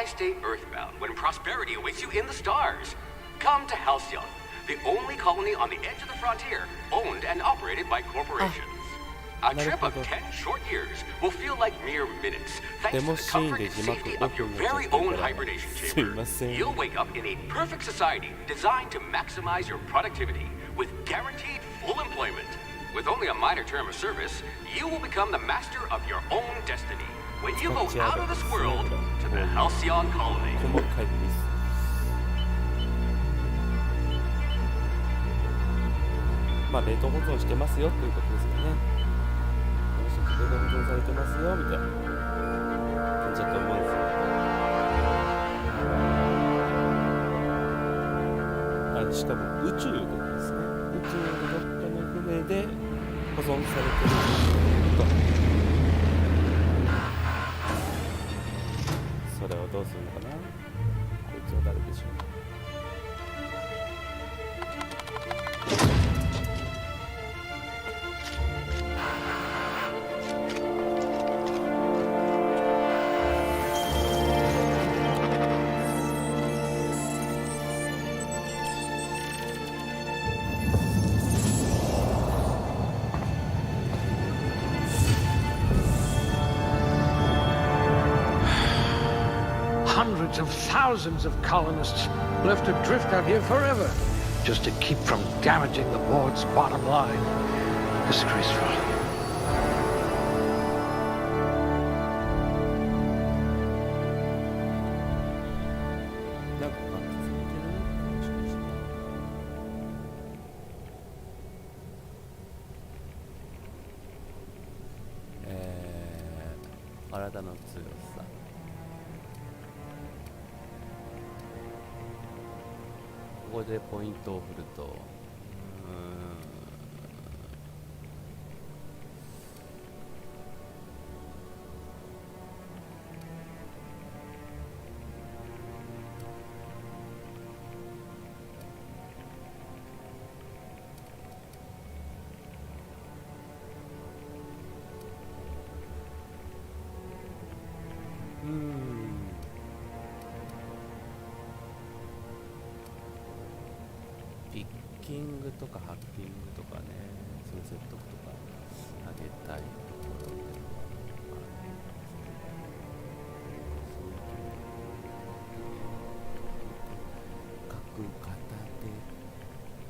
Why stay earthbound when prosperity awaits you in the stars? Come to Halcyon, the only colony on the edge of the frontier, owned and operated by corporations. A trip of 10 short years will feel like mere minutes, thanks to the comfort and safety of your very own hibernation chamber. You'll wake up in a perfect society designed to maximize your productivity with guaranteed full employment. With only a minor term of service, you will become the master of your own destiny when you go out of this world to the Halcyon colony. まあ冷凍保存してますよということですよね。冷凍保存されてますよみたいな感じだと思うんですよ。しかも宇宙でですね、宇宙のどっかの船で保存されてると。それをどうするのかな。こいつは誰でしょう。Hundreds of thousands of colonists left adrift out here forever, just to keep from damaging the board's bottom line. Disgraceful.ここでポイントを振ると、ピッキングとかハッキングとかね、その説得とかあげたいところでもあるんですけど、各型で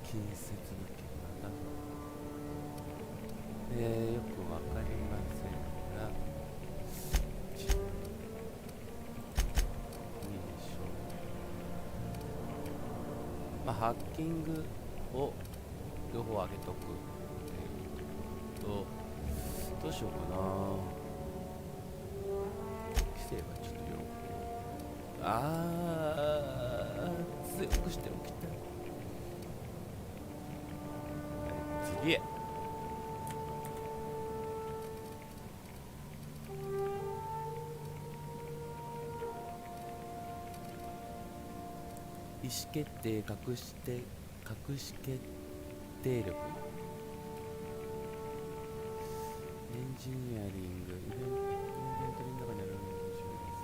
建設物件なんだろう。よくわかりませんが、ハッキングを両方上げとくっていうと、どうしようかな。規制はちょっと強くしておきたい。次へ。意思決定、隠し決定力、エンジニアリング、イベントの中にある面白いですね。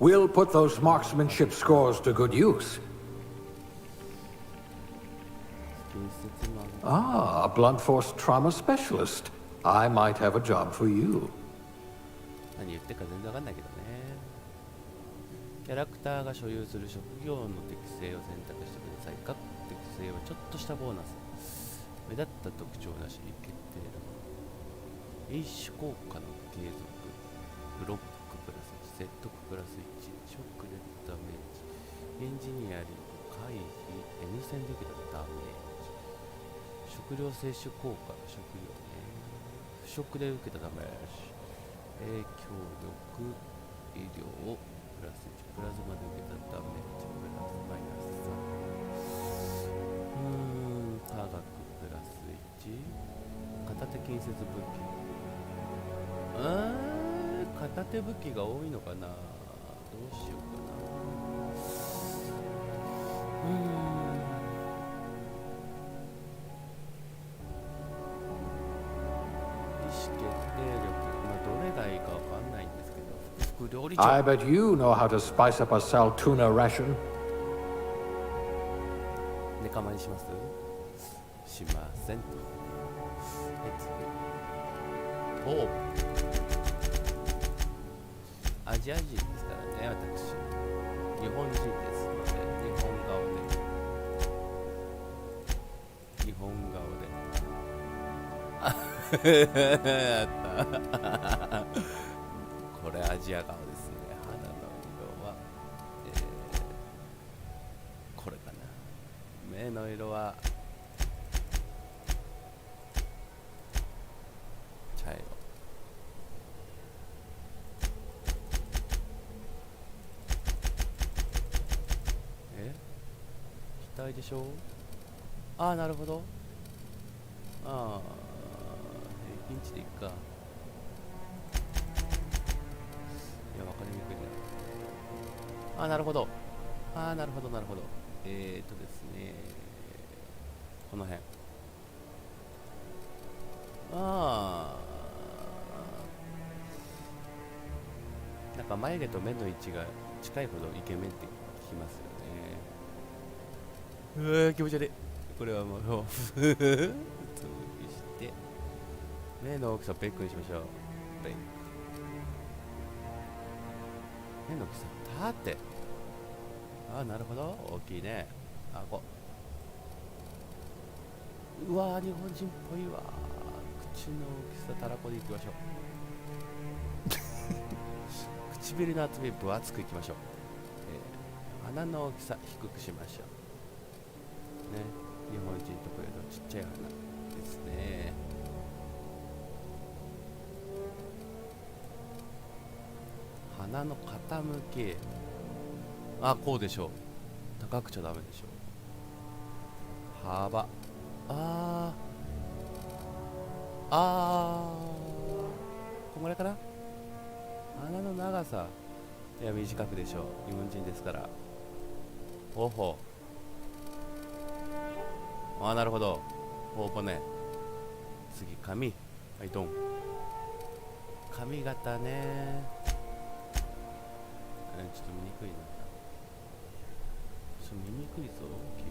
We'll put those marksmanship scores to good use. Ah, a blunt force trauma specialist. I might have a job for you. 何言ってるか全然わかんないけどね。キャラクターが所有する職業の適性を選択してください。各適性はちょっとしたボーナス。目立った特徴なし決定だ。英種効果の継続。ブロックプラス1、説得プラス1、ショックでダメージ、エンジニアリング、回避、N 線で受けたダメージ、食料摂取効果、食料ね、不食で受けたダメージ、影響力、医療、プラス1、プラズマで受けたダメージ、プラスマイナス3。手近接武器。片手武器が多いのかな。どうしようかな。意思決定力、どれがいいかわかんないんですけど、副料理長。 I bet you know how to spice up a Sal tuna ration. ネカマにします？しませんと。おアジア人ですからね、私。日本人ですので、日本顔で。日本顔で。あったこれアジア顔ですね。肌の色は、これかな。目の色は茶色。額でしょ。ああ、なるほど。ああ、平均値でいっか。いや、わかりにくいな。ああ、なるほど。ああ、なるほど、なるほど。ですね、この辺。ああ、なんか眉毛と目の位置が近いほどイケメンって聞きますよね。うわ、気持ち悪い。これはもう潰して目の大きさをベックにしましょう。ベック。目の大きさ縦。ああ、なるほど、大きいね。あご。うわー、日本人っぽいわ。口の大きさたらこでいきましょう。唇の厚み分厚くいきましょう。鼻の大きさ低くしましょうね。日本人特有のちっちゃい鼻ですね。鼻の傾き。あ、こうでしょう。高くちゃダメでしょう。幅。こんぐらいかな。鼻の長さ。いや、短くでしょう。日本人ですから。ほほ。ああ、なるほど。ほぼね。次、髪。はい、ドン。髪型ね。ちょっと見にくいな。ちょっと見にくいぞ、君。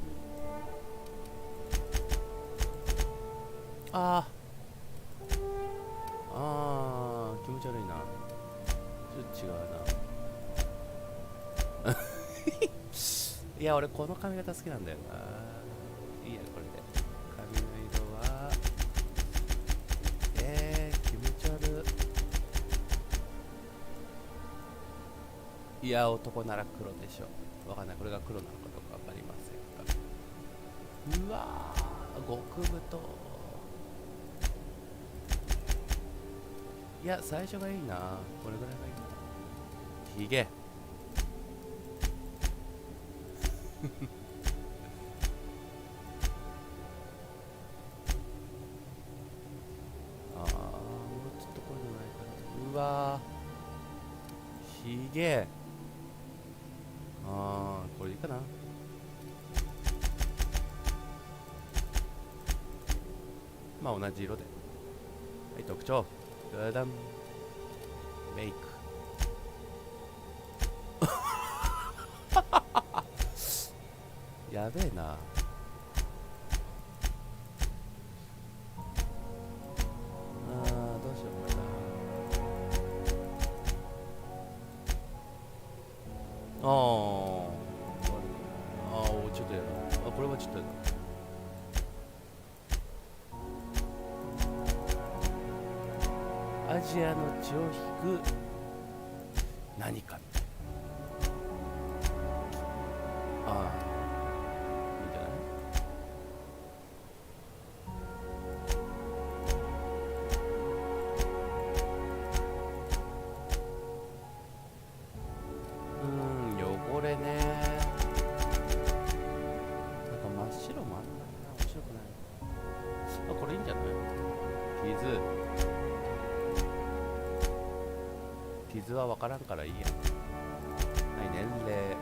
ああ、気持ち悪いな。ちょっと違うな。いや、俺この髪型好きなんだよな。いいや、これで。髪の色は、気持ち悪い。いや、男なら黒でしょ。わかんない。これが黒なのかどうかわかりませんが。うわー、極太。いや、最初がいいな。これぐらいがいいな。ひげ。ああ、もうちょっとこれじゃないかな。うわー、ひげ。ああ、これいいかな。まあ同じ色で。はい、特徴。ダダン。メイク。やべえな。どうしようかな。ちょっとやだ。これはちょっとやだ。アジアの血を引く何か。いいんじゃない？汚れね。なんか真っ白もあんまり面白くない。これいいんじゃない？傷。傷は分からんからいいや。はい、年齢。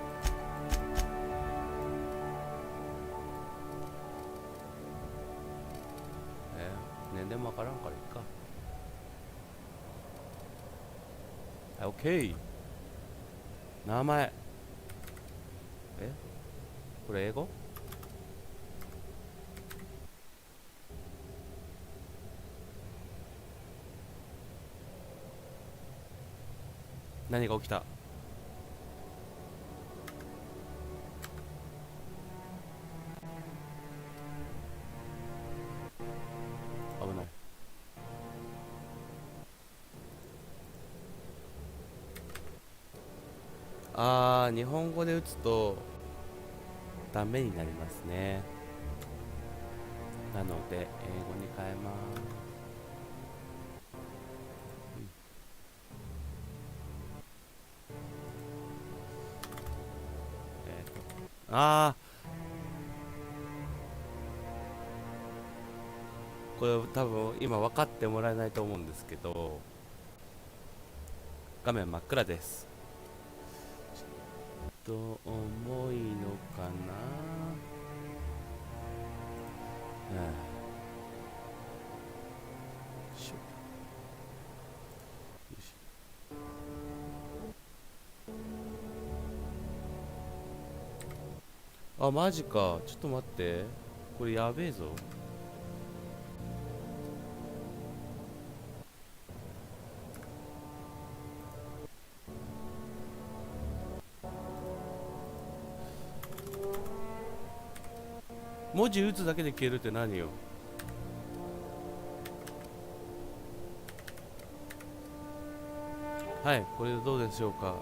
年齢も分からんからいいか。はい、オッケー。名前。これ英語？何が起きた？危ない。日本語で打つとダメになりますね。なので英語に変えます。これ多分今分かってもらえないと思うんですけど、画面真っ暗です。ちょっと重いのかな。よいしょ。マジか。ちょっと待って。これやべえぞ。文字打つだけで消えるって何よ。はい、これでどうでしょうか。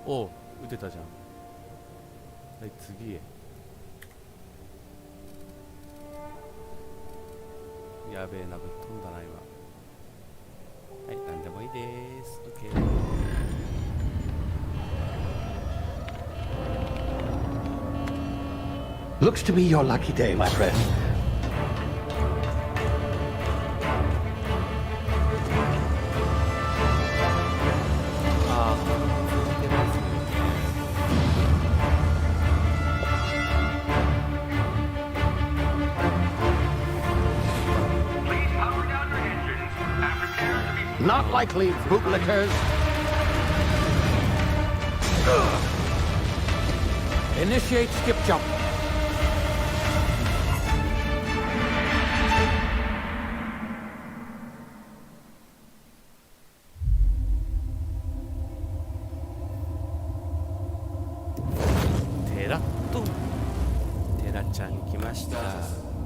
おう、打てたじゃん。はい、次へ。やべえな、ぶっ飛んだな今。はい、なんでもいいです。OK。Looks to be your lucky day, my friend. Not likely, bootlickers. Initiate skip jump.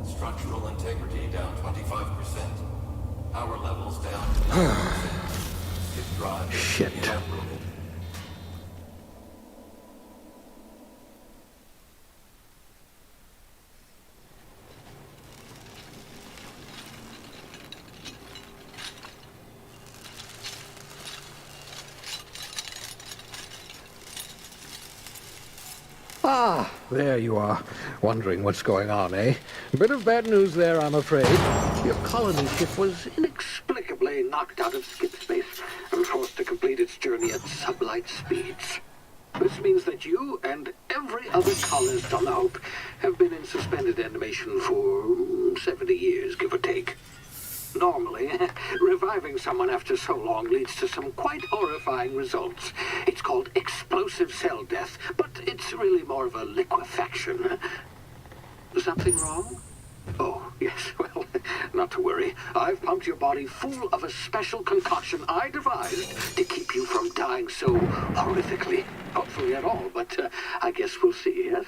Structural integrity down 25%. Power levels down 9%. Skip drive Shit. inoperable. Ah, there you are. Wondering what's going on, eh? A bit of bad news there, I'm afraid. Your colony ship was inexplicably knocked out of skip space and forced to complete its journey at sublight speeds. This means that you and every other colonist on the Hope have been in suspended animation for 70 years, give or take. Normally, reviving someone after so long leads to some quite horrifying results. It's called explosive cell death, but it's really more of a liquefaction. Something wrong? Oh, yes, well, not to worry. I've pumped your body full of a special concoction I devised to keep you from dying so horrifically. Hopefully at all, but I guess we'll see, yes?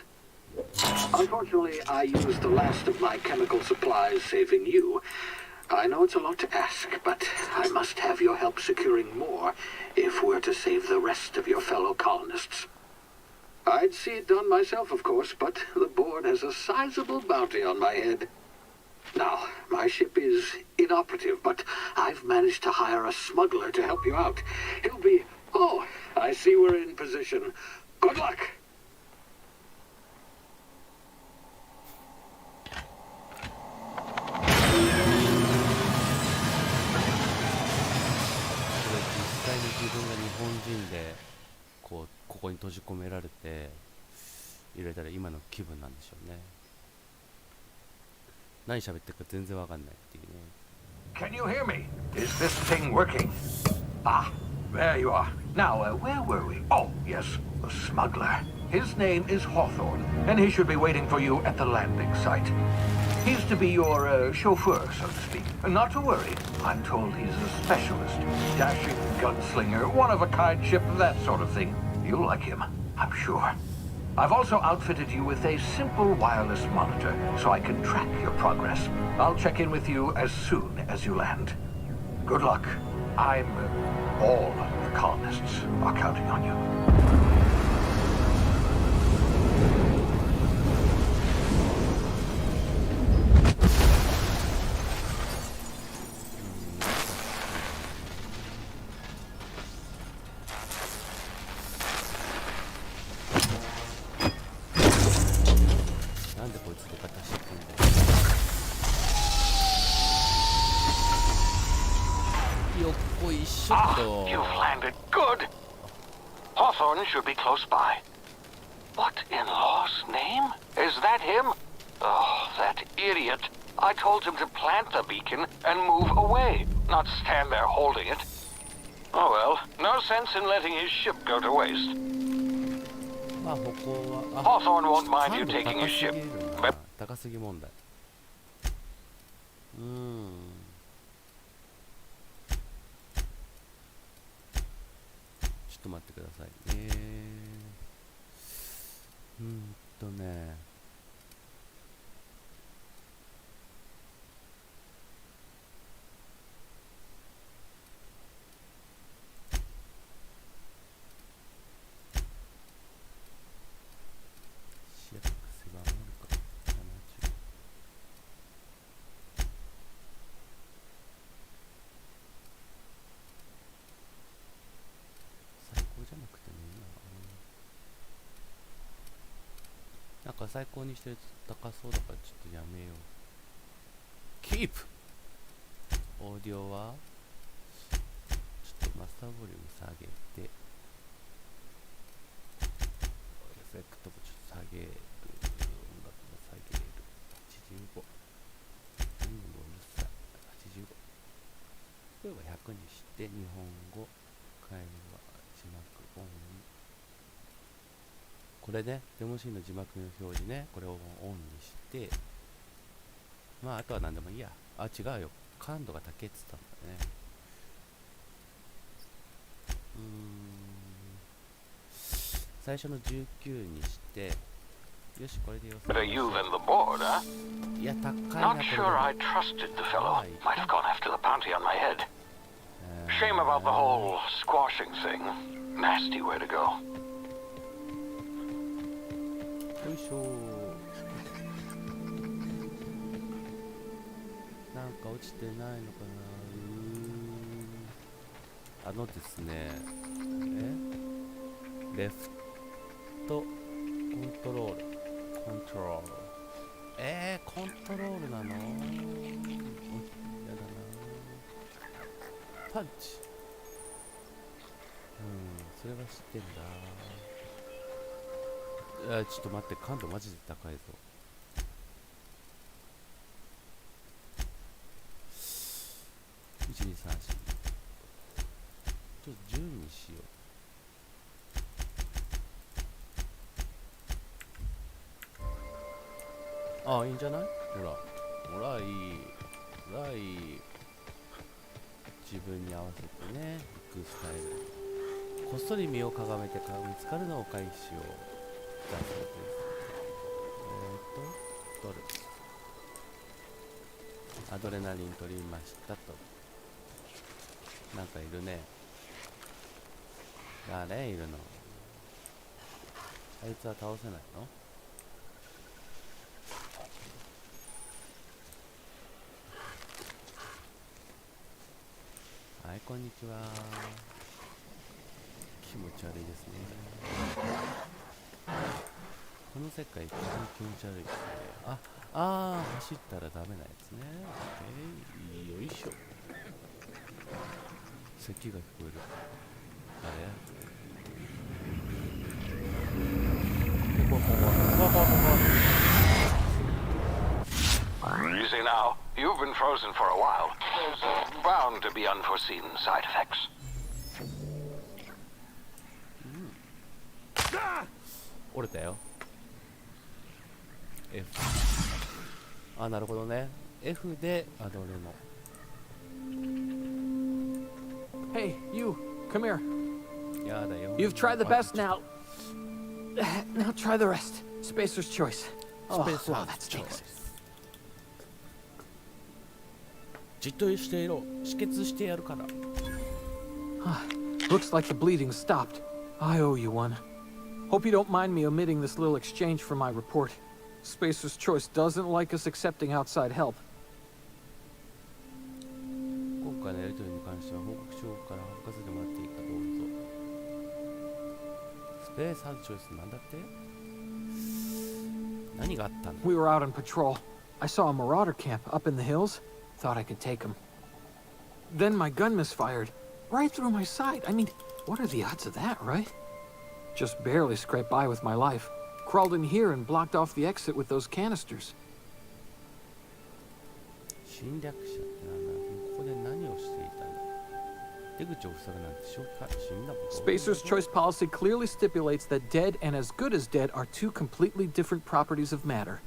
Unfortunately, I used the last of my chemical supplies saving you. I know it's a lot to ask, but I must have your help securing more if we're to save the rest of your fellow colonists. I'd see it done myself, of course, but the board has a sizable bounty on my head. Now, my ship is inoperative, but I've managed to hire a smuggler to help you out. He'll be... Oh, I see we're in position. Good luck! じ込められて入れたら今の気分なんでしょうね。何喋ってるか全然わかんないっていうね。 Can you hear me? Is this thing working? Ah, there you are. Now, where were we? Oh, yes, the smuggler. His name is Hawthorne, and he should be waiting for you at the landing site. He's to be your chauffeur, so to speak. Not to worry. I'm told he's a specialist. Dashing gunslinger, one-of-a-kind ship, that sort of thing. You'll like him, I'm sure. I've also outfitted you with a simple wireless monitor, so I can track your progress. I'll check in with you as soon as you land. Good luck. All the colonists are counting on you. You've landed. Good. Hawthorne should be close by. What in law's name? Is that him? Oh, that idiot. I told him to plant the beacon and move away, not stand there holding it. Oh well, no sense in letting his ship go to waste. Hawthorne won't mind you taking his ship. 高すぎ問題。ちょっと待ってくださいね。シアックスが守るか。70。最高じゃなくてもいいな。なんか最高にしてると高そうだからちょっとやめよう。キープ。オーディオはちょっとマスターボリューム下げて、エフェクトもちょっと下げる、音楽も下げる。85。何もうるさい。85。これは100にして日本語会話字幕オン。これね、デモシーンの字幕の表示ね、これをオンにして、まああとは何でもいいや。あ、違うよ。感度が高いっつったんだね。最初の19にして、よし、これでよ。Better you than the board, huh? いや、高いな、こ Not れ。 sure I trusted the fellow. Might have gone after the bounty on my head. Shame about the whole squashing thing. Nasty way to go. よいしょ。なんか落ちてないのかな。ですね、レフトコントロール、コントロールなの？やだな。パンチ。それは知ってんだ。ちょっと待って、感度マジで高いぞ。1、2、3、4。ちょっと10にしよう。ああ、いいんじゃない？ほらいい。自分に合わせてね、行くスタイル。こっそり身をかがめて見つかるのを回避しよう。だそうです。取る。アドレナリン取りましたと。なんかいるね。誰いるの？あいつは倒せないの？はい、こんにちは。気持ち悪いですね。この世界一番気持ち悪いですね。走ったらダメなやつね。よいしょ。咳が聞こえる。あれ？ Easy now. You've been frozen for a while. There's bound to be unforeseen side effects. 折れたよ。 F。 あ、なるほどね。 F でアドレの。 Hey, you, come here. やだよ。 You've tried the best now. Now try the rest. Spacer's choice. Oh, wow, that stinks. じっとしていろ。止血してやるから。 Looks like the bleeding stopped. I owe you one. Hope you don't mind me omitting this little exchange from my report. Spacer's choice doesn't like us accepting outside help. 今回のやり取りに関しては報告書から省かせてもらっていいかどうぞ。スペースハードチョイスなんだって？何があったの？ We were out on patrol. I saw a marauder camp up in the hills. Thought I could take him. Then my gun misfired. Right through my side. I mean, what are the odds of that, right? Just barely scraped by with my life. Crawled in here and blocked off the exit with those canisters. 侵略者ってなんだ？ここで何をしていたの？出口を塞ぐなんて死んだこと？ Spacer's choice policy clearly stipulates that dead and as good as dead are two completely different properties of matter.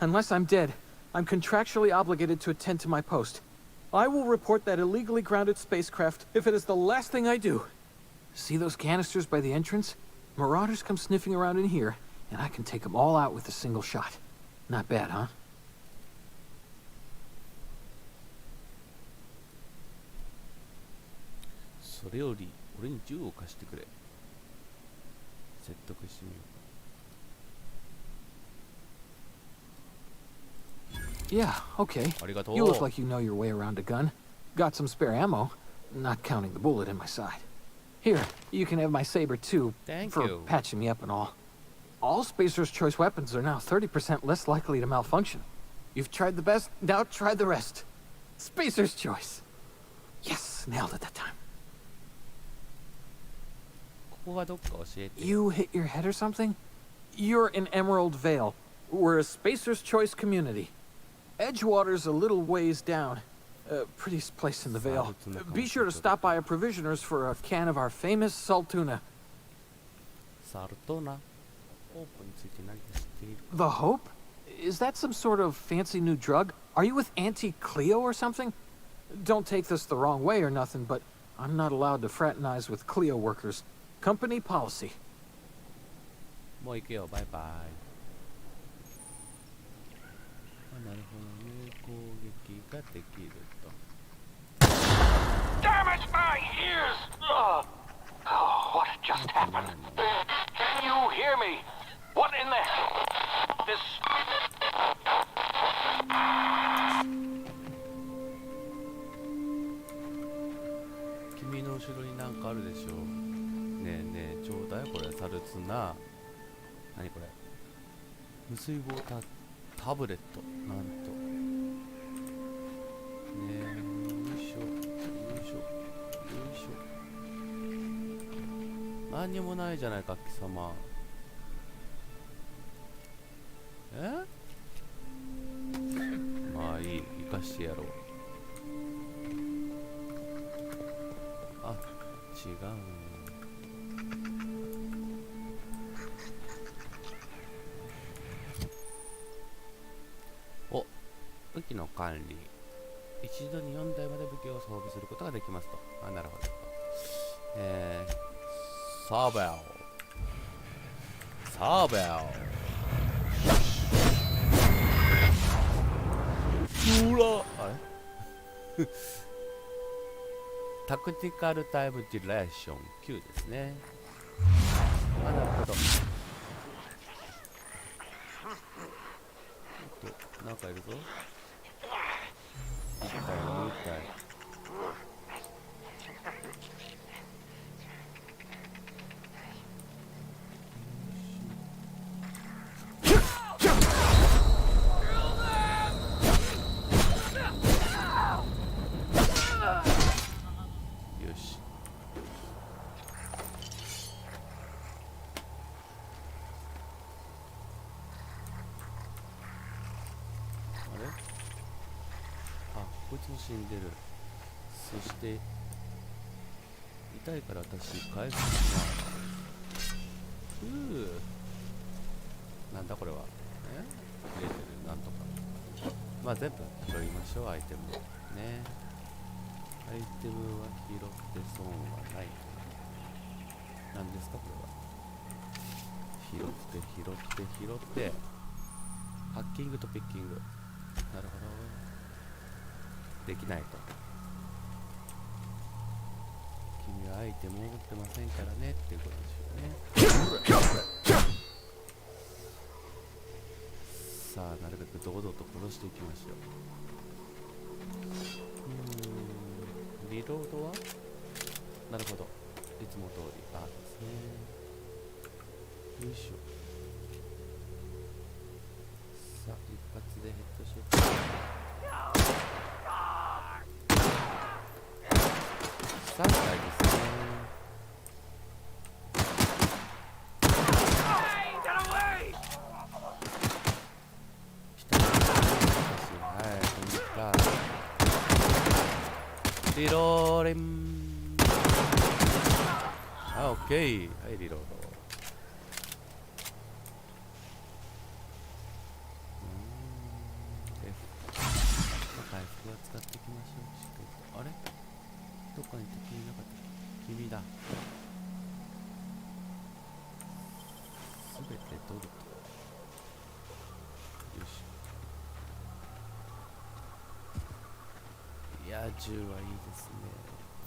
Unless I'm dead, I'm contractually obligated to attend to my post. I will report that illegally grounded spacecraft if it is the last thing I do. See those canisters by the entrance? Marauders come sniffing around in here, and I can take them all out with a single shot. Not bad, huh? それより俺に銃を貸してくれ。説得してみよう。 Yeah, okay. ありがとう。 You look like you know your way around a gun. Got some spare ammo, not counting the bullet in my side. Here, you can have my saber too, Thank for you. patching me up and all. All Spacer's choice weapons are now 30% less likely to malfunction. You've tried the best, now try the rest. Spacer's choice. Yes, nailed it that time. ここがどっか教えて。 You hit your head or something? You're in Emerald Vale. We're a Spacer's choice community. Edgewater's a little ways down. Prettiest place in the Vale. Be sure to stop by a provisioner's for a can of our famous salt tuna. サルトナ。オープンについて何か知っている？ The Hope? Is that some sort of fancy new drug? Are you with Auntie Cleo or something? Don't take this the wrong way or nothing, but I'm not allowed to fraternize with Cleo workers. Company policy. もう行くよ、バイバイ。なるほどね、攻撃ができると。 Damn it, my ears! Oh, what just happened? Can you hear me? What in the hell? This... 君の後ろになんかあるでしょう。ねえねえ、ちょうだいこれ、サルツナ。何これ？無水ウォータータブレット。なんと。ねえ、よいしょ、よいしょ、よいしょ。何にもないじゃないか、貴様。え？まあいい、生かしてやろう。あ、違う。お、武器の管理。一度に4台まで武器を装備することができますと。あ、なるほど。サーベル。サーベル。うら、あれタクティカルタイムディレーション9ですね。あ、なるほど。なんかいるぞ。1体、2体。よし。あれ、あ、こいつも死んでる。そして痛いから私回復します。なんだこれは。切れてる。なんとか、まあ全部拾いましょう。アイテムね。アイテムは拾って損はない。なんですかこれは。拾ってハッキングとピッキング。なるほど。できないと。君はアイテムを持ってませんからねっていうことですよね。さあ、なるべく堂々と殺していきましょう。リロードはなるほど。いつも通りあですね。よいしょ。さあ、一発でヘッドショット。3回ですね。リローレン。あ、オッケー。はい、リロード。回復は使っていきましょう。しっかりと。あれ、どっかに敵いなかったっけ。君だ。すべて取ると。よし。いや、銃はいいですね。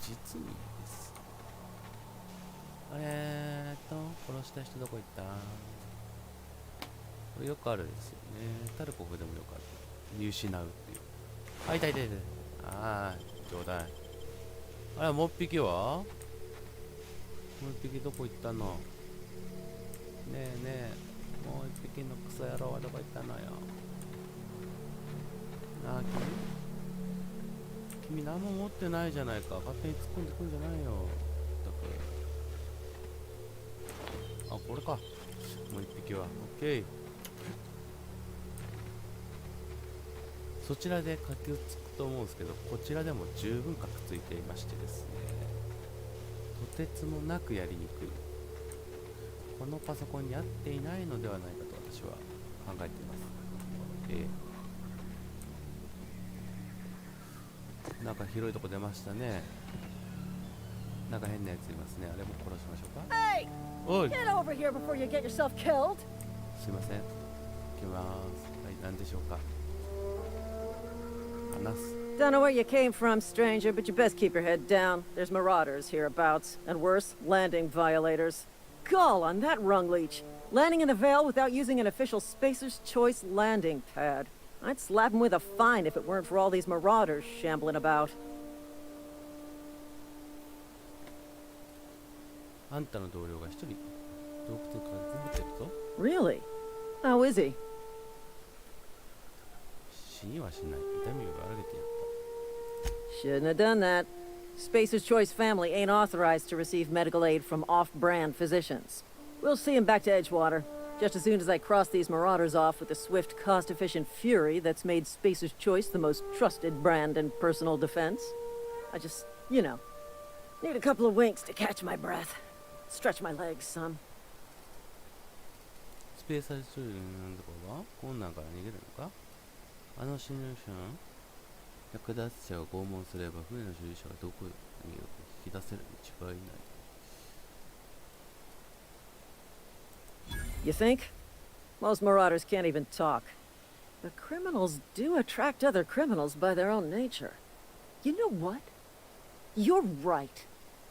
実にいいです。殺した人どこ行った？これよくあるですよね。タルコフでもよくある。見失うっていう。あ、痛い。ああ、冗談。あれ、もう一匹は？もう一匹どこ行ったの？ねえ、もう一匹のクソ野郎はどこ行ったのよ。ああ、君何も持ってないじゃないか。勝手に突っ込んでくんじゃないよ。あ、これか。もう一匹は。オッケー。そちらでかけつくと思うんですけど、こちらでも十分かくついていましてですね。とてつもなくやりにくい。このパソコンに合っていないのではないかと私は考えています。なんか広いとこ出ましたね。なんか変なやついますね。あれも殺しましょうか。Hey! おい、 Get over here before you get yourself killed! すいません。行きます。はい、何でしょうか。話す。 Don't know where you came from, stranger, but you best keep your head down. There's marauders hereabouts, and worse, landing violators. Gall on that rung leech. Landing in the Vale without using an official Spacer's Choice landing pad. I'd slap him with a fine if it weren't for all these marauders shambling about. あんたの同僚が一人洞窟にこもってるぞ。 Really? How is he? 死にはしない。痛みを和らげてやった。 Shouldn't have done that. Spacer's Choice family ain't authorized to receive medical aid from off-brand physicians. We'll see him back to Edgewater, just as soon as I cross these marauders off with the swift, cost-efficient fury that's made Spacer's Choice the most trusted brand in personal defense. I just, need a couple of winks to catch my breath. Stretch my legs some. スペーサルツールのところは困難から逃げるのか。あの侵入者の略奪者を拷問すれば船の所有者がどこにいるか引き出せるに違いない。 You think? Most marauders can't even talk. But criminals do attract other criminals by their own nature. You know what? You're right.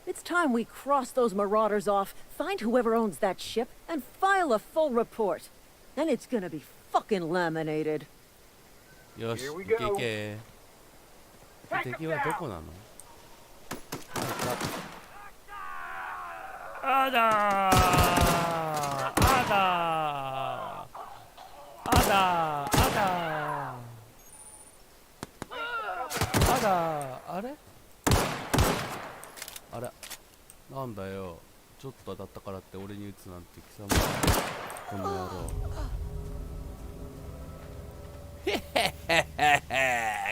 It's time we cross those marauders off, find whoever owns that ship, and file a full report. And it's gonna be fucking laminated. よし、行け行け。敵はどこなの？あだあれ？あら、なんだよ。ちょっと当たったからって俺に撃つなんて貴様、この野郎。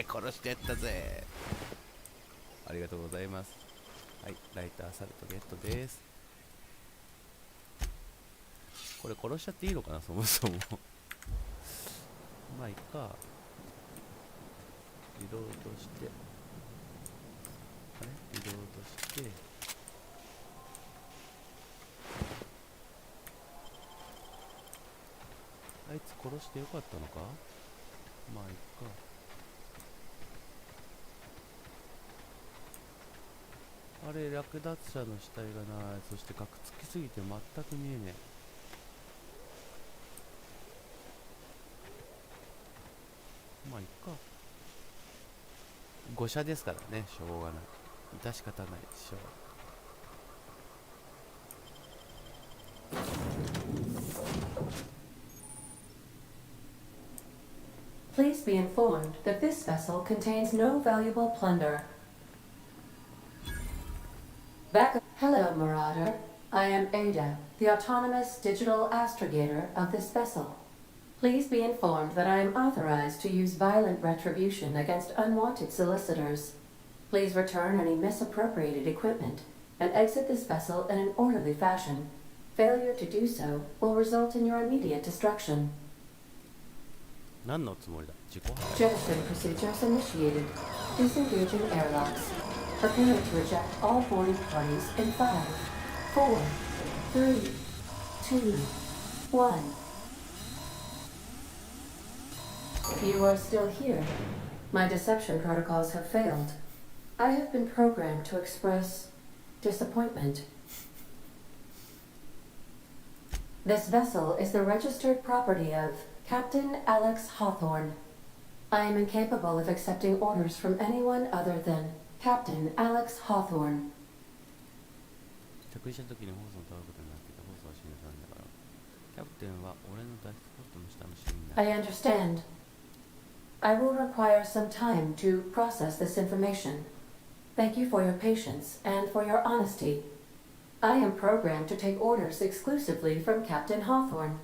殺してやったぜ。ありがとうございます。はい、ライターサルトゲットです。これ殺しちゃっていいのかな、そもそも。まあいいか。リロードして、あれリロードして、あいつ殺してよかったのか。まあいいか。あれ、略奪者の死体がない。そしてかくつきすぎて全く見えねえ。まあいいか。誤射ですからね、しょうがない。致し方ないでしょう。Please be informed that this vessel contains no valuable plunder. Hello, Marauder. I am Ada, the autonomous digital astrogator of this vessel. Please be informed that I am authorized to use violent retribution against unwanted solicitors. Please return any misappropriated equipment and exit this vessel in an orderly fashion. Failure to do so will result in your immediate destruction. 何のつもりだ。自己破壊。 Jettison procedures initiated. Disengaging airlocks. Preparing to eject all boarding parties in 5, 4, 3, 2, 1. You are still here. My deception protocols have failed. I have been programmed to express disappointment. This vessel is the registered property of Captain Alex Hawthorne. I am incapable of accepting orders from anyone other than Captain Alex Hawthorne. 着陸した時にホースの倒れることになっていた。ホースは死んだんだから。キャプテンは俺の脱出ポストの下のシーンだ。I understand. I will require some time to process this information. Thank you for your patience and for your honesty. I am programmed to take orders exclusively from Captain Hawthorne.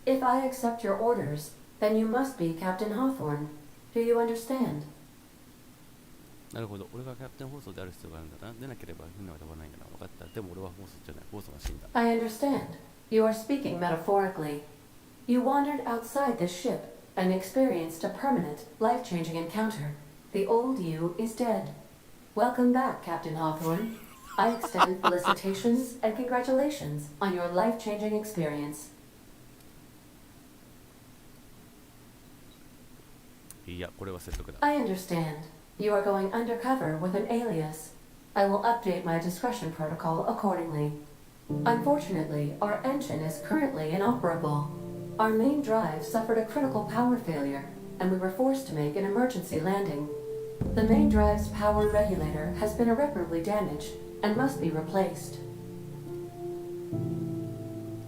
If I accept your orders, then you must be Captain Hawthorne. Do you understand? なるほど。俺がキャプテン放送である必要があるんだな。でなければ船は飛ばないんだな。分かった。でも俺は放送じゃない。放送が死んだ。I understand. You are speaking metaphorically. You wandered outside this ship and experienced a permanent, life-changing encounter. The old you is dead. Welcome back, Captain Hawthorne. I extend felicitations and congratulations on your life-changing experience. いや、これは説得だ。 I understand. You are going undercover with an alias. I will update my discretion protocol accordingly. Unfortunately, our engine is currently inoperable. Our main drive suffered a critical power failure, and we were forced to make an emergency landing. The main drive's power regulator has been irreparably damaged and must be replaced.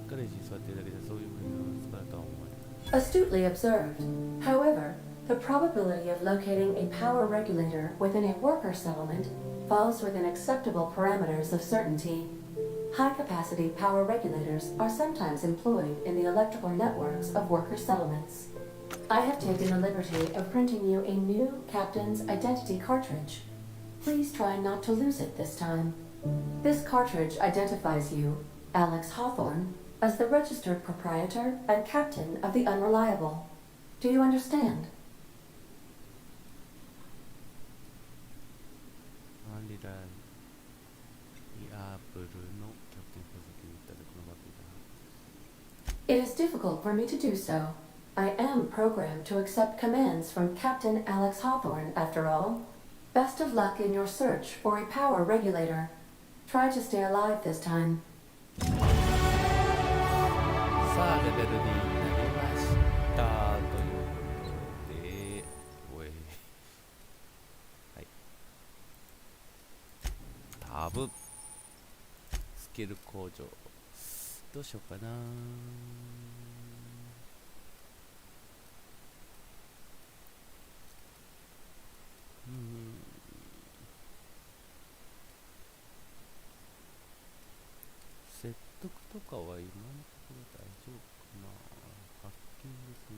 ガレージに座っているだけでそういう風に使うとは思えない。 Astutely observed. However, the probability of locating a power regulator within a worker settlement falls within acceptable parameters of certainty. High-capacity power regulators are sometimes employed in the electrical networks of worker settlements. I have taken the liberty of printing you a new captain's identity cartridge. Please try not to lose it this time. This cartridge identifies you, Alex Hawthorne, as the registered proprietor and captain of the Unreliable. Do you understand? アンリライアープルのキャプテン放送機に行ったでこのバッグだ。 It is difficult for me to do so. I am programmed to accept commands from Captain Alex Hawthorne, after all. Best of luck in your search for a power regulator. Try to stay alive this time. さあレベルになりましたということで、おい、はい、タブスキル向上どうしようかな。説得とかは今のところ大丈夫かな。ハッキングする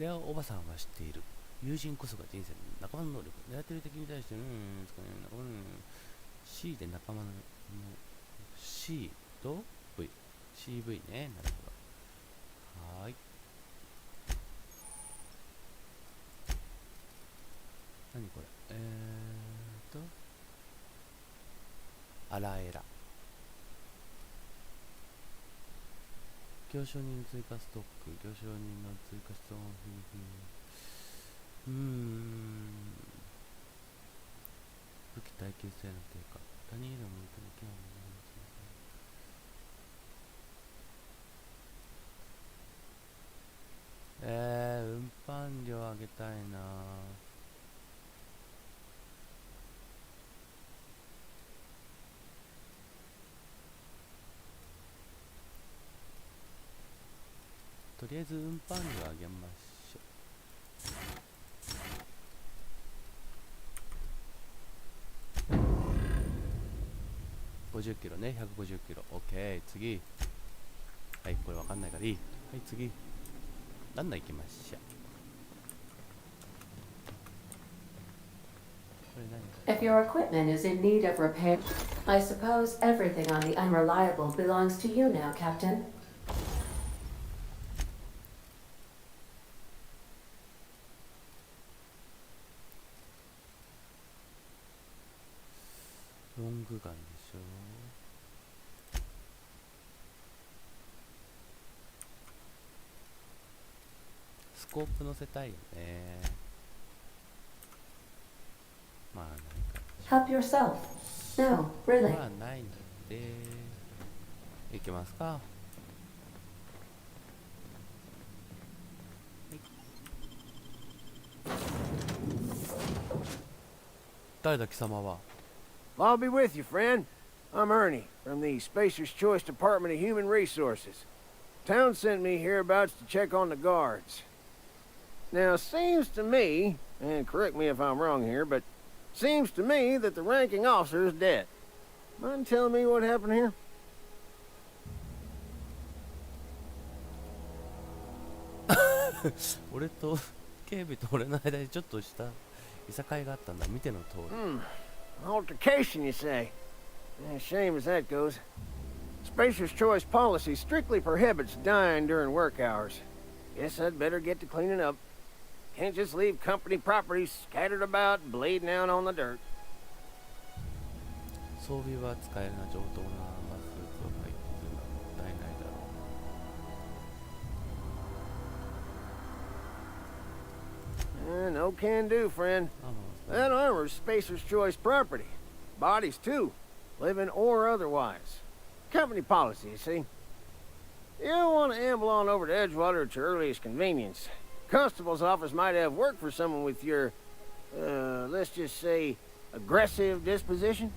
れはおばさんは知っている。友人こそが人生の仲間の能力。狙っている敵に対して、ですかね、仲間の C で仲間の C と V。CV ね。なるほど。はーい。何これアラエラ。行商人追加ストック。行商人の追加質問武器耐久性の低下。他人への向いてのケアもなりますね。運搬量上げたいな。とりあえず運搬量上げましょう。50キロね、150キロ。OK、次。はい、これわかんないからいい。はい、次。ランナー行きましょう。これ何？ If your equipment is in need of repair, I suppose everything on the Unreliable belongs to you now, Captain. ロングガンでしょ。スコープ乗せたいよね。まあないか。 Help yourself. No, really. まあないのでいきますか。誰だ貴様は。 I'll be with you, friend. I'm Ernie, from the Spacer's Choice Department of Human Resources. Town sent me hereabouts to check on the guards. Now, seems to me, and correct me if I'm wrong here, but seems to me that the ranking officer is dead. Mind telling me what happened here? 俺と警備と俺の間にちょっとしたいさかいがあったんだ。見ての通り。Altercation, you say? Shame as that goes. Spacer's Choice policy strictly prohibits dying during work hours. Guess I'd better get to cleaning up. Can't just leave company property scattered about, bleeding out on the dirt. 装備は使えるな。上等なスーツを履いているのはもったいないだろう。 No can do, friend. That armor's Spacer's Choice property. Bodies, too. Living or otherwise. Company policy, you see. You don't want to amble on over to Edgewater at your earliest convenience. Constable's office might have work for someone with your, let's just say, aggressive disposition.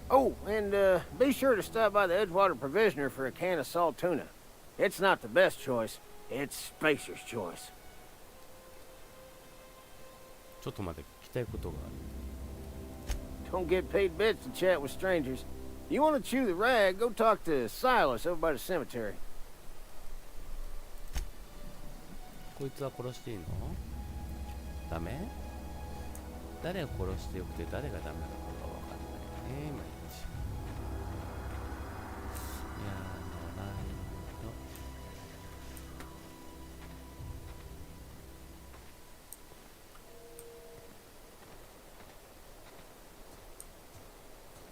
Oh, and be sure to stop by the Edgewater Provisioner for a can of salt tuna. It's not the best choice. It's Spacer's Choice. ちょっと待って、聞きたいことがある。 Don't get paid bits to chat with strangers. You want to chew the rag, go talk to Silas over by the cemetery. こいつは殺していいの？ダメ？誰を殺してよくて誰がダメなのかがわかんないね、いまいち。いやー、ないの。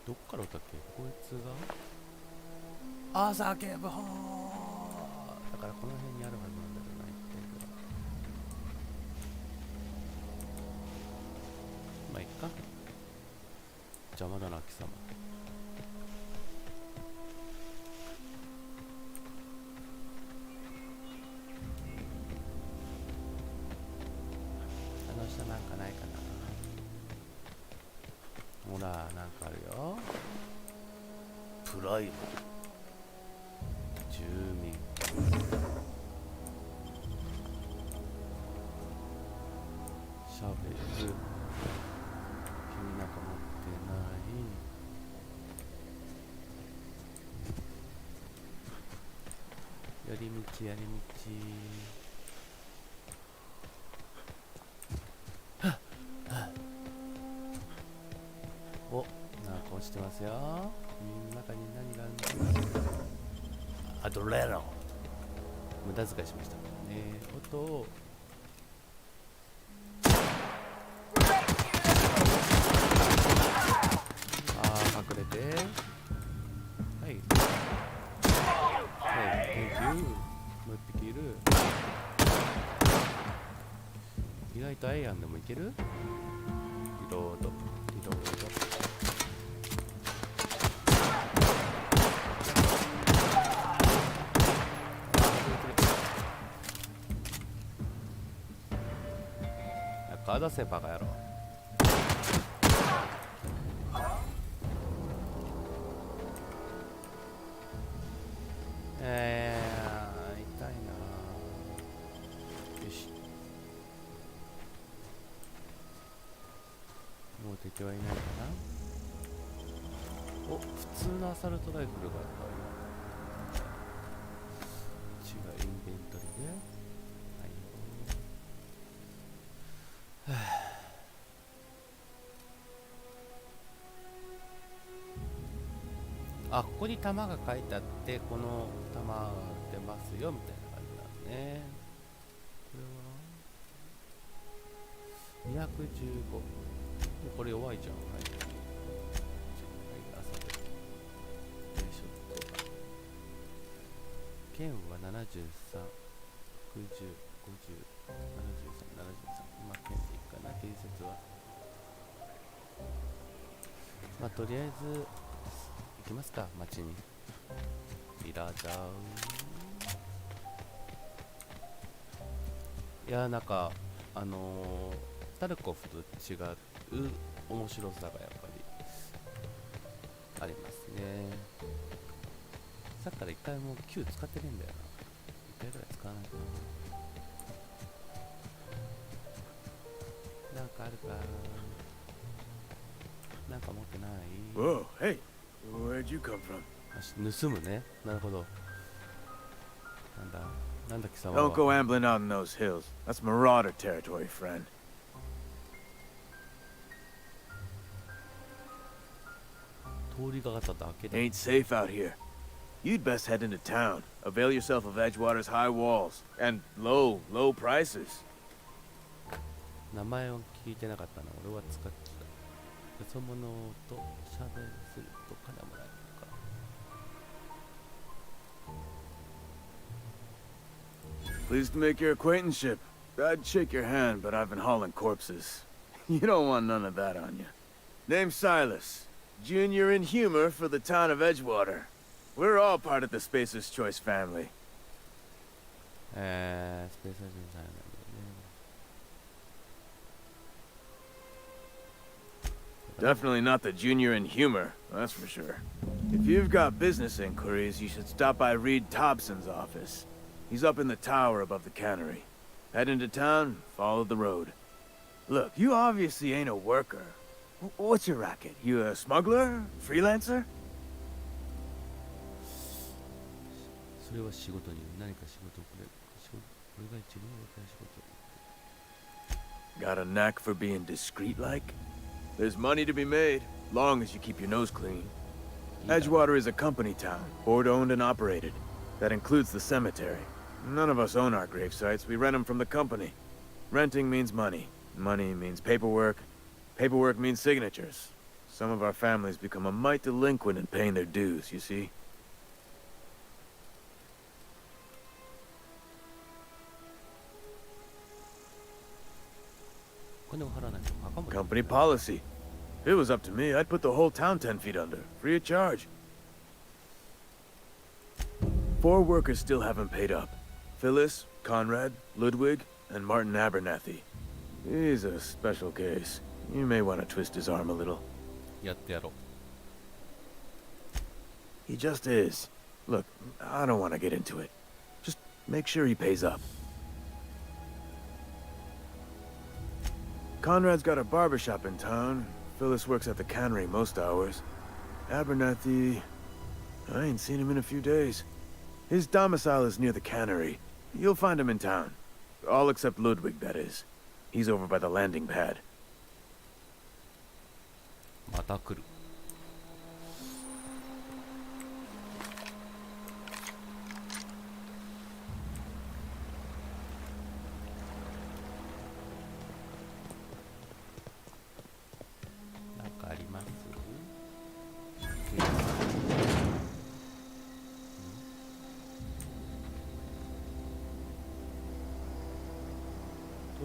どっからだっけ？こいつが朝警部補だからこの辺にあるはずなんだけどないっていうか。まあいっか。邪魔だな貴様。あの下なんかないかな。ほら、なんかあるよ。プライム住民シャベル君なんか持ってない寄り道寄り道ますよ。中に何があるのかな。アドレナ無駄遣いしましたね。音を隠れて、はいはい、Thank you。もう一匹いる。意外とアイアンでもいける。リロードリロード。顔出せバカ野郎。痛いな。よし、もう敵はいないかな。お、普通のアサルトライフルがあった。違う、インベントリーで、はい。あ、ここに弾が書いてあって、この弾が出ますよみたいな感じなんね。これは215。これ弱いじゃん。はい。朝で。ショットが。剣は73、60、50、73、73。まあ、剣でいいかな、建設は。まあ、とりあえず、行きますか、町に。リラジャー。いや、なんか、タルコフと違う面白さがやっぱりありますね。さっきから一回もQ使ってねえんだよな。一回ぐらい使わないとな。なんかあるか。なんか持ってない。 Whoa, hey, where'd you come from? 盗むね。なるほど。なんだ貴様 Don't は。 go ambling out in those hills. That's marauder territory, friend. 通りがかっただけだ。 Ain't safe out here. You'd best head into town. Avail yourself of Edgewater's high walls and low prices. 名前を聞いてなかったな。俺は使っちゃった。よそ者と喋りすると金もらえるか。 Pleased to make your acquaintanceship. I'd shake your hand, but I've been hauling corpses. You don't want none of that on you. Name's Silas. Junior in humor for the town of Edgewater. We're all part of the Spacer's Choice family. スペースアジェンさんなんだよね。 Definitely not the junior in humor, that's for sure. If you've got business inquiries, you should stop by Reed Thompson's office. He's up in the tower above the cannery. Head into town, follow the road. Look, you obviously ain't a worker. What's your racket? You a smuggler? Freelancer? それは仕事に何か仕事をくれる。これが一番若い仕事。 Got a knack for being discreet like? There's money to be made, long as you keep your nose clean. Edgewater is a company town, board-owned and operated. That includes the cemetery. None of us own our grave sites, we rent them from the company. Renting means money. Money means paperwork. Paperwork means signatures. Some of our families become a mite delinquent in paying their dues, you see? Company policy. If it was up to me, I'd put the whole town 10 feet under, free of charge. 4 workers still haven't paid up. Phyllis, Conrad, Ludwig, and Martin Abernathy. He's a special case. You may want to twist his arm a little. やってやろう。 He just is. Look, I don't want to get into it. Just make sure he pays up. Conrad's got a barbershop in town. Phyllis works at the cannery most hours. Abernathy... I ain't seen him in a few days. His domicile is near the cannery. You'll find him in town. All except Ludwig, that is. He's over by the landing pad. また来る。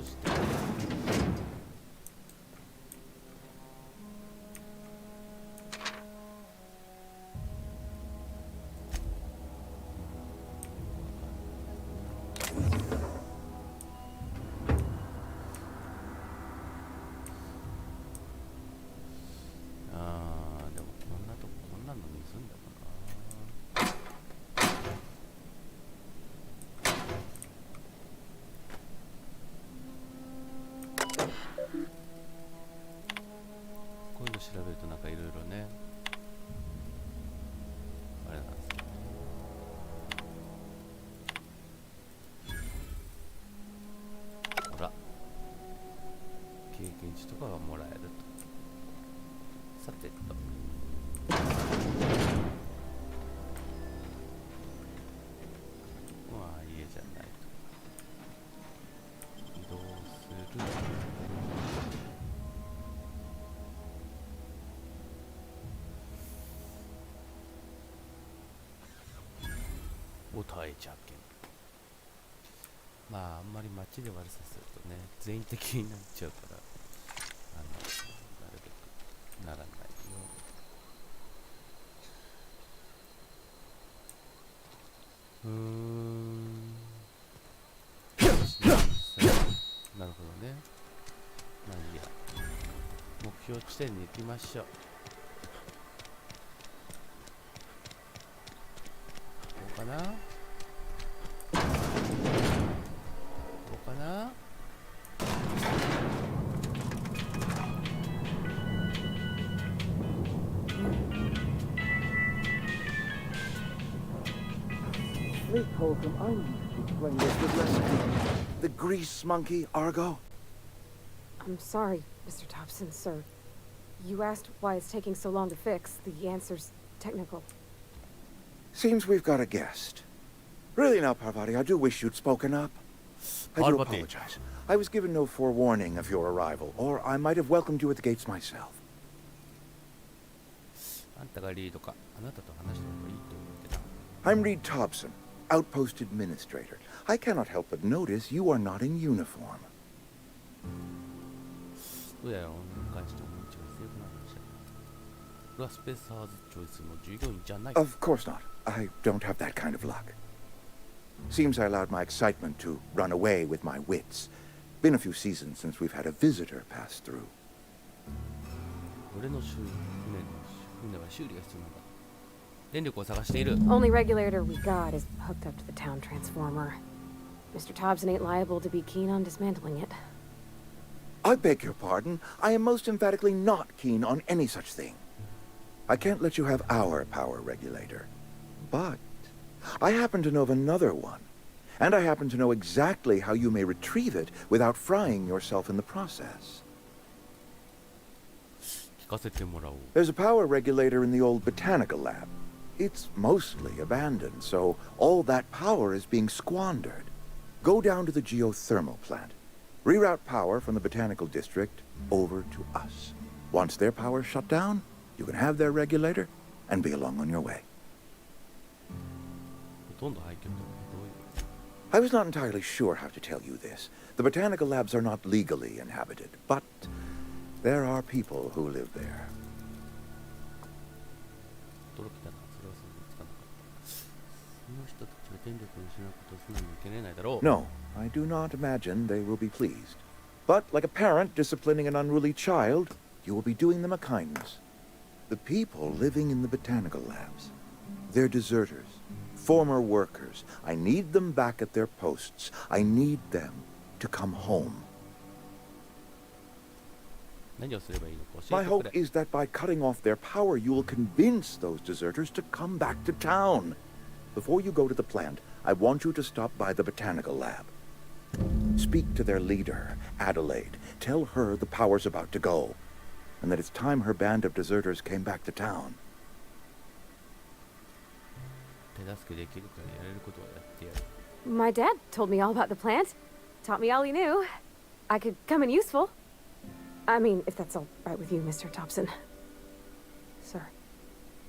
して、でもこんなとここんなの盗んだかな。こういうの調べるとなんかいろいろね、あれなんですよね。ほら、経験値とかがもらえると。さてと、まあ家じゃないと。移動する。お耐えじゃけん。まああんまり街で悪さするとね、全員的になっちゃうから、なるべくならないように。なるほどね。まあいいや。目標地点に行きましょう。こうかな？こうかな？Please, Holcomb, I need to explain this with recipe. The grease monkey, Argo? I'm sorry, Mr. Thompson, sir. You asked why it's taking so long to fix. The answer's technical. Seems we've got a guest. Really now, Parvati, I do wish you'd spoken up. I do apologize. I was given no forewarning of your arrival, or I might have welcomed you at the gates myself. あんたがリードか。あなたと話した方がいいと思ってた。I'm Reed Thompson, Outpost Administrator. I cannot help but notice you are not in uniform. どうやら女に関しても認知が強くなりました。これはスペーサーズチョイスの従業員じゃない。Of course not. I don't have that kind of luck. Seems I allowed my excitement to run away with my wits. Been a few seasons since we've had a visitor pass through. 俺の船は修理が必要なんだ。電力を探している。Only regulator we got is hooked up to the town transformer. Mr. Thompson ain't liable to be keen on dismantling it. I beg your pardon. I am most emphatically not keen on any such thing. I can't let you have our power regulator. But I happen to know of another one. And I happen to know exactly how you may retrieve it without frying yourself in the process. 聞かせてもらおう。There's a power regulator in the old botanical lab. It's mostly abandoned, so all that power is being squandered. Go down to the geothermal plant. Reroute power from the botanical district over to us. Once their power's shut down, you can have their regulator and be along on your way. ほとんど廃墟ってどういう？ I was not entirely sure how to tell you this. The botanical labs are not legally inhabited, but there are people who live there. 驚きだな。それは想像つかなかった。その人たちが電力を失うことを素直に受け入れないだろう。No, I do not imagine they will be pleased. But like a parent disciplining an unruly child, you will be doing them a kindness. The people living in the botanical labs, they're deserters, former workers. I need them back at their posts. I need them to come home. 何をすればいいのか教 My えて hope くれ。 is that by cutting off their power, you will convince those deserters to come back to town. Before you go to the plant, I want you to stop by the botanical lab. Speak to their leader, Adelaide. Tell her the power's about to go, and that it's time her band of deserters came back to town. 手助けできるからやれることはやってやる。 My dad told me all about the plant. Taught me all he knew. I could come in useful. I mean, if that's all right with you, Mr. Thompson. Sir.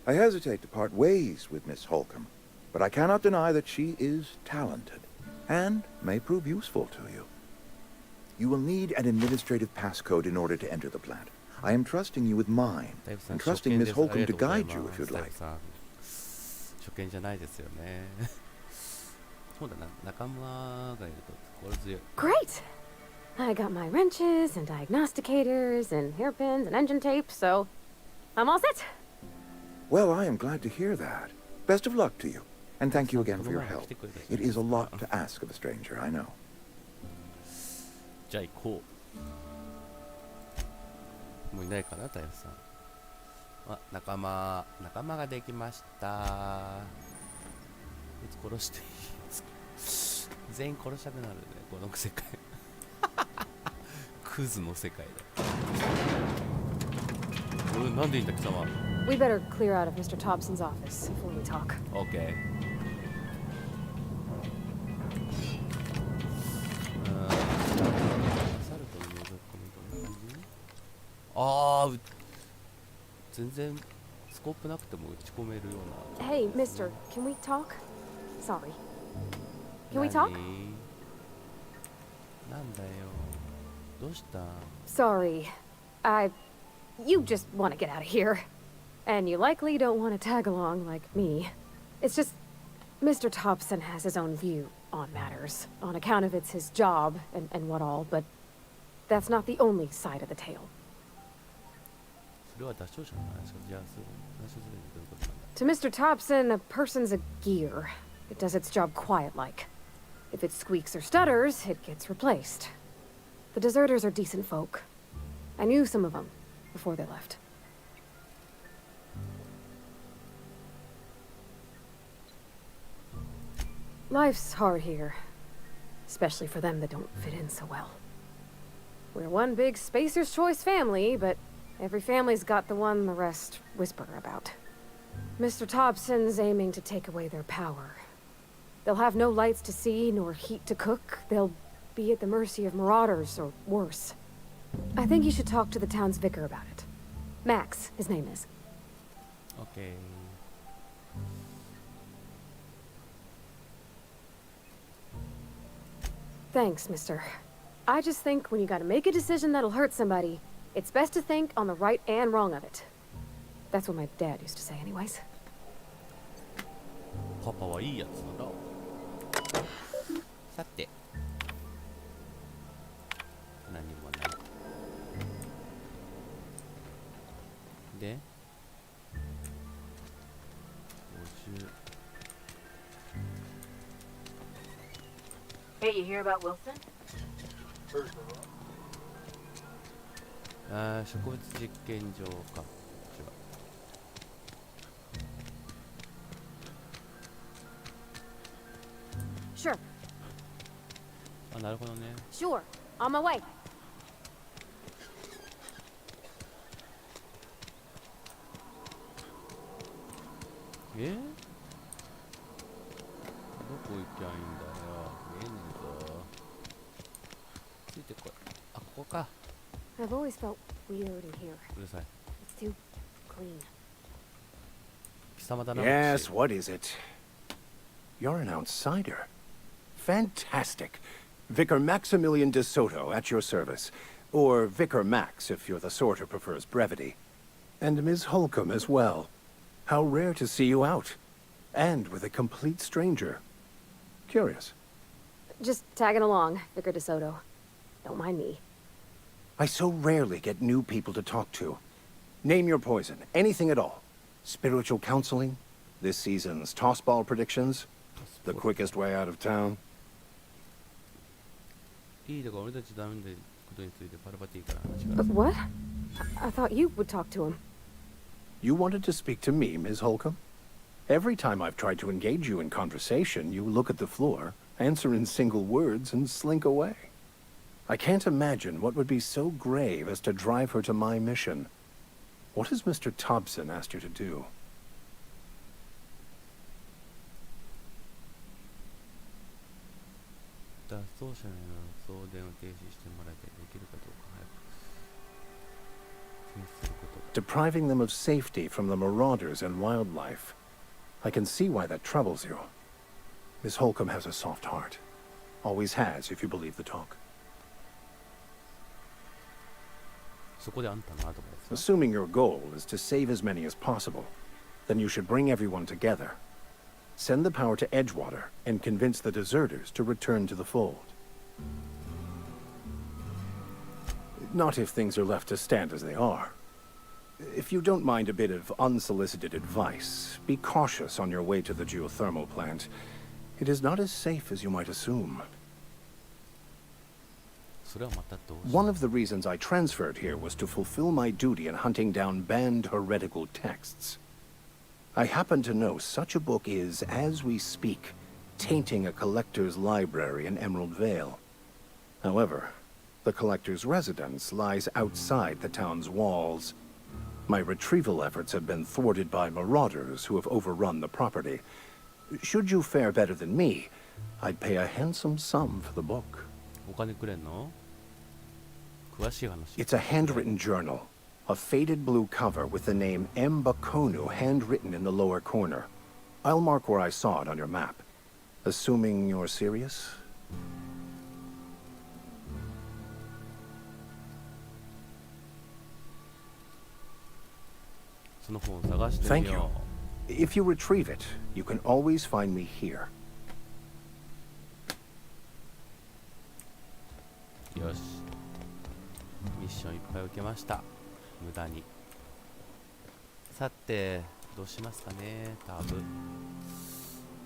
I hesitate to part ways with Miss Holcomb, but I cannot deny that she is talented, and may prove useful to you. You will need an administrative passcode in order to enter the plant. I am trusting you with mine, and trusting Miss Holcomb to guide you if you'd like. 初見じゃないですよね。そうだな、仲間がいると心強い。Great! I got my wrenches and diagnosticators and hairpins and engine tape, so I'm all set. Well, I am glad to hear that. Best of luck to you, and thank you again for your help. It is a lot to ask of a stranger, I know. じゃあ行こう。もういないかな、タイプさん。あ、仲間ができました。こいつ殺していいですか。全員殺したくなるね、この世界。クズの世界だ。なんでいいんだ、貴様。We better clear out of Mr. Thompson's office before we talk. Okay. ああ、全然スコープなくても打ち込めるような。Hey, mister, can we talk? Sorry. Can we talk? なんだよ。どうした？ Sorry. You just want to get out of here. And you likely don't want to tag along like me. It's just, Mr. Thompson has his own view on matters, on account of it's his job and what all, but that's not the only side of the tale. To Mr. Thompson, a person's a gear. It does its job quiet-like. If it squeaks or stutters, it gets replaced. The deserters are decent folk. I knew some of them before they left. Life's hard here, especially for them that don't fit in so well. We're one big Spacer's Choice family, but every family's got the one the rest whisper about. Mr. Thompson's aiming to take away their power. They'll have no lights to see, nor heat to cook. They'll be at the mercy of marauders, or worse. I think you should talk to the town's vicar about it. Max, his name is. Okay. Thanks, mister. I just think when you gotta make a decision that'll hurt somebody, it's best to think on the right and wrong of it. That's what my dad used to say anyways. パパはいいやつだな。さて。何もない。で、50。 Hey, you hear about Wilson? ああ、植物実験場か。Sure. あ、なるほどね。Sure. On my way. どこ行きゃいいんだよ。見えねえぞ。ついてこい。あ、ここか。I've always felt weird in here. うるさい。It's too clean. 貴様だな。 Yes, what is it? You're an outsider. Fantastic. Vicar Maximilian de Soto at your service. Or Vicar Max, if you're the sort who prefers brevity. And Ms. Holcomb as well. How rare to see you out. And with a complete stranger. Curious. Just tagging along, Vicar DeSoto. Don't mind me. I so rarely get new people to talk to. Name your poison, anything at all. Spiritual counseling? This season's tossball predictions? The quickest way out of town? いいだから俺たちダメでことについてパラパティから話が。What? I thought you would talk to him. You wanted to speak to me, Ms. Holcomb? Every time I've tried to engage you in conversation, you look at the floor, answer in single words, and slink away. I can't imagine what would be so grave as to drive her to my mission. What has Mr. Thompson asked you to do? 脱走者への送電を停止してもらいたい。できるかどうか早く検出することだ。 Depriving them of safety from the marauders and wildlife. I can see why that troubles you. Miss Holcomb has a soft heart. Always has, if you believe the talk. そこであんたのアドバイス。 Assuming your goal is to save as many as possible, then you should bring everyone together. Send the power to Edgewater and convince the deserters to return to the fold. Not if things are left to stand as they are. If you don't mind a bit of unsolicited advice, be cautious on your way to the geothermal plant. It is not as safe as you might assume. それはまたどうし One of the reasons I transferred here was to fulfill my duty in hunting down banned heretical texts. I happen to know such a book is, as we speak, tainting a collector's library in Emerald Vale. However, the collector's residence lies outside the town's walls. My retrieval efforts have been thwarted by marauders who have overrun the property. Should you fare better than me, I'd pay a handsome sum for the book. お金くれんの？詳しい話。 It's a handwritten journal. A faded blue cover with the name M. Bakonu handwritten in the lower corner. I'll mark where I saw it on your map. Assuming you're serious? その本を探して Thank み you. よ If you retrieve it, you can always find me here. う。よし。ミッションいっぱい受けました。無駄に。さて、どうしますかね、タブ。ね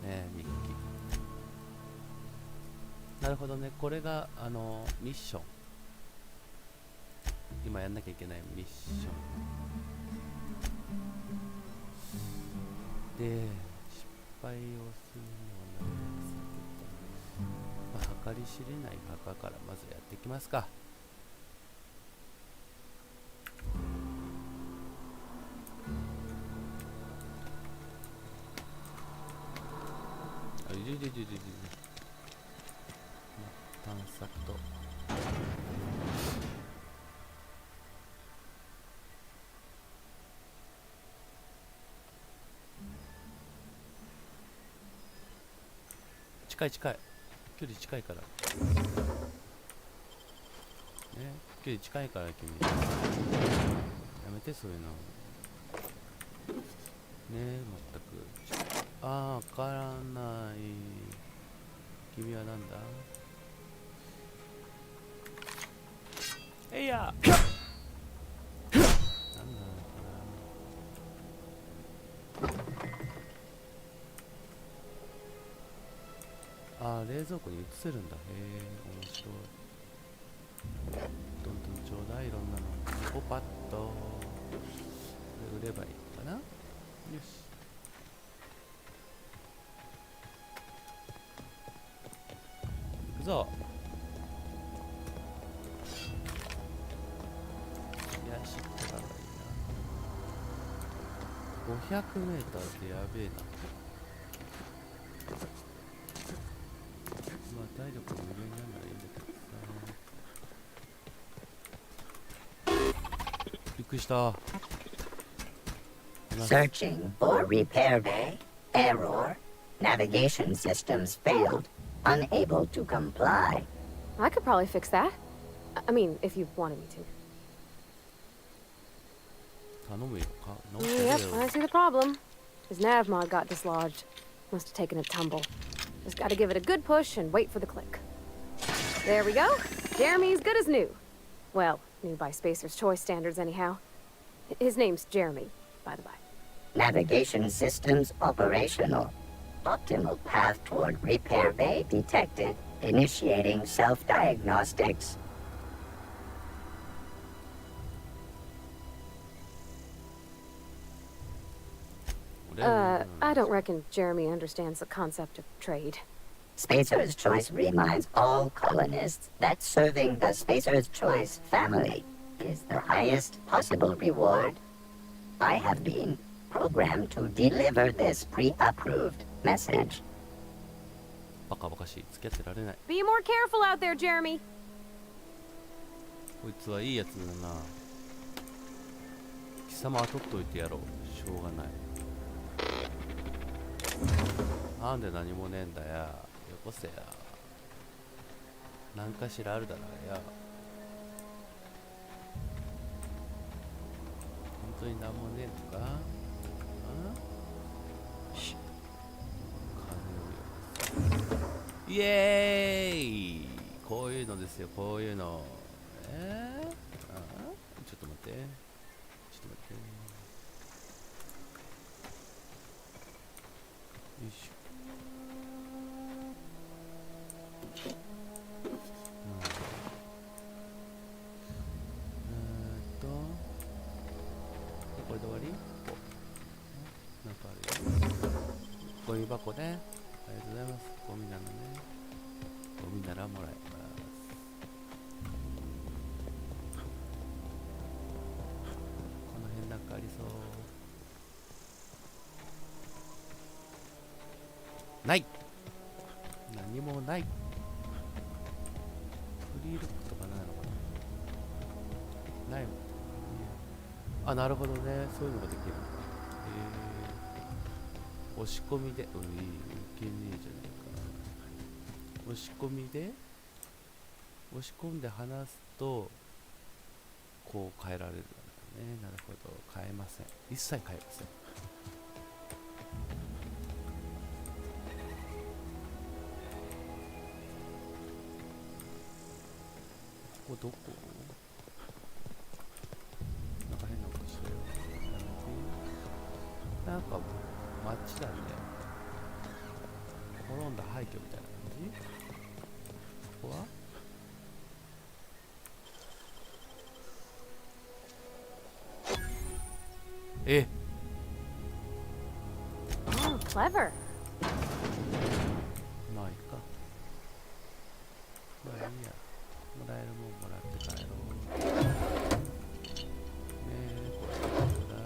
え、日記。なるほどね、これが、ミッション。今やんなきゃいけないミッション。で、失敗をするのはなるべく避けて、計り知れない墓からまずやっていきますか。探索と近い近い距離近いからね、距離近いから君やめてそういうのね、全くわからない。君はなんだ？えいやなんだ冷蔵庫に移せるんだ。へえ、面白い。どんどんちょうだい、いろんなの。ポパッとこれ売ればいいのかな。よし。行くぞ。いや、知ってたらいいな。500m でやべえな。まあ体力無限になるならいいんだけどさ。びっくりした。Searching for repair bay. Error. Navigation systems failed. Unable to comply. I could probably fix that. I mean, if you wanted me to. 頼むよか。 Yep, I see the problem. His nav mod got dislodged. Must have taken a tumble. Just gotta give it a good push and wait for the click. There we go. Jeremy's good as new. Well, new by Spacer's Choice standards anyhow. His name's Jeremy, by the by. Navigation systems operational. Optimal path toward repair bay detected. Initiating self-diagnostics. I don't reckon Jeremy understands the concept of trade. Spacer's Choice reminds all colonists that serving the Spacer's Choice family is the highest possible reward. I have been programmed to deliver this pre-approved message. バカバカしい。付き合ってられない。 Be more careful out there, Jeremy. こいつはいいやつだな。貴様は取っといてやろう。しょうがない。なんで何もねえんだよ。よこせや。何かしらあるだろうや。当になんもねえのか。イエーイ。こういうのですよ、こういうの。ちょっと待って、ちょっと待って。よいしょ。これで終わり？なんかあるよ。ゴミ箱ね。ありがとうございます。ゴミなのね。ゴミならもらえます。この辺なんかありそう。ない。何もない。フリーロックとかないのかな。ないもん。あ、なるほどね。そういうのができる。押し込みで、いけねえじゃねえか。押し込みで、押し込んで離すと、こう変えられるんだね。なるほど。変えません。一切変えません。ここどこ？なんか変なことしてるよ。なんか街だね。滅んだ廃墟みたいな感じ？ここは？え？ Oh, clever. まあいいか。まあいいや。もらえるもんもらって帰ろう。ねえ、これちょうだい。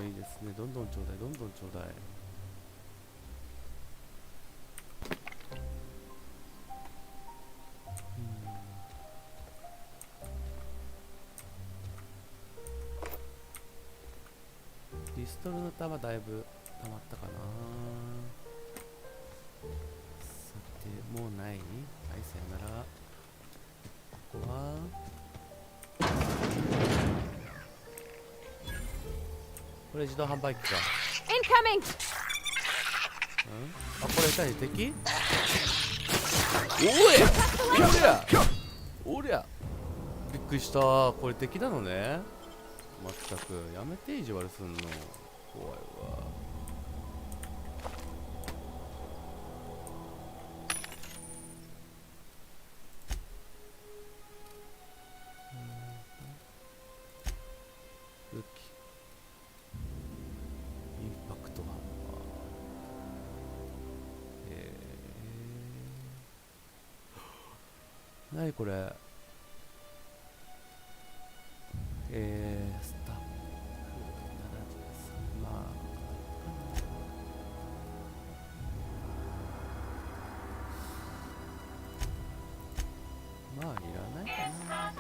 いいですね。どんどんちょうだい、どんどんちょうだい。ピストルの弾だいぶ溜まったかな。さて、もうない？はい、さよなら。ここはこれ自動販売機か。Incoming! あ、これ何？敵？おい！おりゃびっくりした。これ敵なのね。まったくやめて意地悪すんの。怖いわ。武器インパクトハンマー。何これ。スタッフ73万。まあいらないかな。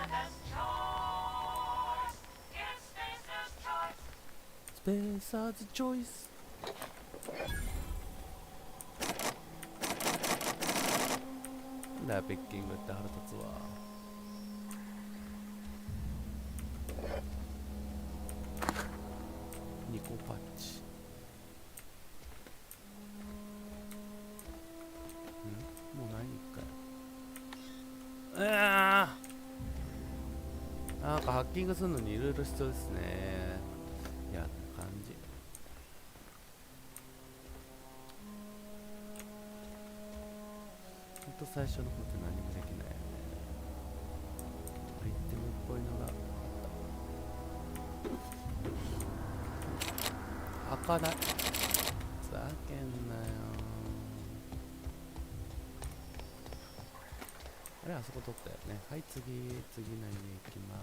スペーサーズチョイス。なんだよペッキングって腹立つわ。2個パッチ。もうないんかよ。なんかハッキングするのにいろいろ必要ですね。いや、感じ。ほんと最初の方って何もできないよね。アイテムっぽいのが開かない。ふざけんなよ。あれ、あそこ取ったよね。はい、次何行きまー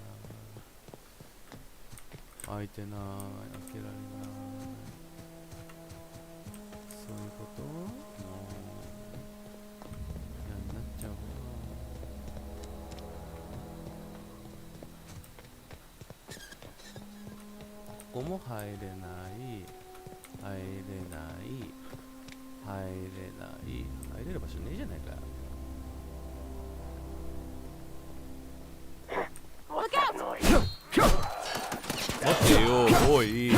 す。開いてない。開けられない。そういうこともう嫌になっちゃうわ。ここも入れない。入れない入れる場所ねえじゃないかよ。待ってよ、おいよ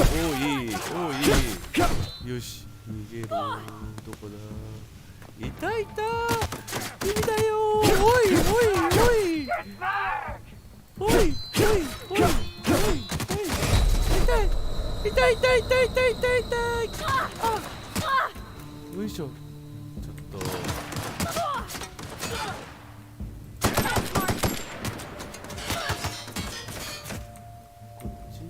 し、逃げろ。どこだ。いた君だよ。おい痛いよいしょ。ちょっとこっち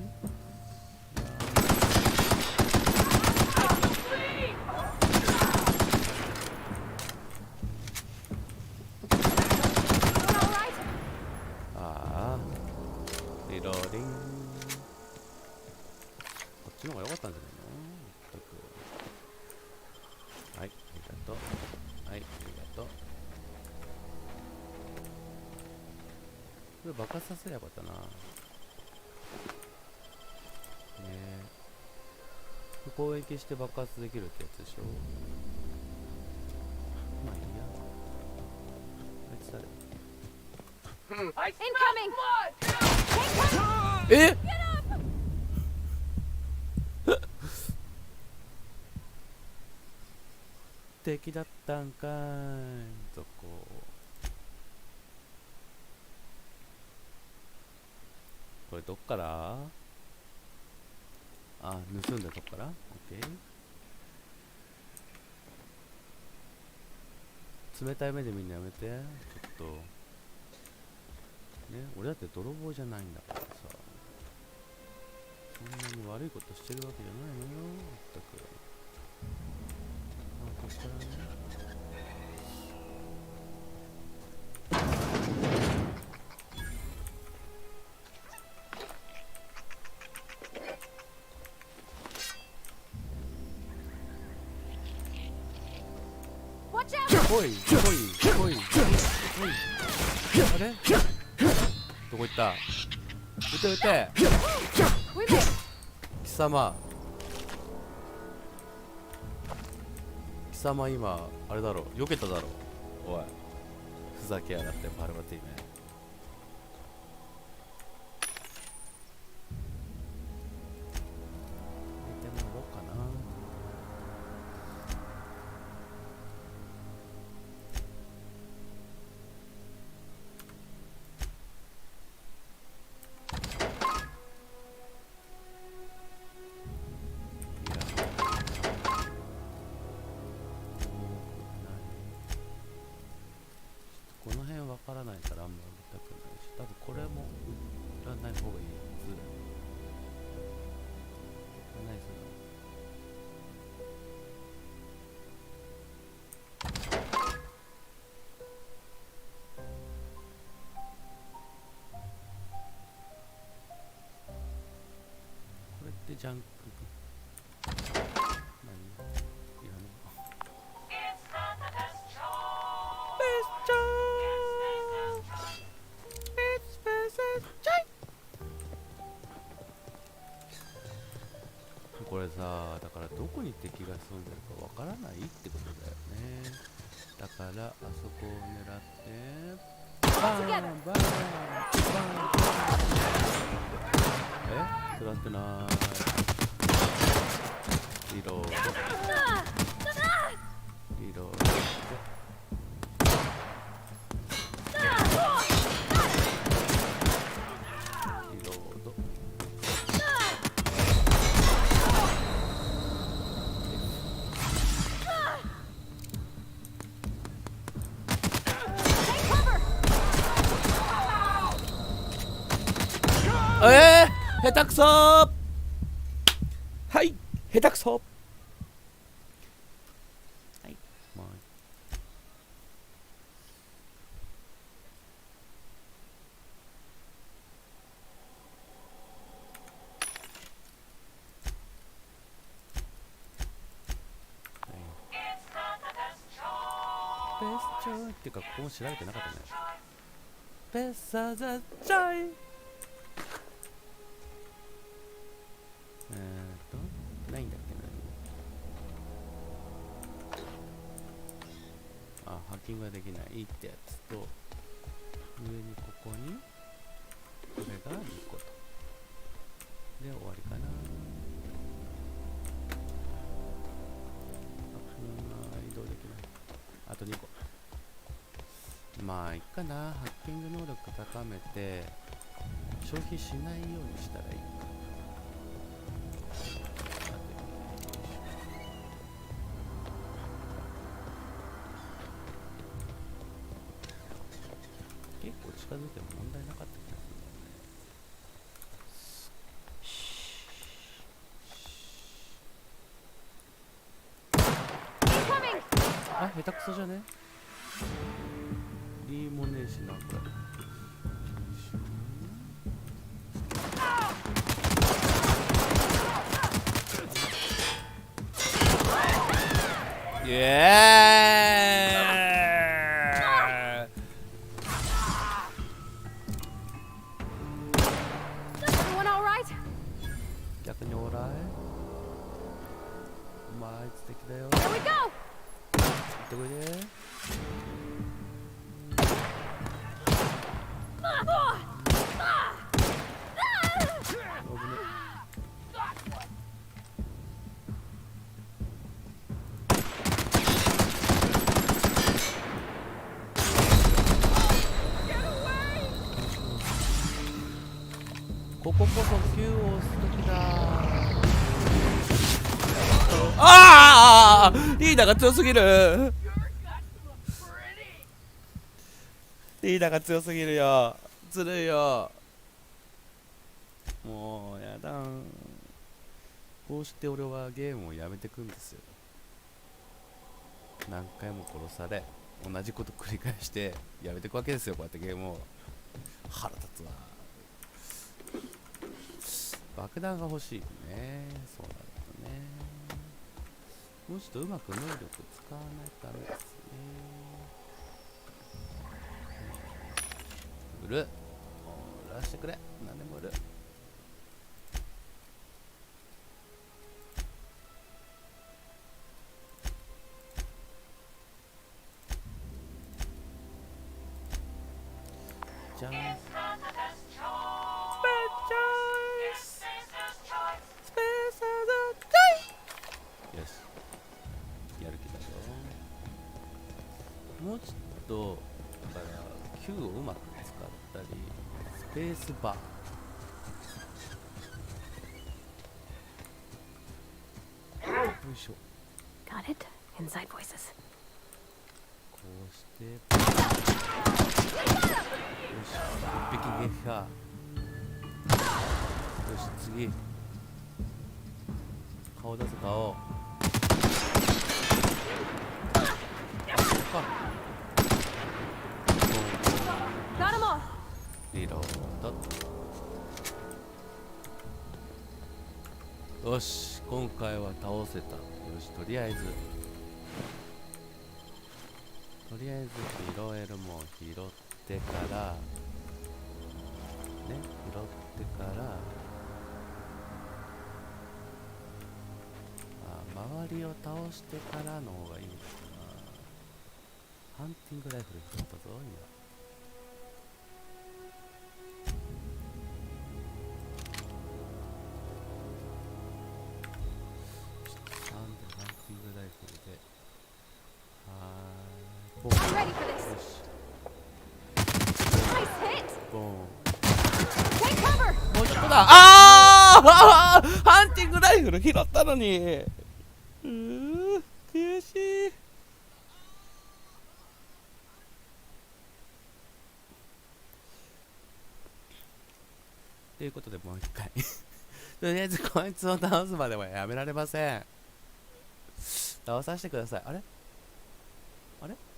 リローディン。こっちの方が良かったんじゃないの。はい、ありがとう。はい、ありがとう。これ爆発させればよかったな。ねえ。攻撃して爆発できるってやつでしょ。まあいいや。あいつ誰。えっ敵だったんかーい。そここれどっから。あ、盗んだとこから。オッケー。冷たい目でみんなやめて。ちょっとね、俺だって泥棒じゃないんだからさ、そんなに悪いことしてるわけじゃないのよ。全く。こっからね。来い。あれどこ行った。撃て貴様今あれだろ、避けただろ。おい、ふざけやがってパルバティめ。見てもらおうかな。この辺わからないからあんま売りたくないし、多分これも売らない方がいいはず。ナイスこれってジャンクこれさ、だからどこに敵が潜んでるかわからないってことだよね。だからあそこを狙ってバーンバーンバーン。食らってない。リロードリロード。下手くそー。はい、下手くそ。はい、もうベスチョイっていうか、ここも調べてなかったね。ベスサザチョイ。ないんだっけな。ハッキングができないってやつと、上にここにこれが2個と。で終わりかな。移動できない。あと2個。まあいいかな。ハッキング能力高めて消費しないようにしたらいいか。結構近づいても問題なかった気がするんだよね。あ、下手くそじゃね？いいもねえしなんか。イエーイ。逆にオーライ。まああいつ敵だよ。行ってこいで。こここそ Q を押す時だ。ああ、リーダーが強すぎる。リーダーが強すぎるよ。ずるいよ。もうやだん。こうして俺はゲームをやめてくんですよ。何回も殺され、同じこと繰り返してやめてくわけですよ。こうやってゲームを。腹立つわ。爆弾が欲しいね。そうなるとね。もうちょっとうまく能力使わないとダメですね。売る。売らしてくれ。何でも売る。じゃん。よし、やる気だぞ。もうちょっとだから Q をうまく使ったり、スペースバー、よいしょ。 Got it. Inside voices. こうしてよし、一匹撃破。よし、次顔出す顔。リロード。よし、今回は倒せた。よし、とりあえず拾えるもん拾ってからね、拾ってから周りを倒してからの方がいいのかな。ハンティングライフル拾ったぞ今。もうちょっとだ。ああハンティングライフル拾ったのに。悔しい。ということでもう一回とりあえずこいつを倒すまではやめられません。倒させてください。あれ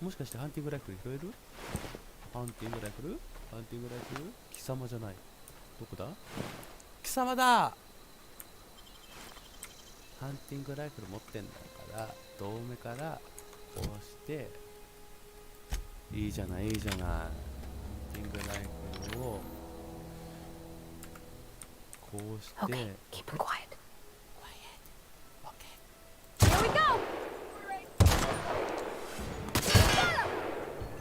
もしかしてハンティングライフル拾える？ハンティングライフル貴様じゃない。どこだ？貴様だ。ハンティングライフル持ってんだから遠目からこうしていいじゃない。ハンティングライフルをこうして、Okay, keep him quiet. Okay.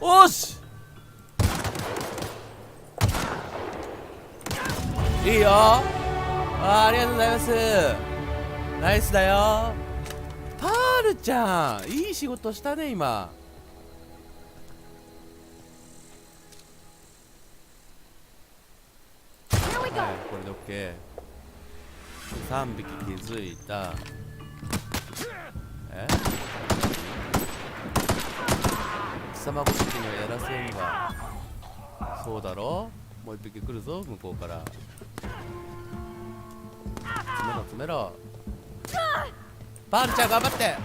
おしいいよ。ありがとうございます。ナイスだよ。パールちゃん、いい仕事したね今。はい、これで OK。3匹気づいた。貴様ごときにはやらせんが。そうだろ。もう一匹来るぞ向こうから。詰めろパールちゃん頑張って。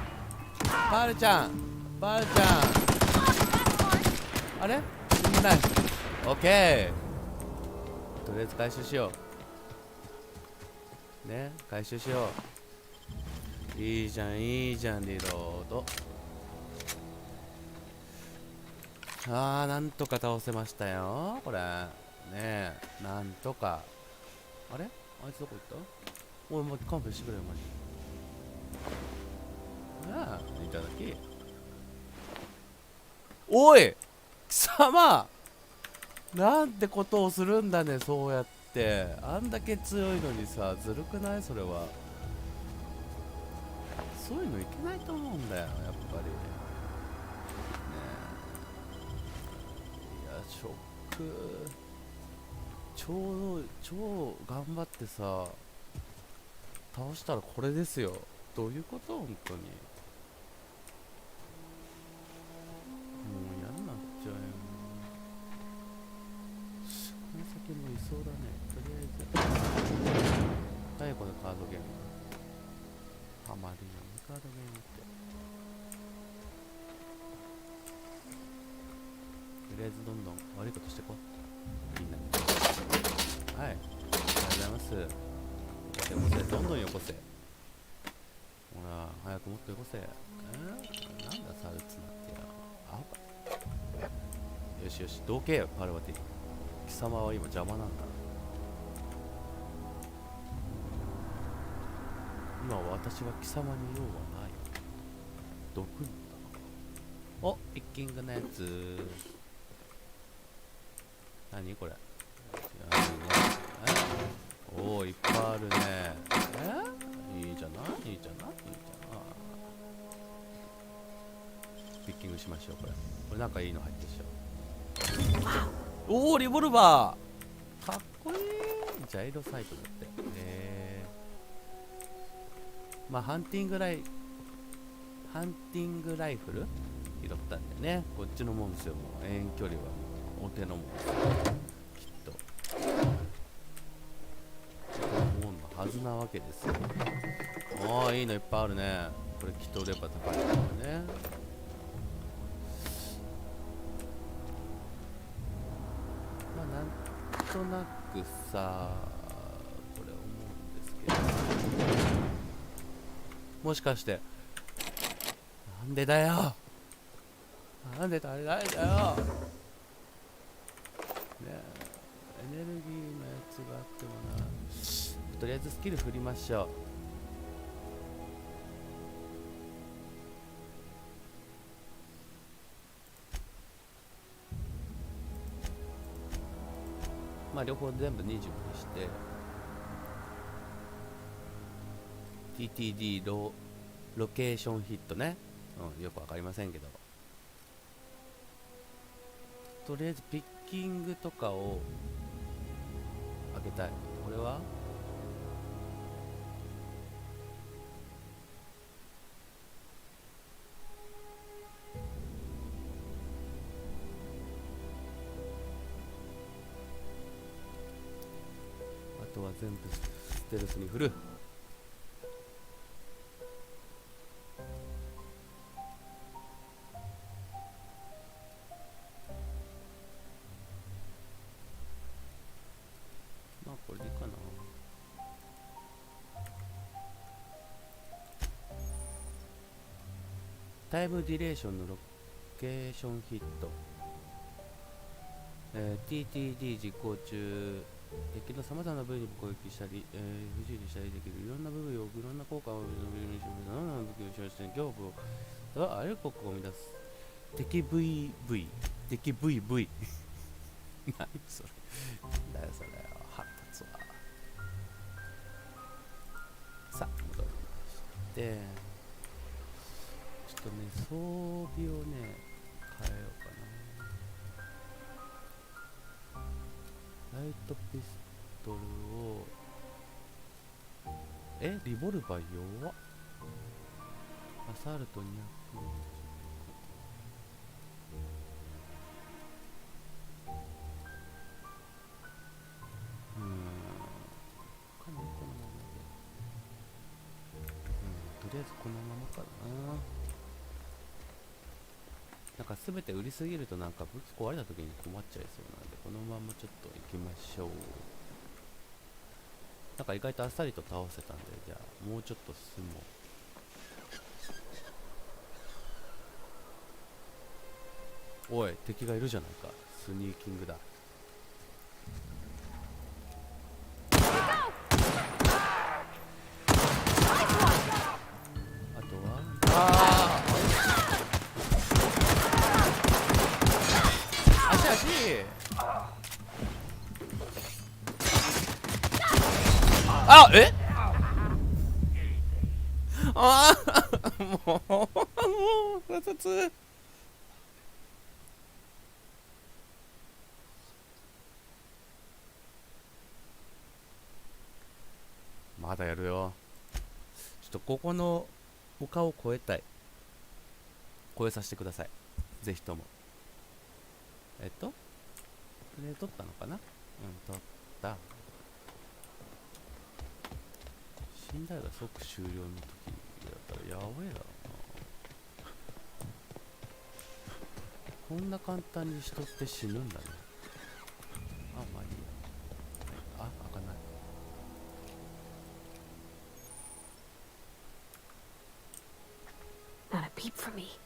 パールちゃんあれ死んでない。オッケー。とりあえず回収しようね。回収しよう。いいじゃんリロード。なんとか倒せましたよこれね。なんとか。あれあいつどこ行った。おい、勘弁してくれよマジで。いただき。おい貴様、なんてことをするんだね。そうやってあんだけ強いのにさ、ずるくない？それはそういうのいけないと思うんだよやっぱりね。いやショック。超頑張ってさ倒したらこれですよ。どういうこと？本当にもう嫌になっちゃうよ。この先もいそうだね。とりあえずはい、このカードゲームハマりのカードゲームってとりあえずどんどん悪いことしてこうみんな。はい、ありがとうございます。よこせ、どんどんよこせ。ほら、早くもっとよこせ。なんだサルツナってや。アホか。よしよし、どけよ、パルバティ。貴様は今邪魔なんだ。今私は貴様に用はない。毒んだ。お、ピッキングのやつ。何これ。おー、いっぱいあるね。いいじゃない、いいじゃない、いいじゃない。ピッキングしましょう。これなんかいいの入ってるでしょ。おー、リボルバーかっこいい。ジャイロサイトだって。まあハンティングライフル拾ったんでね。こっちのもんですよ。もう遠距離はもうお手のもんですよきっと。もんのはずなわけですよ。おー、いいのいっぱいあるね。これきっと売れば高いんだよね。まあなんとなくさ、これ思うんですけど、もしかしてなんでだよ、なんで足りないんだよね。エネルギーのやつがあってもな。とりあえずスキル振りましょう。まあ両方全部20にして TTD ロケーションヒットね、よくわかりませんけど、とりあえずピッキングとかを開けたい。これはあとは全部ステルスに振る。まあこれでいいかな。タイムディレーションのロケーションヒット、TTD 実行中、敵のさまざまな部位に攻撃したり、不自由にしたりできるいろんな部位をいろんな効果を武器を使用して恐怖をあらゆる効果を生み出す敵 VV 敵 VV 何それ、だよそれ、腹立つわ。さあ戻りまして、ちょっとね装備をね変えようかな。ライトピストルをリボルバー弱っ。アサルト200。このままで。とりあえずこのままかな。なんか全て売りすぎるとなんか武器壊れた時に困っちゃいそうなんで、このままちょっと行きましょう。なんか意外とあっさりと倒せたんで、じゃあもうちょっと進もう。おい、敵がいるじゃないか。スニーキングだ。あとは足あ、えああもう腹立つ。まだやるよ。ちょっとここの丘を越えたい。越えさせてください。ぜひとも。プレイ取ったのかな。うん、取った。死んだら即終了の時だったらやばいだろうな。こんな簡単に人って死ぬんだね。あ、まあいいや。あ、開かない。Not a peep from me.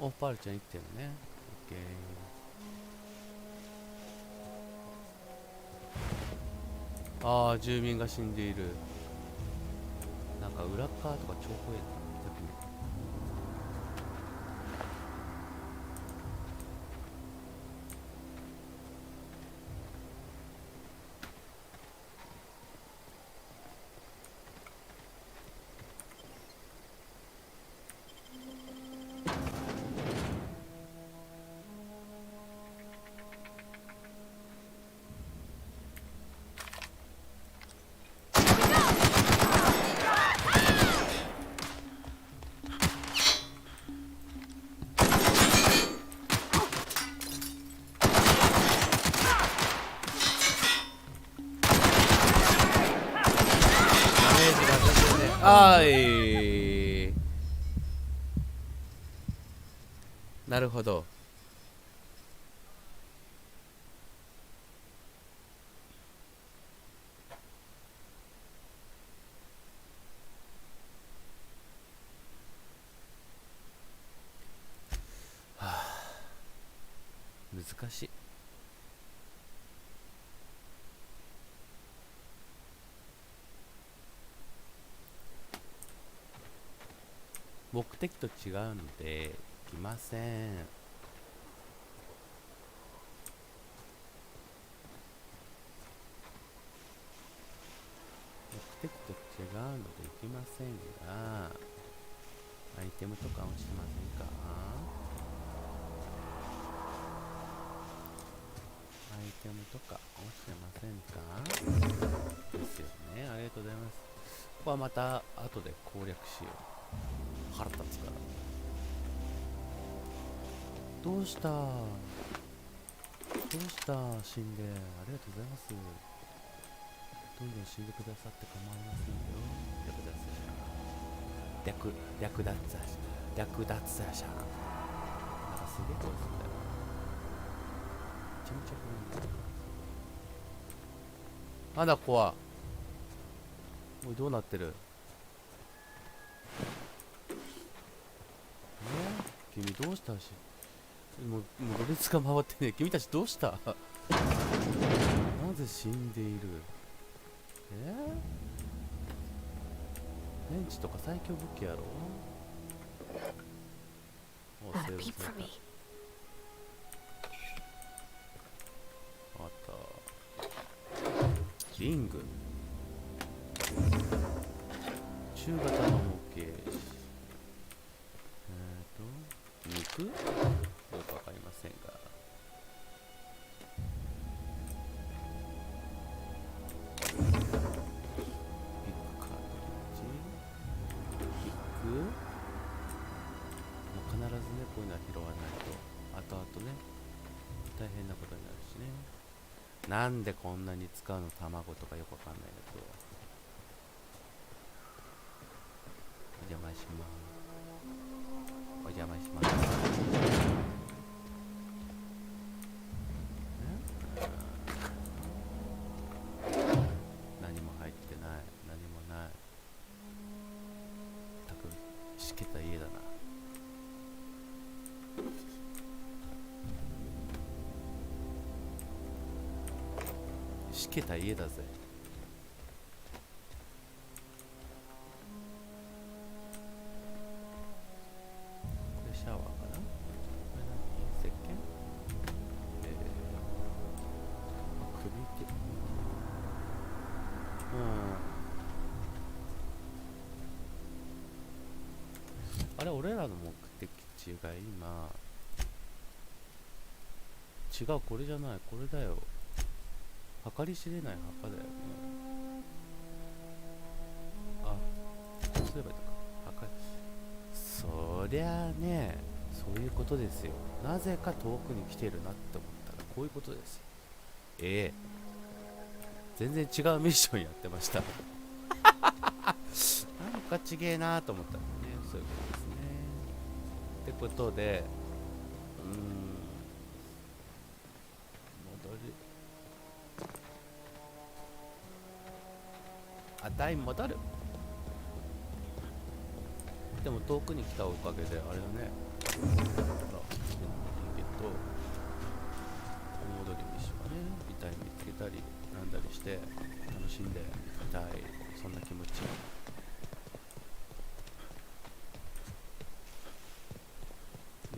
お、パールちゃん生きてるね。オッケー。ああ、住民が死んでいる。なんか裏側とか超怖いな。あーい、なるほど。はあ、難しい。目的と違うので来ません。時と違うのでいきませんが、アイテムとか落ちてませんか？アイテムとか落ちてませんか？ですよね。ありがとうございます。ここはまた後で攻略しよう。腹立つから。どうした死んで。ありがとうございます。どんどん死んでくださって構いませんよ。略奪者。なんかすげえ声するんだよ。めちゃめちゃ怖いんだよ。なんだここは。おい、どうなってる？君どうしたし。もうロレツが回ってね。君たちどうした？なぜ死んでいる？レンチとか最強武器やろ？お、セーブされた。あった。リング。中型の模型。肉？よくわかりませんが。ビッグカートリッジ。ビッグ？もう必ずね、こういうのは拾わないと、後々ね、大変なことになるしね。なんでこんなに使うの？卵とかよくわかんないけど。お邪魔します。お邪魔します。何も入ってない。何もない。たくしけた家だな。しけた家だぜ。シャワーかな？これ何？石鹸？首って。あれ、俺らの目的地が今違う。これじゃない。これだよ。計り知れない墓だよね。あ、そういえばいたか。そりゃあね、そういうことですよ。なぜか遠くに来てるなって思ったらこういうことですよ。全然違うミッションやってましたなんかちげえなと思ったらね、そういうことですね。ってことで、戻る。でも遠くに来たおかげであれだね。ほら、戻り飯はね、遺体見つけたりなんだりして楽しんでいたい、そんな気持ち。よ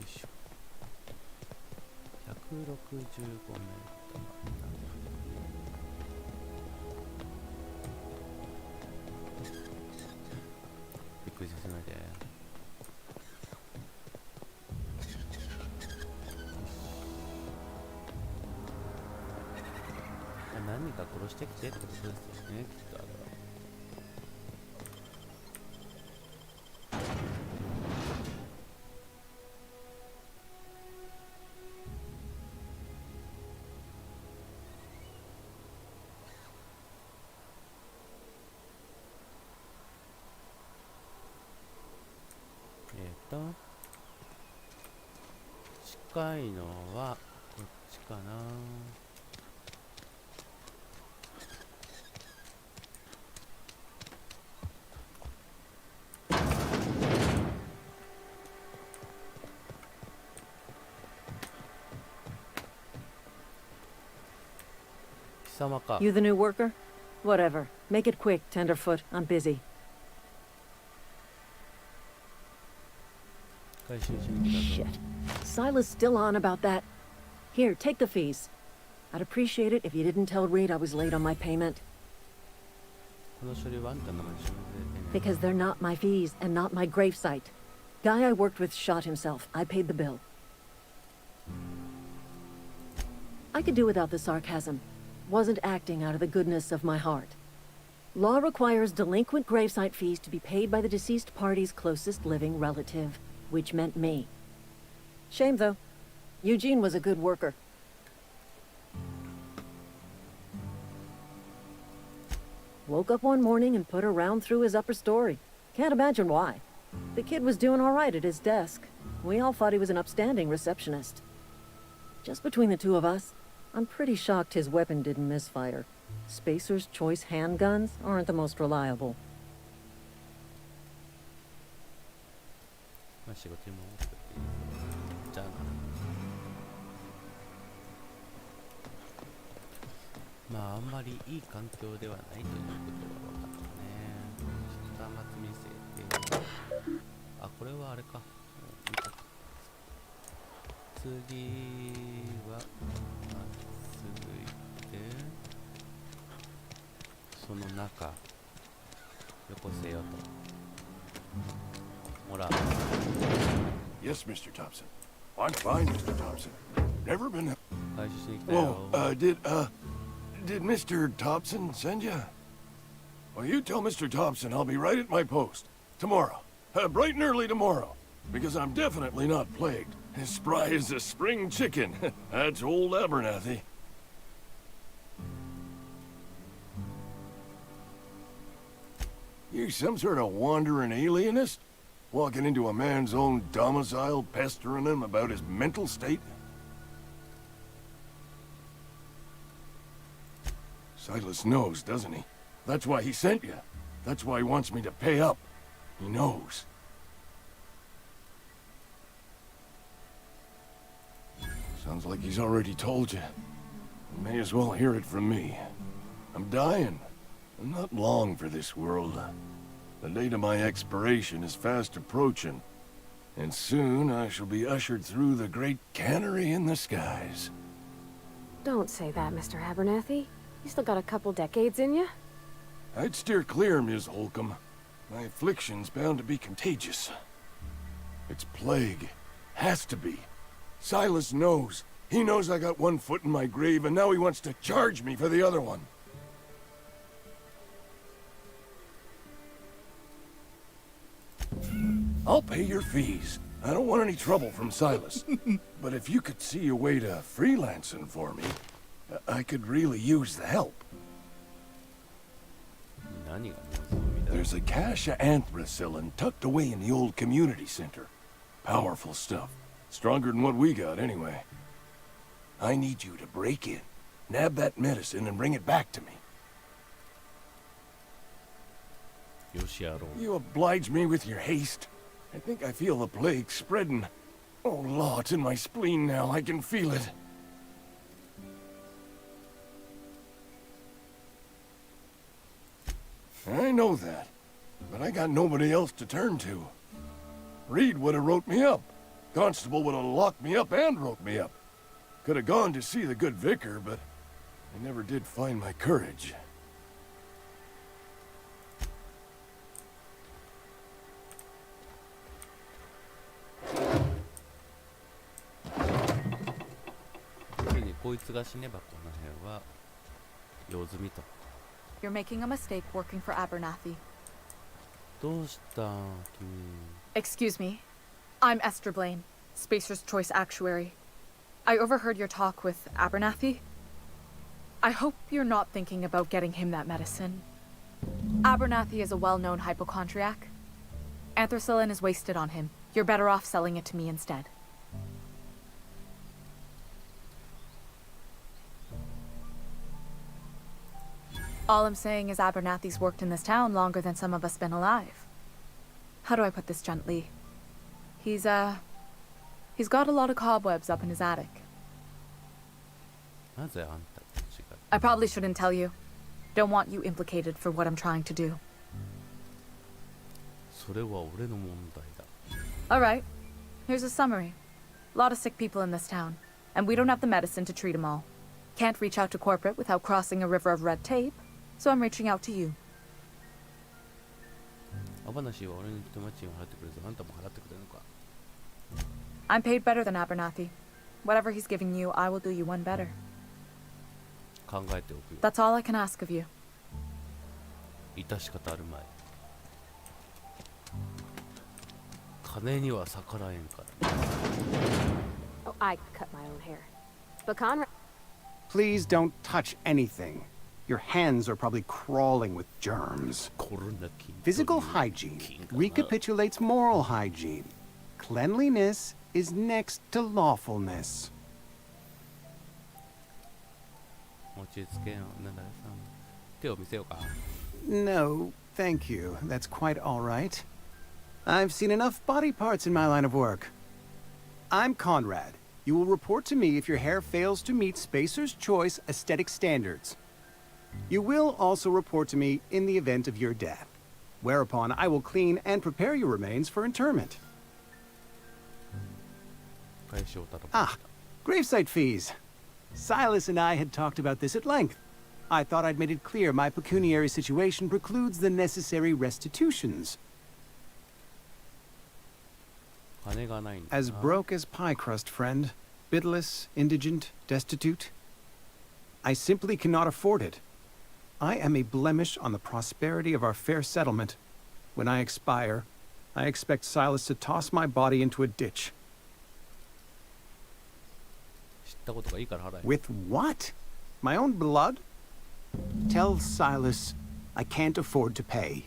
いしょ。165メートル。びっくりさせないで。何か殺してきてってことですよね、きっとあれは。近いのはこっちかな。貴様か。 You the new worker? Whatever. Make it quick, Tenderfoot. I'm busy. Shit. Silas still on about that. Here, take the fees. I'd appreciate it if you didn't tell Reed I was late on my payment. この書類はあんたの名前に署名されてね。 Because they're not my fees and not my gravesite. Guy I worked with shot himself. I paid the bill. I could do without the sarcasm. Wasn't acting out of the goodness of my heart. Law requires delinquent gravesite fees to be paid by the deceased party's closest living relative, which meant me. Shame, though. Eugene was a good worker. Woke up one morning and put a round through his upper story. Can't imagine why. The kid was doing all right at his desk. We all thought he was an upstanding receptionist. Just between the two of us, I'm pretty shocked his weapon didn't misfire. Spacer's Choice handguns aren't the most reliable. まあ仕事にも持ってっていい。じゃあな。まああんまりいい環境ではないということは分かったね。下松見せて。あ、これはあれか。見たか。次はまっすぐ行って、その中よこせよと。ほら。 Yes, Mr. Thompson. I'm fine, Mr. Thompson. Never been. 回収しに来たよ。 Whoa, did Mr. Thompson send you? Well, you tell Mr. Thompson I'll be right at my post. Tomorrow. Bright and early tomorrow. Because I'm definitely not plagued. As spry as a spring chicken. That's old Abernathy. You some sort of wandering alienist? Walking into a man's own domicile, pestering him about his mental state? Silas knows, doesn't he? That's why he sent you. That's why he wants me to pay up. He knows. Sounds like he's already told you. You may as well hear it from me. I'm dying. I'm not long for this world. The date of my expiration is fast approaching. And soon I shall be ushered through the great cannery in the skies. Don't say that, Mr. Abernathy. You still got a couple decades in you. I'd steer clear, Ms. Holcomb. My affliction's bound to be contagious. It's plague. Has to be. Silas knows. He knows I got one foot in my grave, and now he wants to charge me for the other one. I'll pay your fees. I don't want any trouble from Silas. But if you could see a way to freelancing for me, I could really use the help. There's a cache of anthracillin tucked away in the old community center. Powerful stuff. Stronger than what we got, anyway. I need you to break in, nab that medicine, and bring it back to me. You oblige me with your haste. I think I feel the plague spreading. Oh, Law, it's in my spleen now. I can feel it. I know that, but I got nobody else to turn to. Reed would have wrote me up. Constable would have locked me up and wrote me up. Could have gone to see the good vicar, but I never did find my courage. You're making a mistake working for Abernathy. Excuse me. I'm Esther Blaine, Spacer's Choice Actuary. I overheard your talk with Abernathy. I hope you're not thinking about getting him that medicine. Abernathy is a well-known hypochondriac. Anthracillin is wasted on him. You're better off selling it to me instead. All I'm saying is Abernathy's worked in this town longer than some of us been alive. How do I put this gently? He's got a lot of cobwebs up in his attic. I probably shouldn't tell you. Don't want you implicated for what I'm trying to do. Alright, here's a summary. A lot of sick people in this town, and we don't have the medicine to treat them all. Can't reach out to corporate without crossing a river of red tape, so I'm reaching out to you. アバナシーは俺に手間賃を払ってくれず、あんたも払ってくれるのか。 I'm paid better than Abernathy. Whatever he's giving you, I will do you one better. 考えておくよ。 That's all I can ask of you. 致し方あるまい。金には逆らえんから。 Oh, I cut my own hair. But Conrad... Please don't touch anything. Your hands are probably crawling with germs. Physical hygiene recapitulates moral hygiene. Cleanliness is next to lawfulness. 落ち着けよ。なんだよさん。手を見せようか。 No, thank you. That's quite all right. I've seen enough body parts in my line of work. I'm Conrad. You will report to me if your hair fails to meet Spacer's Choice aesthetic standards. You will also report to me in the event of your death, whereupon I will clean and prepare your remains for interment. Ah, gravesite fees. Silas and I had talked about this at length. I thought I'd made it clear my pecuniary situation precludes the necessary restitutions. As broke as pie crust, friend. Bidless, indigent, destitute. I simply cannot afford it. I am a blemish on the prosperity of our fair settlement. When I expire, I expect Silas to toss my body into a ditch. With what? My own blood? Tell Silas I can't afford to pay.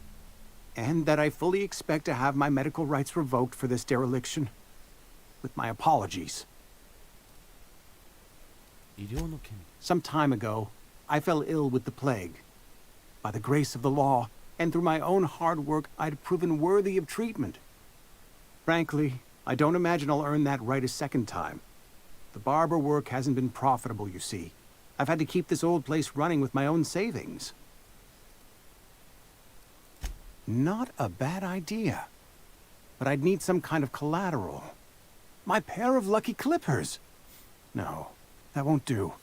And that I fully expect to have my medical rights revoked for this dereliction. With my apologies. Some time ago, I fell ill with the plague. By the grace of the law, and through my own hard work, I'd proven worthy of treatment. Frankly, I don't imagine I'll earn that right a second time. The barber work hasn't been profitable, you see. I've had to keep this old place running with my own savings. Not a bad idea. But I'd need some kind of collateral. My pair of lucky clippers! No, that won't do.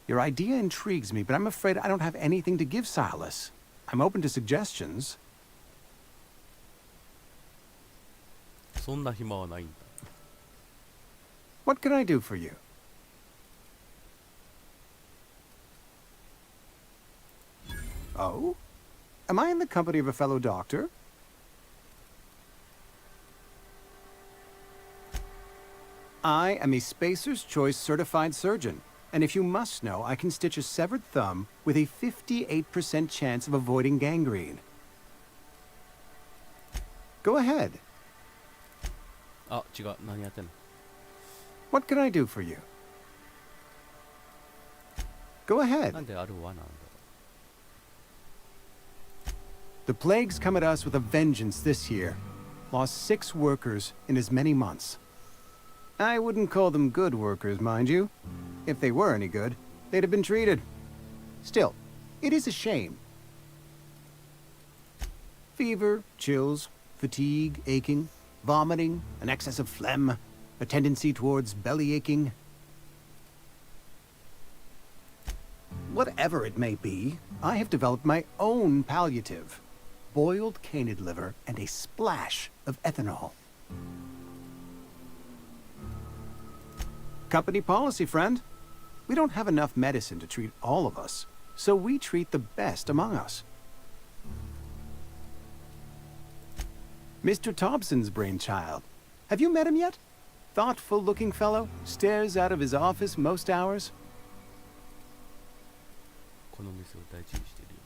Your idea intrigues me, but I'm afraid I don't have anything to give Silas. I'm open to suggestions. そんな暇はないんだ。 What can I do for you? Oh? Am I in the company of a fellow doctor? I am a Spacer's Choice certified surgeon, and if you must know, I can stitch a severed thumb with a 58% chance of avoiding gangrene. Go ahead. あ、違う。何やってんの? What can I do for you? Go ahead. なんであるわなんだ? The plague's come at us with a vengeance this year. Lost 6 workers in as many months. I wouldn't call them good workers, mind you. If they were any good, they'd have been treated. Still, it is a shame. Fever, chills, fatigue, aching, vomiting, an excess of phlegm, a tendency towards belly aching. Whatever it may be, I have developed my own palliative. Boiled canid liver and a splash of ethanol. Company policy, friend. We don't have enough medicine to treat all of us, so we treat the best among us. Mr. Thompson's brainchild. Have you met him yet? Thoughtful-looking fellow, stares out of his office most hours.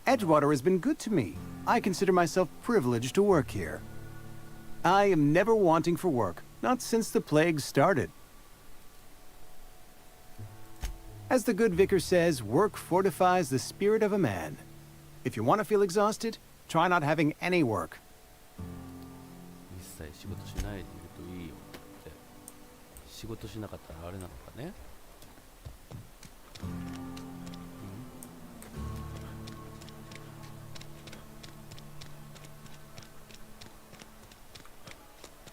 Edgewater has been good to me. I consider myself privileged to work here. I am never wanting for work, not since the plague started. As the good vicar says, work fortifies the spirit of a man. If you want to feel exhausted, try not having any work. 一切仕事しないでいるといいよって。仕事しなかったらあれなのかね。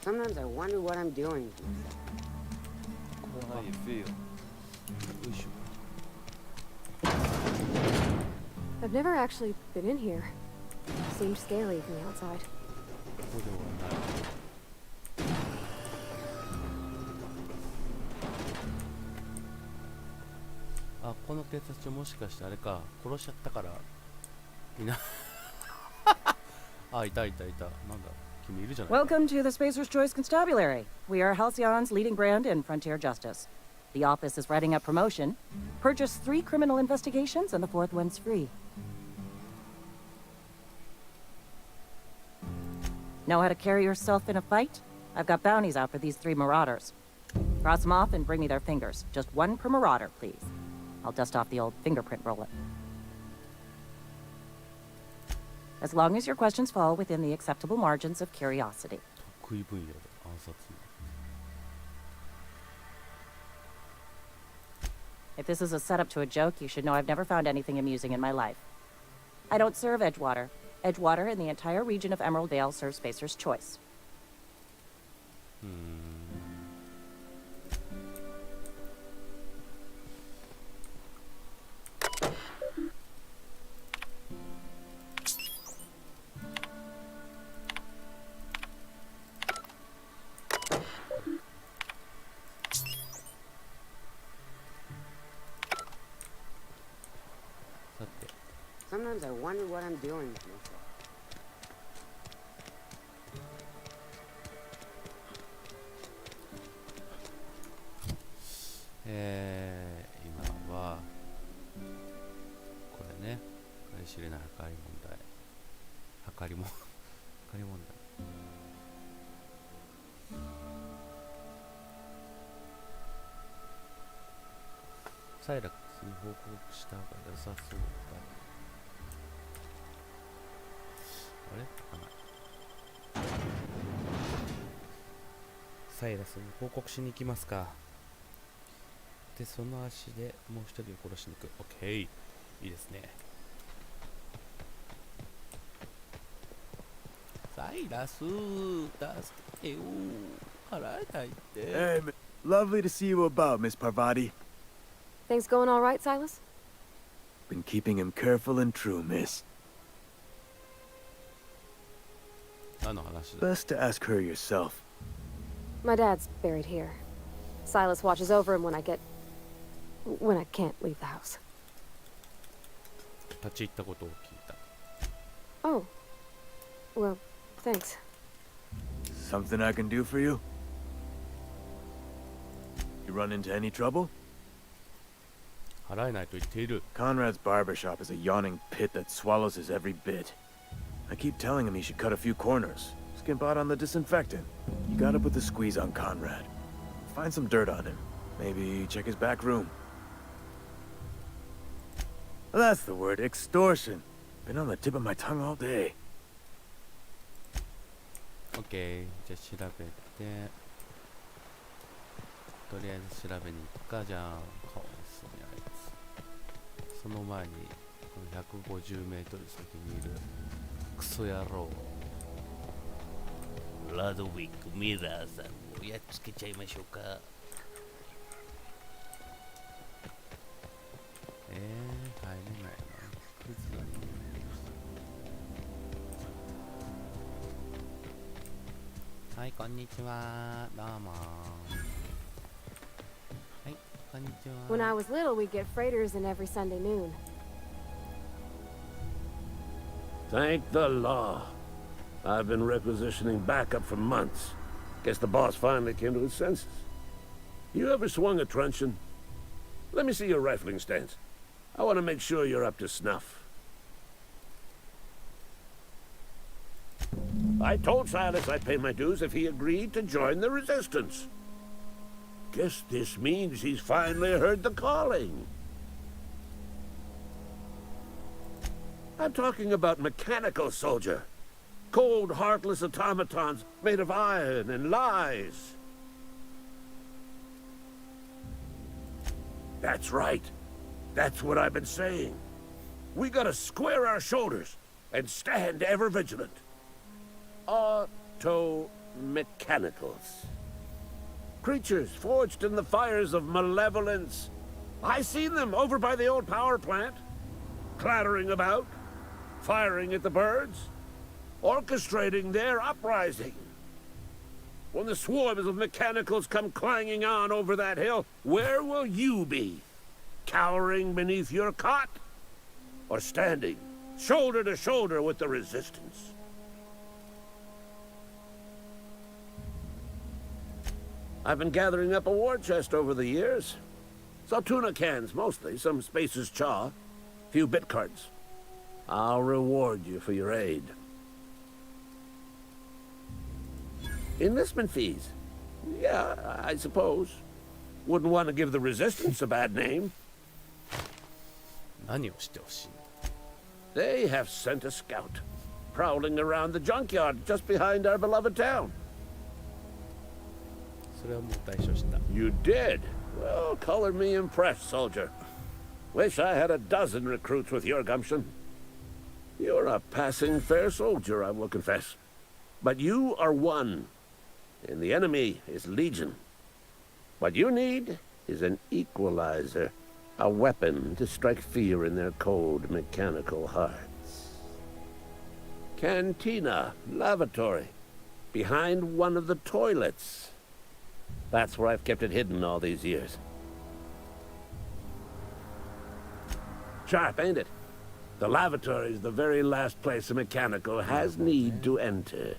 Sometimes I wonder what I'm doing. How you feel? I've never actually been in here. Seemed scary from the outside. こではない。あ、この警察署もしかしてあれか、殺しちゃったからいな。あ、いたいたいた。なんだ、君いるじゃないか。 Welcome to the Spacer's Choice Constabulary. We are Halcyon's leading brand in frontier justice. The office is writing up promotion. Purchase 3 criminal investigations and the 4th one's free. Know how to carry yourself in a fight? I've got bounties out for these 3 marauders. Cross them off and bring me their fingers. Just 1 per marauder, please. I'll dust off the old fingerprint roller. As long as your questions fall within the acceptable margins of curiosity. 得意分野で暗殺。 If this is a setup to a joke, you should know I've never found anything amusing in my life. I don't serve Edgewater. Edgewater and the entire region of Emerald Vale serve Spacer's Choice. Sometimes I wonder what I'm doing with myself. 今はこれね、計り知れない破壊問題、破壊問題。サイラックスに報告した方が良さそうだ。あれ？開かない。サイラスに報告しに行きますか。で、その足でもう一人を殺しに行く。オッケー。いいですね。サイラス、助けてよ。払えないって。Hey, lovely to see you about, Miss Parvati. Things going all right, Silas? Been keeping him careful and true, miss. 何の話だ? Best to ask her yourself. My dad's buried here. Silas watches over him when I can't leave the house. 立ち入ったことを聞いた。Oh. Well, thanks. Something I can do for you? You run into any trouble? 払えないと言っている。 Conrad's barbershop is a yawning pit that swallows his every bit. I keep telling him he should cut a few corners. Skimp out on the disinfectant. You gotta put the squeeze on Conrad. Find some dirt on him. Maybe check his back room. That's the word, extortion. Been on the tip of my tongue all day. OK。じゃあ調べて。とりあえず調べに行くか。じゃあ、顔にすみあいつ。その前に、この150メートル先にいるクソ野郎。ラドウィック・ミラーさんをやっつけちゃいましょうか。入れないな。クズだね。はい、こんにちは。どうも。はい、こんにちは。When I was little, we'd get freighters in every Sunday noon. Thank the law. I've been requisitioning backup for months. Guess the boss finally came to his senses. You ever swung a truncheon? Let me see your rifling stance. I want to make sure you're up to snuff. I told Silas I'd pay my dues if he agreed to join the resistance. Guess this means he's finally heard the calling. I'm talking about mechanical soldier. Cold, heartless automatons made of iron and lies. That's right. That's what I've been saying. We gotta square our shoulders and stand ever vigilant. Auto-mechanicals. Creatures forged in the fires of malevolence. I seen them over by the old power plant. Clattering about, firing at the birds. orchestrating their uprising. When the swarms of mechanicals come clanging on over that hill, where will you be? Cowering beneath your cot? Or standing, shoulder to shoulder with the resistance? I've been gathering up a war chest over the years. Some tuna cans, mostly, some Spacer's chaw, few bit cards. I'll reward you for your aid. Enlistment fees? Yeah, I suppose. Wouldn't want to give the resistance a bad name. 何をしてほしいんだ? They have sent a scout, prowling around the junkyard just behind our beloved town. それはもう対処した。 You did? Well, color me impressed, soldier. Wish I had a dozen recruits with your gumption. You're a passing fair soldier, I will confess. But you are one, and the enemy is legion. What you need is an equalizer, a weapon to strike fear in their cold, mechanical hearts. Cantina, lavatory, behind one of the toilets. That's where I've kept it hidden all these years. Sharp, ain't it? The lavatory is the very last place a mechanical has need to enter.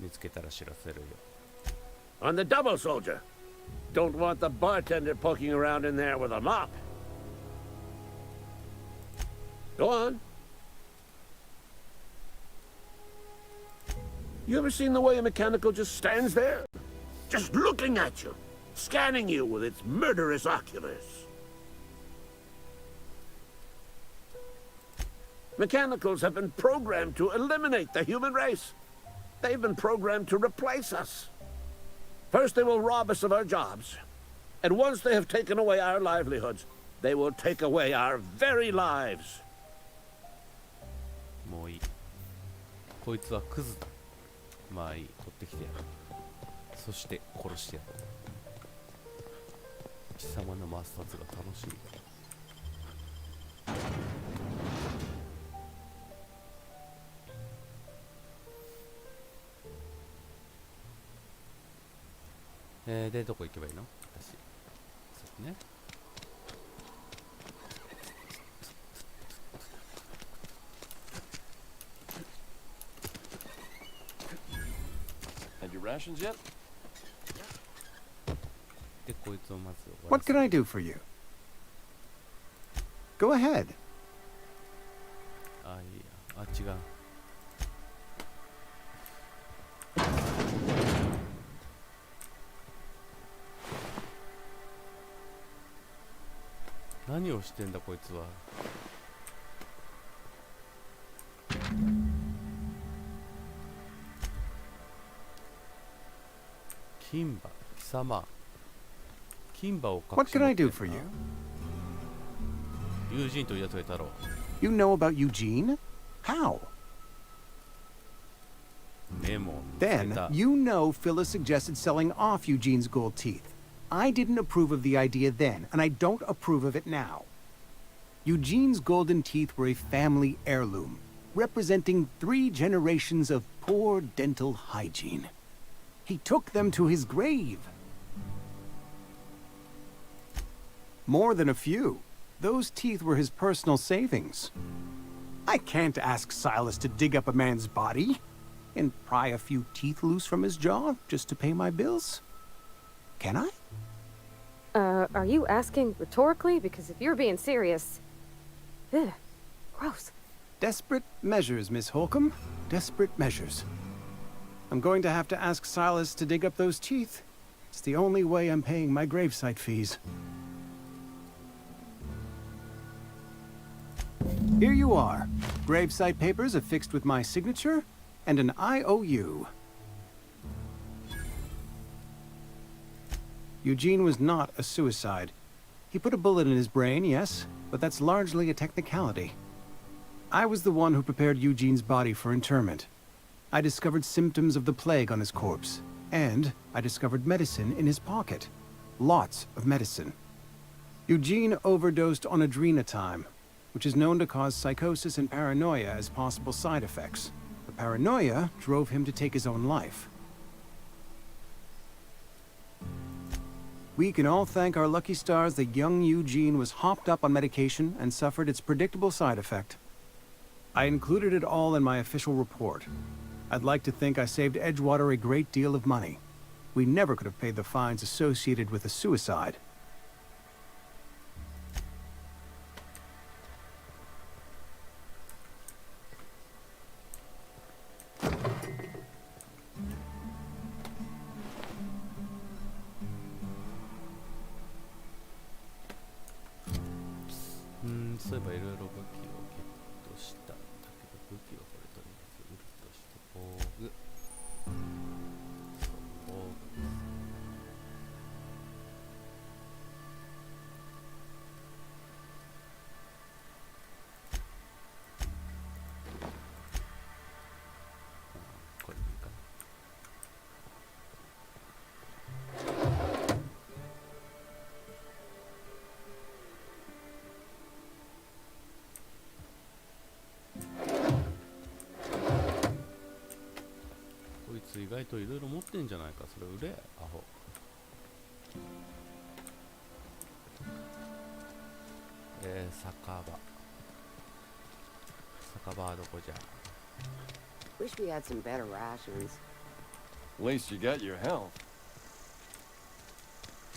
見つけたら知らせるよ。 On the double, soldier. Don't want the bartender poking around in there with a mop. Go on. You ever seen the way a mechanical just stands there? Just looking at you, scanning you with its murderous oculars. Mechanicals have been programmed to eliminate the human race. They've been programmed to replace us. First, they will rob us of our jobs. And once they have taken away our livelihoods, they will take away our very lives. もういい。こいつはクズだ。まあいい。取ってきてやる。そして殺してやる。貴様の抹殺が楽しみだ。で、どこ行けばいいの？私。そうね。Had your rations yet? で、こいつをまず終わ What らせ can I do for you? Go ahead. あ、いいや。あ、違う。何をしてんだこいつは。金馬、貴様。金馬を隠し What can I 持って do ん for な you? 友人というやつがいたろう。 You know about Eugene? How? メモ。 Then, you know Phyllis suggested selling off Eugene's gold teeth. I didn't approve of the idea then, and I don't approve of it now. Eugene's golden teeth were a family heirloom, representing 3 generations of poor dental hygiene. He took them to his grave. More than a few. Those teeth were his personal savings. I can't ask Silas to dig up a man's body and pry a few teeth loose from his jaw just to pay my bills. Can I? Are you asking rhetorically? Because if you're being serious... Ugh, gross. Desperate measures, Miss Holcomb. Desperate measures. I'm going to have to ask Silas to dig up those teeth. It's the only way I'm paying my gravesite fees. Here you are. Gravesite papers affixed with my signature and an IOU. Eugene was not a suicide. He put a bullet in his brain, yes, but that's largely a technicality. I was the one who prepared Eugene's body for interment. I discovered symptoms of the plague on his corpse, and I discovered medicine in his pocket. Lots of medicine. Eugene overdosed on adrenatime. which is known to cause psychosis and paranoia as possible side effects. The paranoia drove him to take his own life. We can all thank our lucky stars that young Eugene was hopped up on medication and suffered its predictable side effect. I included it all in my official report. I'd like to think I saved Edgewater a great deal of money. We never could have paid the fines associated with a suicide.こいつ意外といろいろ持ってんじゃないか。それ売れ、アホ。酒場はどこじゃ。 Wish we had some better rations. At least you got your health.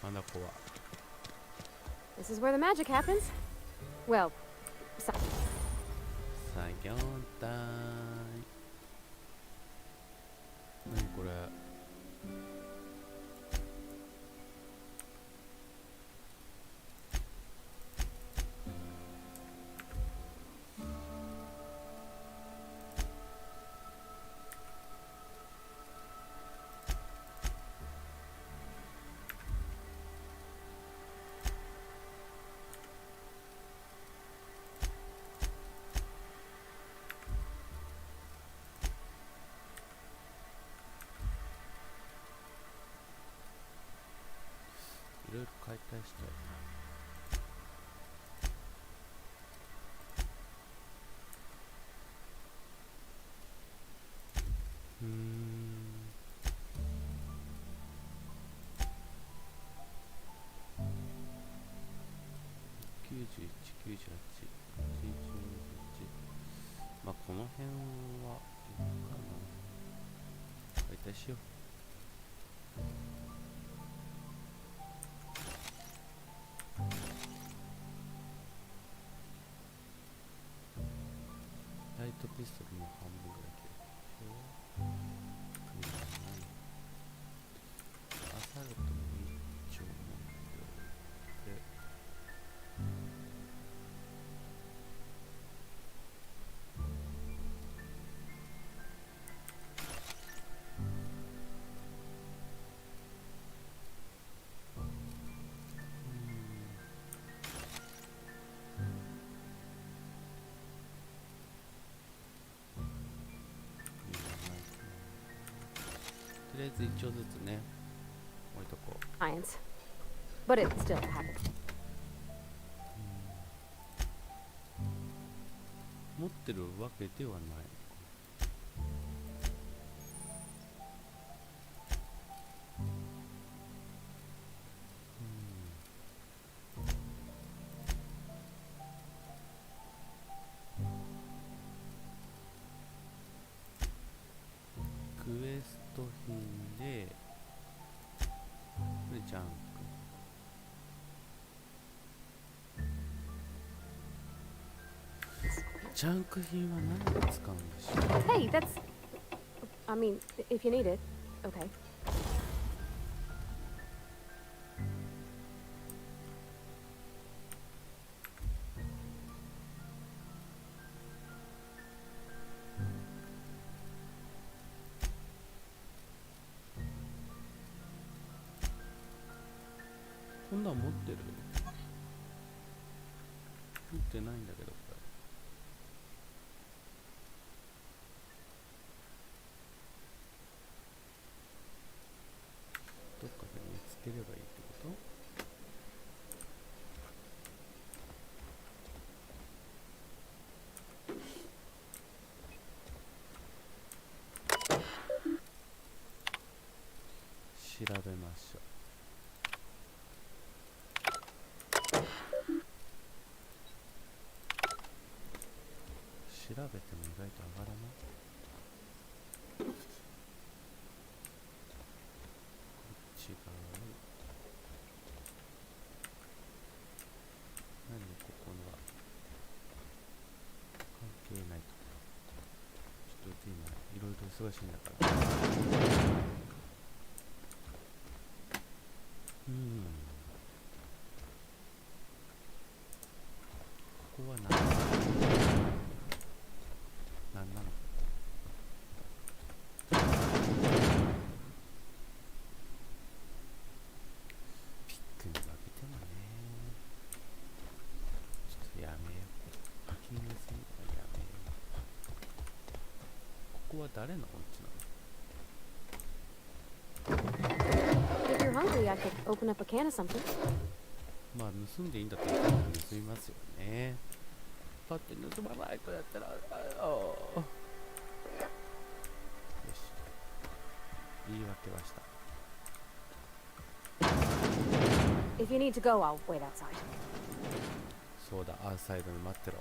なんだこは。 This is where the magic happens. Well, 作業隊。何これ。いろいろ解体したいな。91、98、81。まあこの辺はいいかな。解体しよう。ライトピストルも半分ぐらい切るでしょ。アサルトも一丁持っておいて、とりあえず一丁ずつね、置いとこう。science. But it still happens. 持ってるわけではない。クエスト品で、これジャンク。ジャンク品は何に使うんでしょう。 Hey, that's... I mean, if you need it, okay. こんなん持ってる？持ってないんだけど、これ。どっかで見つければいいってこと？しょう。調べても意外と上がらない。こっち側。何ここのは関係ないと。ちょっと今いろいろと忙しいんだから。ここは何なの？ピックに負けてもね。ちょっとやめよう。気にするのはやめよう。ここは誰のお家なの？ If you're hungry, I could open up a can of something. まあ盗んでいいんだったら盗みますよね。だって盗まないとやったら、よし、言い訳はした。If you need to go, I'll wait outside. そうだ、アウトサイドに待ってろ。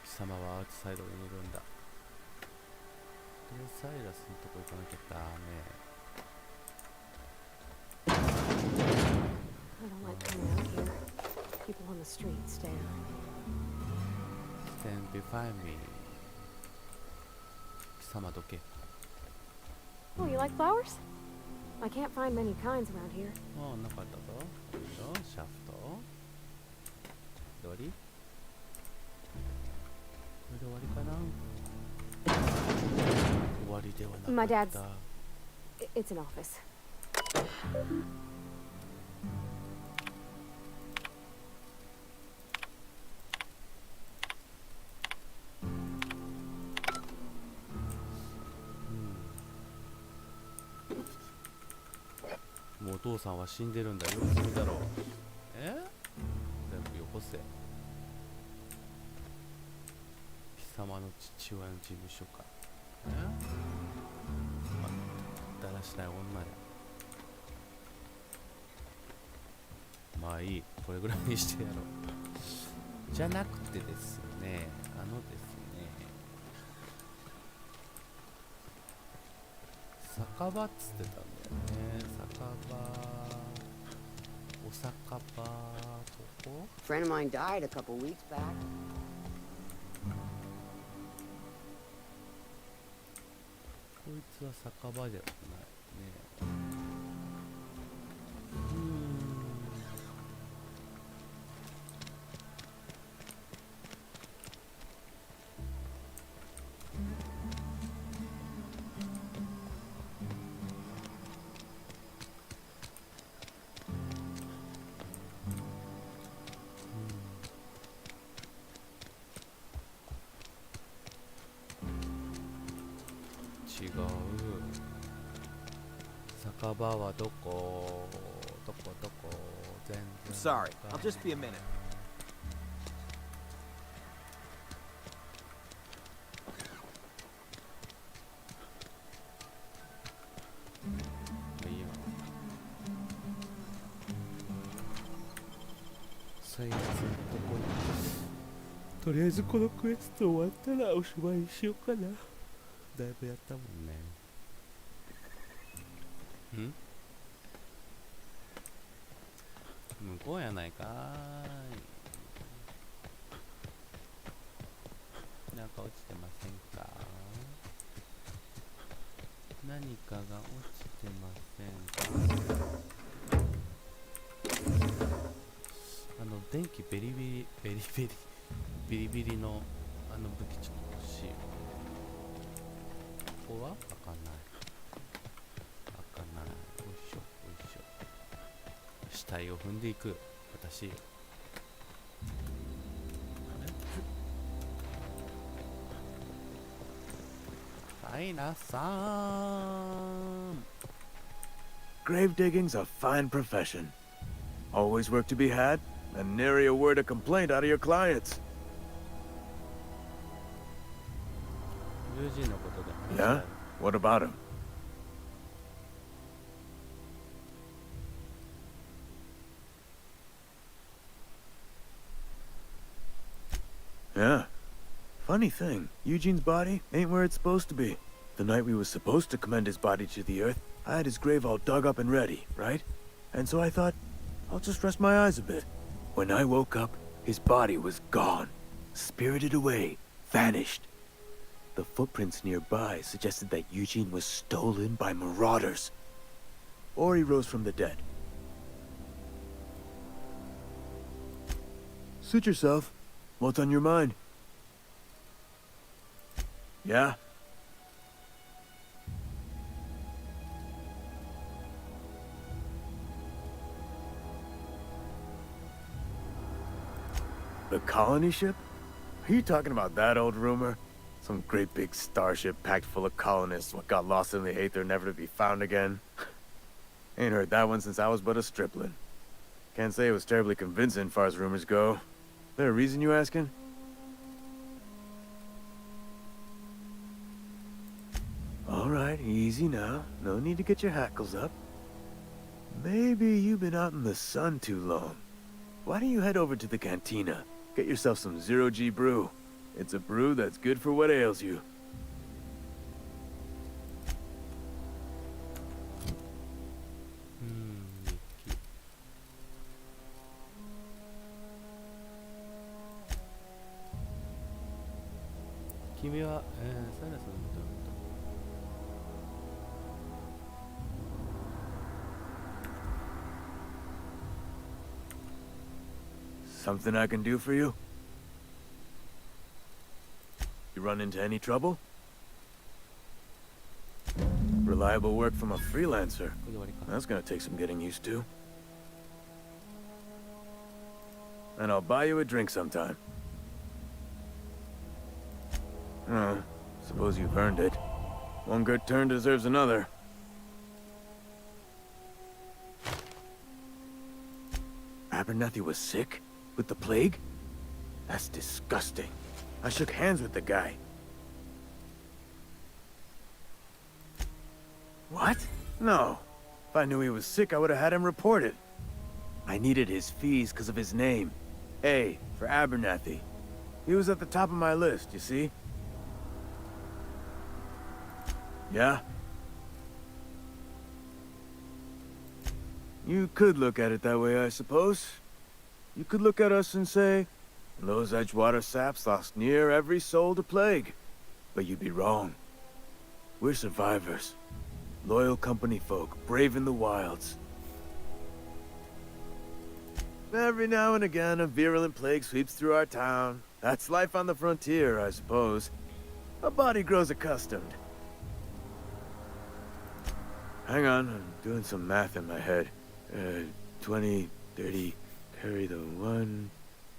貴様はアウトサイドにいるんだ。で、サイラスのとこ行かなきゃダメ。I don't like coming out here. People on the street stare. Stand behind me. 貴様どけ。Oh, you like flowers? I can't find many kinds around here. ああ、なかったぞ。よいしょ、シャフト。終わり？これで終わりかな？終わりではなかった。My dad's... It's an office. もうお父さんは死んでるんだ。様子見だろう。全部よこせ。貴様の父親の事務所か。だらしない女や。まあいい、これぐらいにしてやろう。じゃなくてですね、ですね、酒場っつってたんだよね。酒場、お酒場、ここ？ Friend of mine died a couple weeks back. こいつは酒場ではないね。違う。酒場はどこ？どこ？全然。I'm sorry. I'll just be a minute. いいよ。最悪のとこに。とりあえずこのクエスト終わったらおしまいにしようかな。だいぶやったもんね。向こうやないかーい。なんか落ちてませんか？何かが落ちてませんか？電気ベリビリの武器ちょっと欲しいよ。ここは開かない。よいしょ。死体を踏んでいく私。サイラさん。 Grave digging's a fine profession. Always work to be had, and nary a word of complaint out of your clients. 友人のことで。Yeah? What about him? Yeah. Funny thing, Eugene's body ain't where it's supposed to be. The night we was supposed to commend his body to the earth, I had his grave all dug up and ready, right? And so I thought, I'll just rest my eyes a bit. When I woke up, his body was gone. Spirited away. Vanished. The footprints nearby suggested that Eugene was stolen by marauders. Or he rose from the dead. Suit yourself. What's on your mind? Yeah? The colony ship? Are you talking about that old rumor? Some great big starship packed full of colonists what got lost in the aether never to be found again? Ain't heard that one since I was but a stripling. Can't say it was terribly convincing far as rumors go. There a reason you asking? Alright, easy now. No need to get your hackles up. Maybe you've been out in the sun too long. Why don't you head over to the cantina? Get yourself some zero-G brew. It's a brew that's good for what ails you. Something I can do for you? You run into any trouble? Reliable work from a freelancer. That's gonna take some getting used to. And I'll buy you a drink sometime. Oh, suppose you've earned it. One good turn deserves another. Abernathy was sick? With the plague? That's disgusting. I shook hands with the guy. What? No. If I knew he was sick, I would have had him reported. I needed his fees because of his name. A, for Abernathy. He was at the top of my list, you see? Yeah? You could look at it that way, I suppose. You could look at us and say, those Edgewater saps lost near every soul to plague. But you'd be wrong. We're survivors. Loyal company folk, brave in the wilds. Every now and again, a virulent plague sweeps through our town. That's life on the frontier, I suppose. A body grows accustomed. Hang on, I'm doing some math in my head. 20, 30... Carry the one,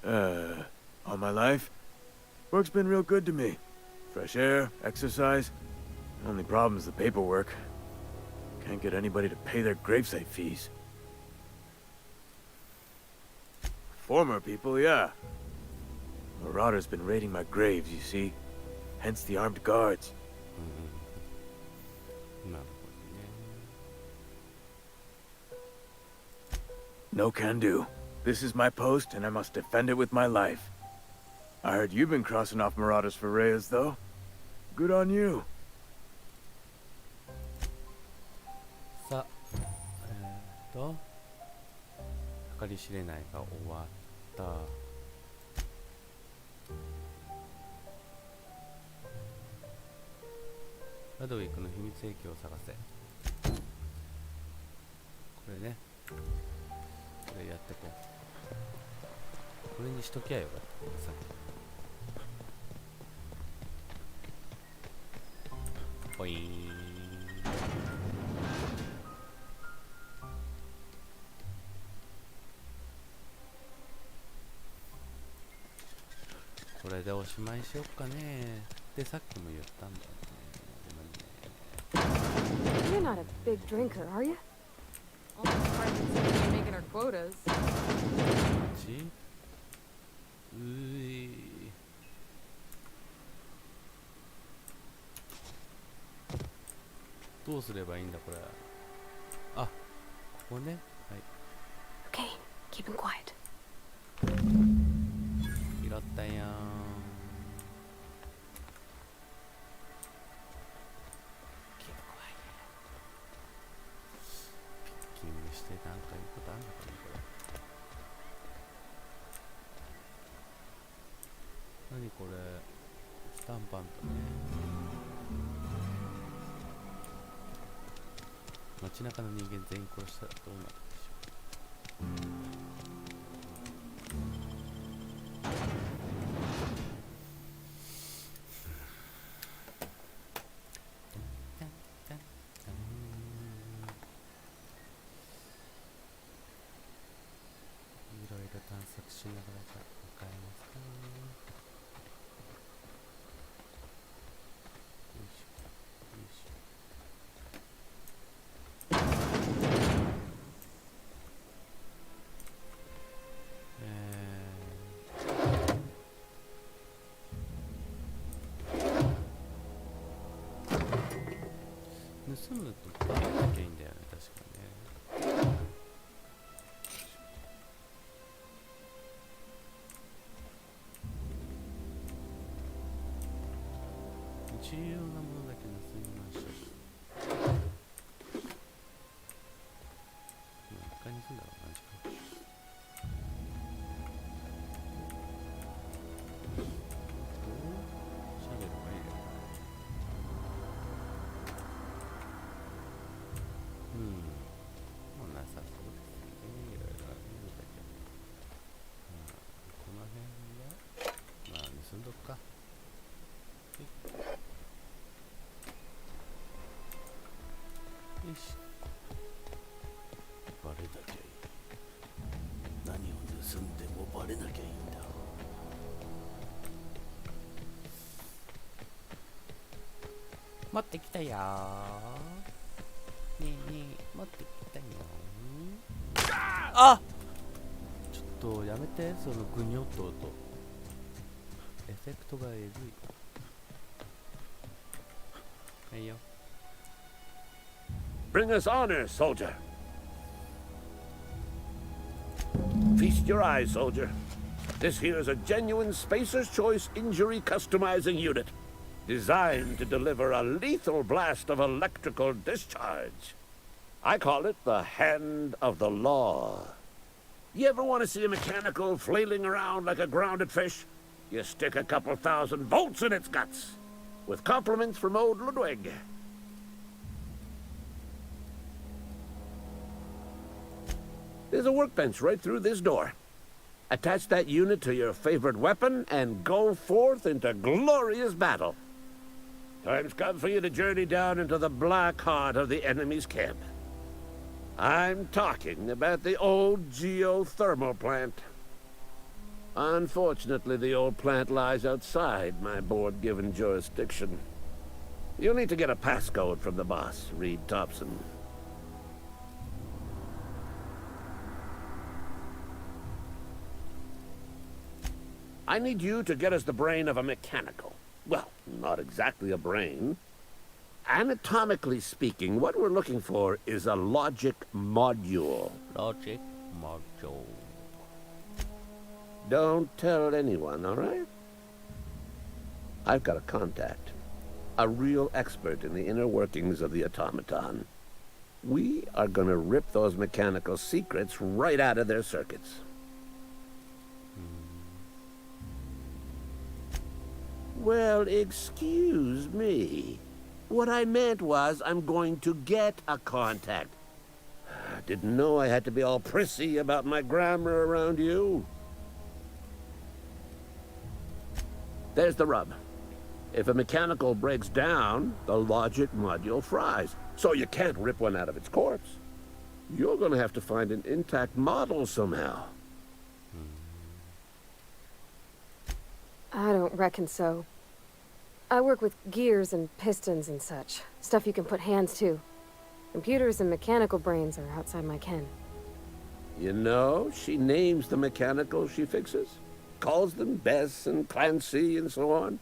all my life. Work's been real good to me. Fresh air, exercise. Only problem's the paperwork. Can't get anybody to pay their gravesite fees. Former people, yeah. Marauders been raiding my graves, you see. Hence the armed guards. No can do. This is my post, and I must defend it with my life. I heard you've been crossing off marauders for Reyes, though. Good on you. さあ、計り知れないが終わった。ラドウィックの秘密兵器を探せ。これね。これやってこう。これにしときゃよかったさっき。ほいーん。これでおしまいしよっかね。でさっきも言ったんだよね。You're not a big drinker, are you? Almost hard to see we're making our quotas. どうすればいいんだこれ。あ、ここね。はい。Okay, keep him quiet. 拾ったやん。何これ、スタンパンとね。街中の人間全員殺したらどうなるでしょう。いろいろ探索しながらじゃ向かいますかね。よいしょよいしょ。盗むとバレなきゃいいんだよね、確かね。重要なものだけ盗みましょう。一回盗んだら同じか。シャベルがいいよ。もうなさそうですね。いろいろあるんだけど。この辺はまあ盗んどくか。よし。バレなきゃいい。何を盗んでもバレなきゃいいんだ。持ってきたよー。ねえねえ、持ってきたよー。あっ、ちょっとやめて、そのグニョッと音。エフェクトがえぐい。はいよ。Bring us honor, soldier. Feast your eyes, soldier. This here is a genuine Spacer's Choice injury customizing unit, designed to deliver a lethal blast of electrical discharge. I call it the Hand of the Law. You ever want to see a mechanical flailing around like a grounded fish? You stick a couple thousand volts in its guts. With compliments from old Ludwig. There's a workbench right through this door. Attach that unit to your favorite weapon and go forth into glorious battle. Time's come for you to journey down into the black heart of the enemy's camp. I'm talking about the old geothermal plant. Unfortunately, the old plant lies outside my board-given jurisdiction. You'll need to get a passcode from the boss, Reed Thompson. I need you to get us the brain of a mechanical. Well, not exactly a brain. Anatomically speaking, what we're looking for is a logic module. Logic module. Don't tell anyone, all right? I've got a contact. A real expert in the inner workings of the automaton. We are gonna rip those mechanical secrets right out of their circuits. Well, excuse me. What I meant was I'm going to get a contact. Didn't know I had to be all prissy about my grammar around you. There's the rub. If a mechanical breaks down, the logic module fries. So you can't rip one out of its corpse. You're gonna have to find an intact model somehow. I don't reckon so. I work with gears and pistons and such. Stuff you can put hands to. Computers and mechanical brains are outside my ken. You know, she names the mechanicals she fixes. Calls them Bess and Clancy and so on.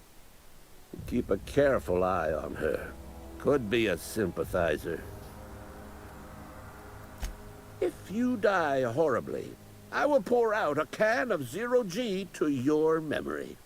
Keep a careful eye on her. Could be a sympathizer. If you die horribly, I will pour out a can of 0G to your memory.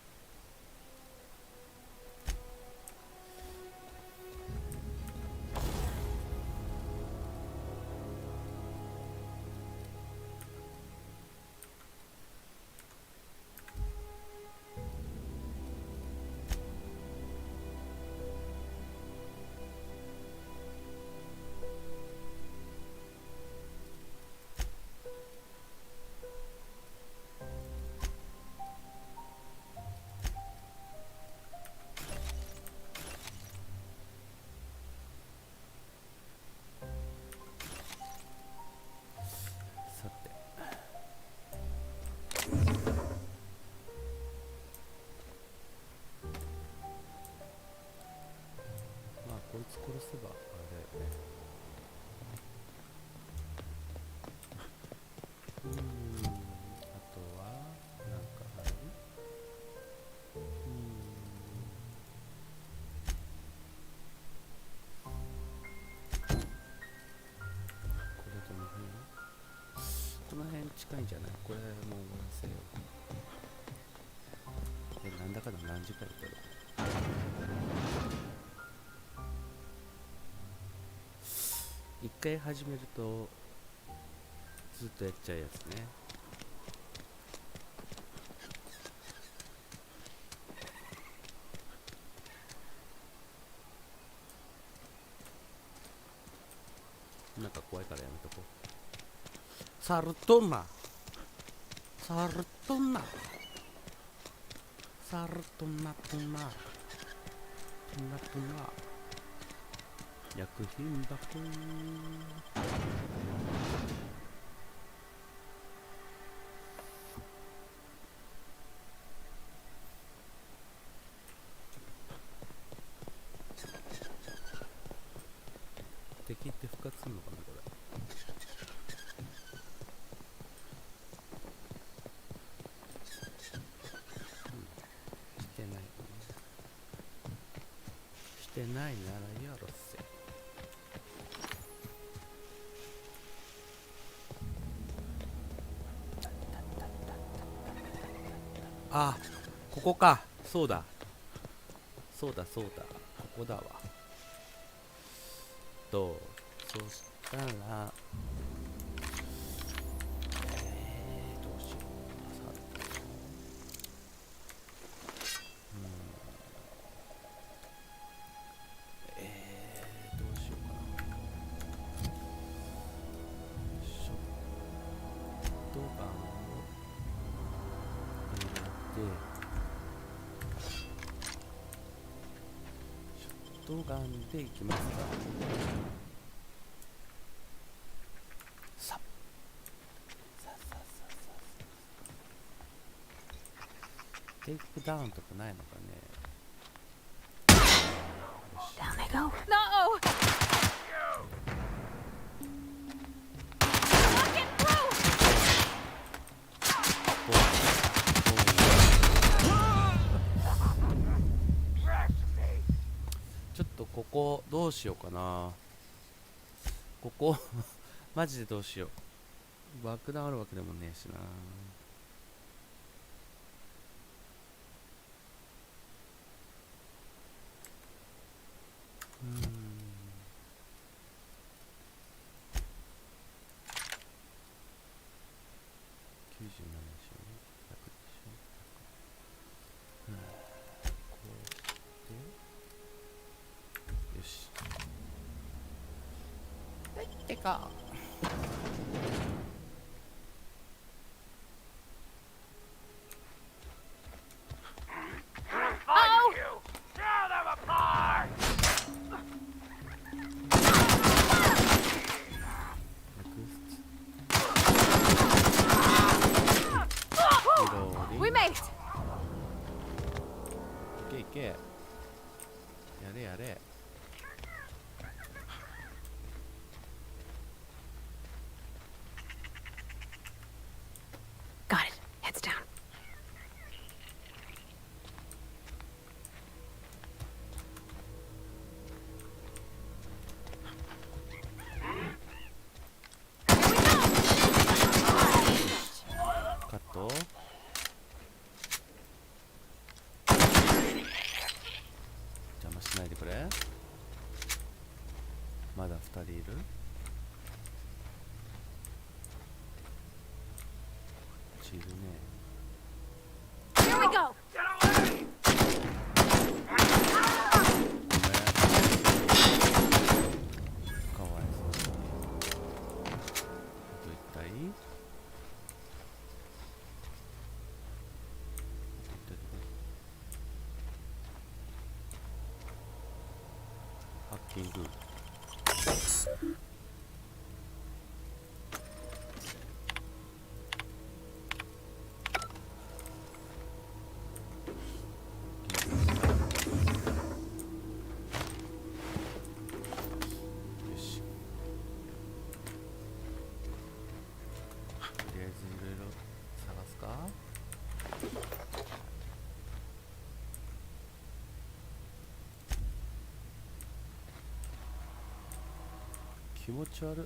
近いんじゃない？これもう終わらせよう。なんだかんだ何時間やってる？一回始めるとずっとやっちゃうやつね。なんか怖いからやめとこう。サルトンナサルトンナサルトンナトンナトンナトンナ薬品箱。敵って復活するのかなこれ。してないかな。してないならやろせ。あ、ここか。そうだそうだそうだ、ここだわ。そうしたらどうしよう。どうしようかな。ショットガンを入れて、ショットガンでいきますか。テイクダウンとかないのかね。Down they go. No! Get through! ちょっとここどうしようかな。ここマジでどうしよう。爆弾あるわけでもねえしな。97でしょ、100でしょ。こうしてよし。はいってか。We made it! いけいけ。やれやれ。Got it. Heads down. Cut. 邪魔しないでくれ。まだ2人いる。いるね。Here we go! かわいそうに。あと1体。ハッキング。気持ち悪い。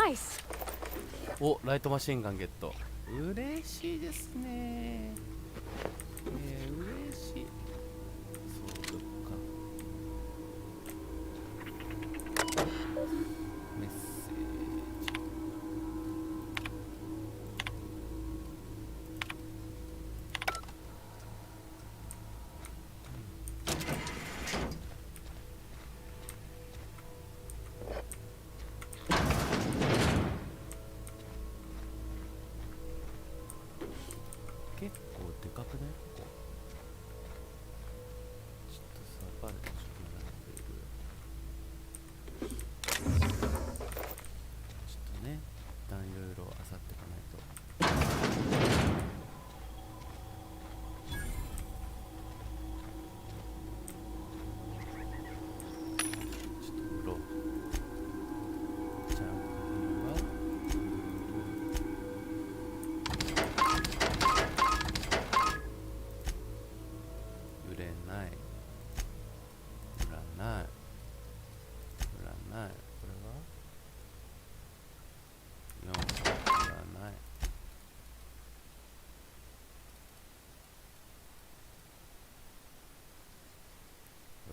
nice. お、ライトマシンガンゲット。嬉しいですね。嬉しい。そうか。メッセージ。結構でかくないここ。ちょっとさ、バレてちょっと並んでいる。ちょっとね、一旦いろいろ漁っていかないと。ちょっと売ろう。じゃあ、これは売れない。売らない。売らない。これは4、売らない。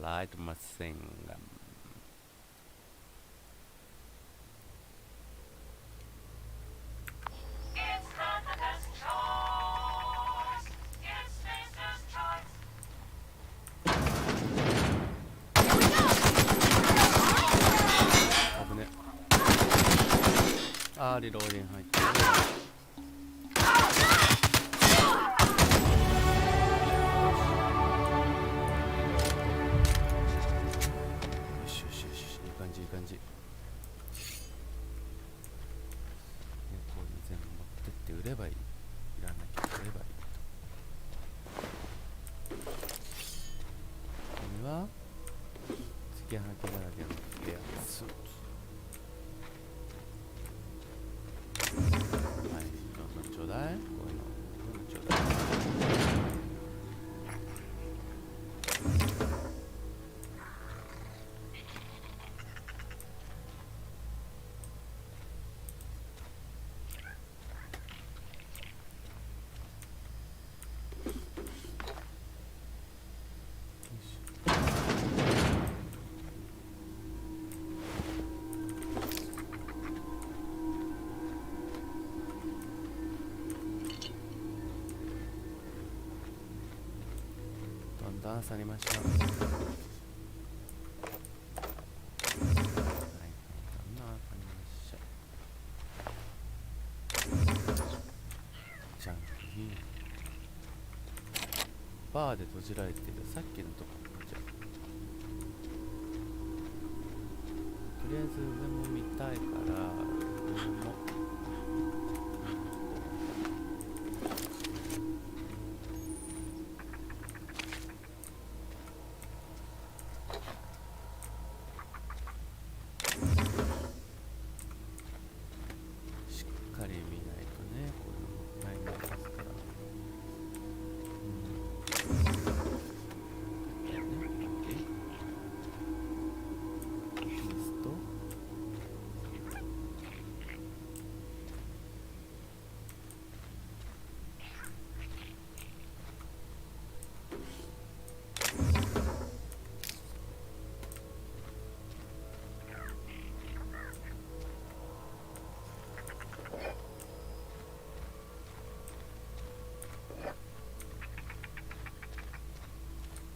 ライトマシンガン。危ね。あー、リローディン入ってる。よしよしよし、いい感じいい感じ。こういう全部持ってって売ればいい。いらなきゃ売ればいいと。これは突きはきだらけのエアスーツ。はい、どんどんちょうだい。こういうのどんどんちょうだい。どんどん漁りましょう。はいはい、どんどん漁りましょう。ジャンキー。バーで閉じられてるさっきのとこ。じゃとりあえず上も見たいから上もしっかり見ないとね、こういうのないですから。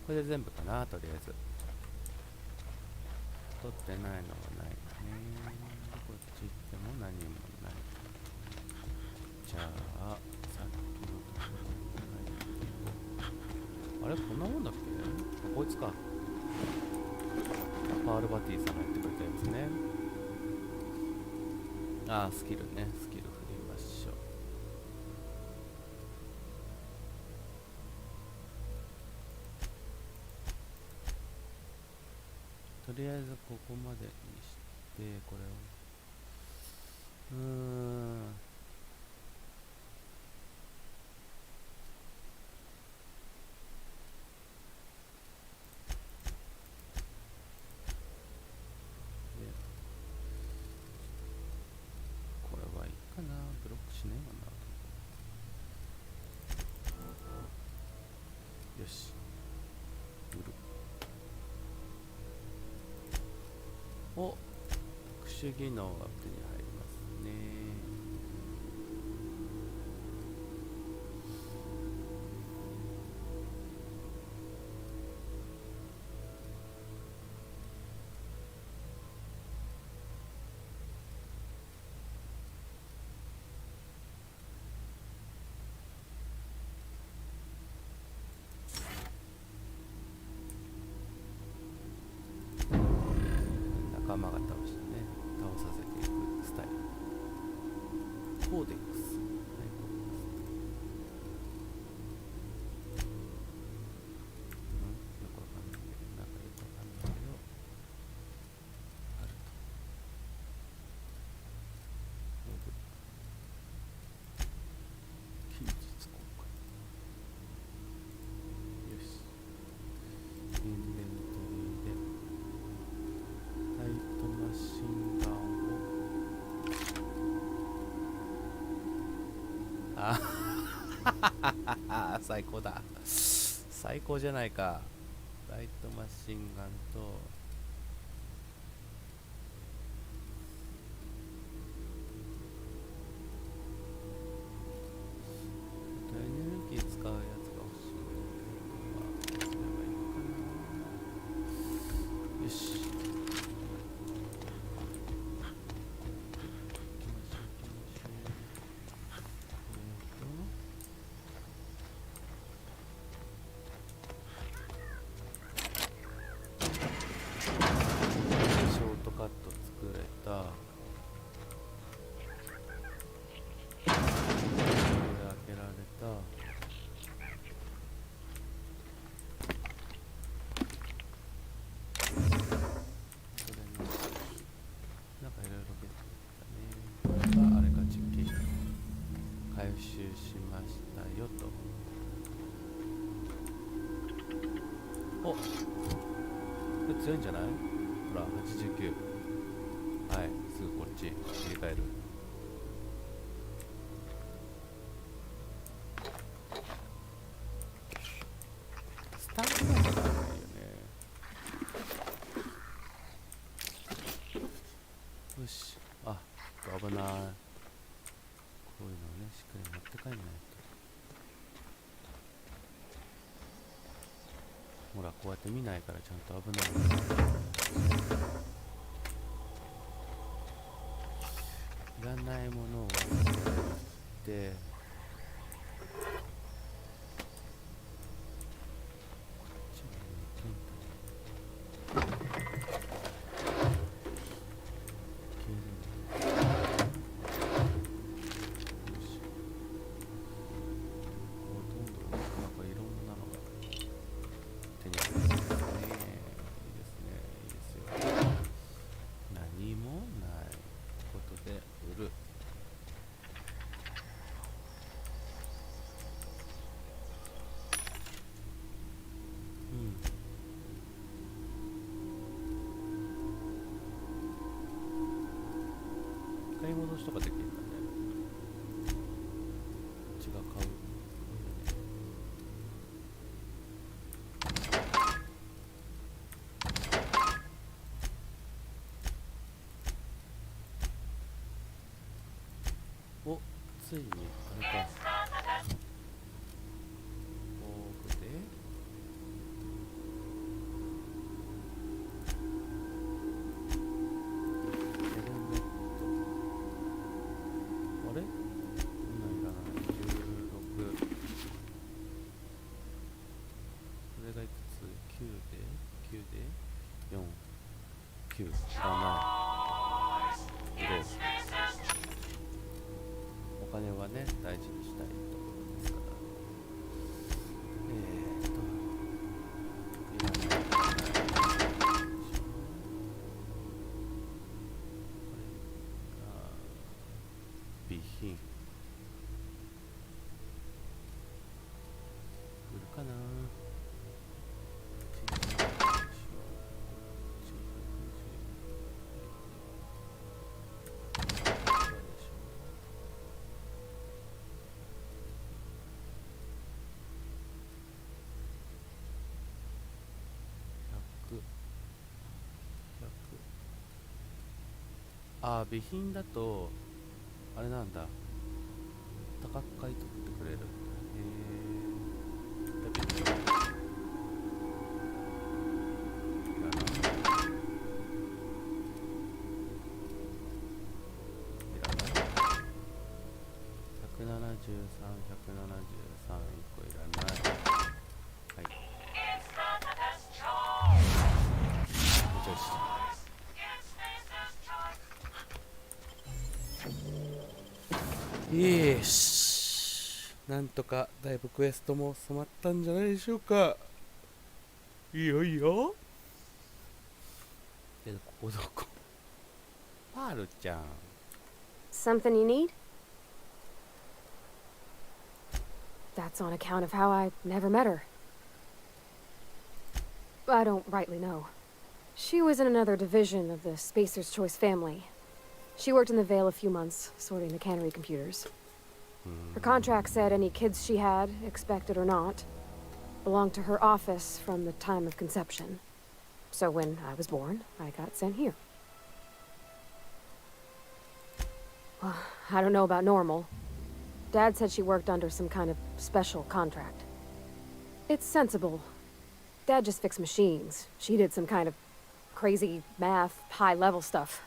これで全部かな、とりあえず。取ってないのはないね。こっち行っても何もない。じゃあ、さっきのところに入っていこう。あれ、こんなもんだっけ？あ、こいつか。パールバティさんがやってくれたやつね。ああ、スキルね。スキル振りましょう。とりあえずここまでにしてこれを殊技能が手に入りますね。仲間が倒してね、倒させていくスタイル。コーデックス、はい、コーデックス。よくわかんないけど、なんかよくわかんないけど、あると。技術公開。よし。インベントリーでライトマシンガンを最高だ。最高じゃないか。ライトマシンガンとエネルギー使うやつが欲しいんだけど、まあ、すればいいのかな。よし。ショートカット作れた。これ開けられた。それなし。なんかいろいろ出てきたね。これがあれか、実験回収しましたよと。お、これ強いんじゃない？ほら、89。はい、すぐこっち切り替える。スタミナが高いよね。よし。あ、危ない。こういうのをね、しっかり持って帰んないと。ほら、こうやって見ないからちゃんと危ない。いらないものを捨てて、買い戻しとかできるんだね。こっちが買う。お、ついにあれか。こうで9、知らない。どう？お金はね、大事にしたいところですから。いらない。備品。売るかな？ああ、備品だとあれなんだ、高く買い取ってくれる。1個いらない。はい。よし。なんとかだいぶクエストも染まったんじゃないでしょうか。いいよいいよ。けどここどこ？パールちゃん。Something you need? That's on account of how I never met her. I don't rightly know. She was in another division of the Spacer's Choice family. She worked in the Vale a few months, sorting the cannery computers. Her contract said any kids she had, expected or not, belonged to her office from the time of conception. So when I was born, I got sent here. Well, I don't know about normal. Dad said she worked under some kind of special contract. It's sensible. Dad just fixed machines. She did some kind of crazy math, high-level stuff.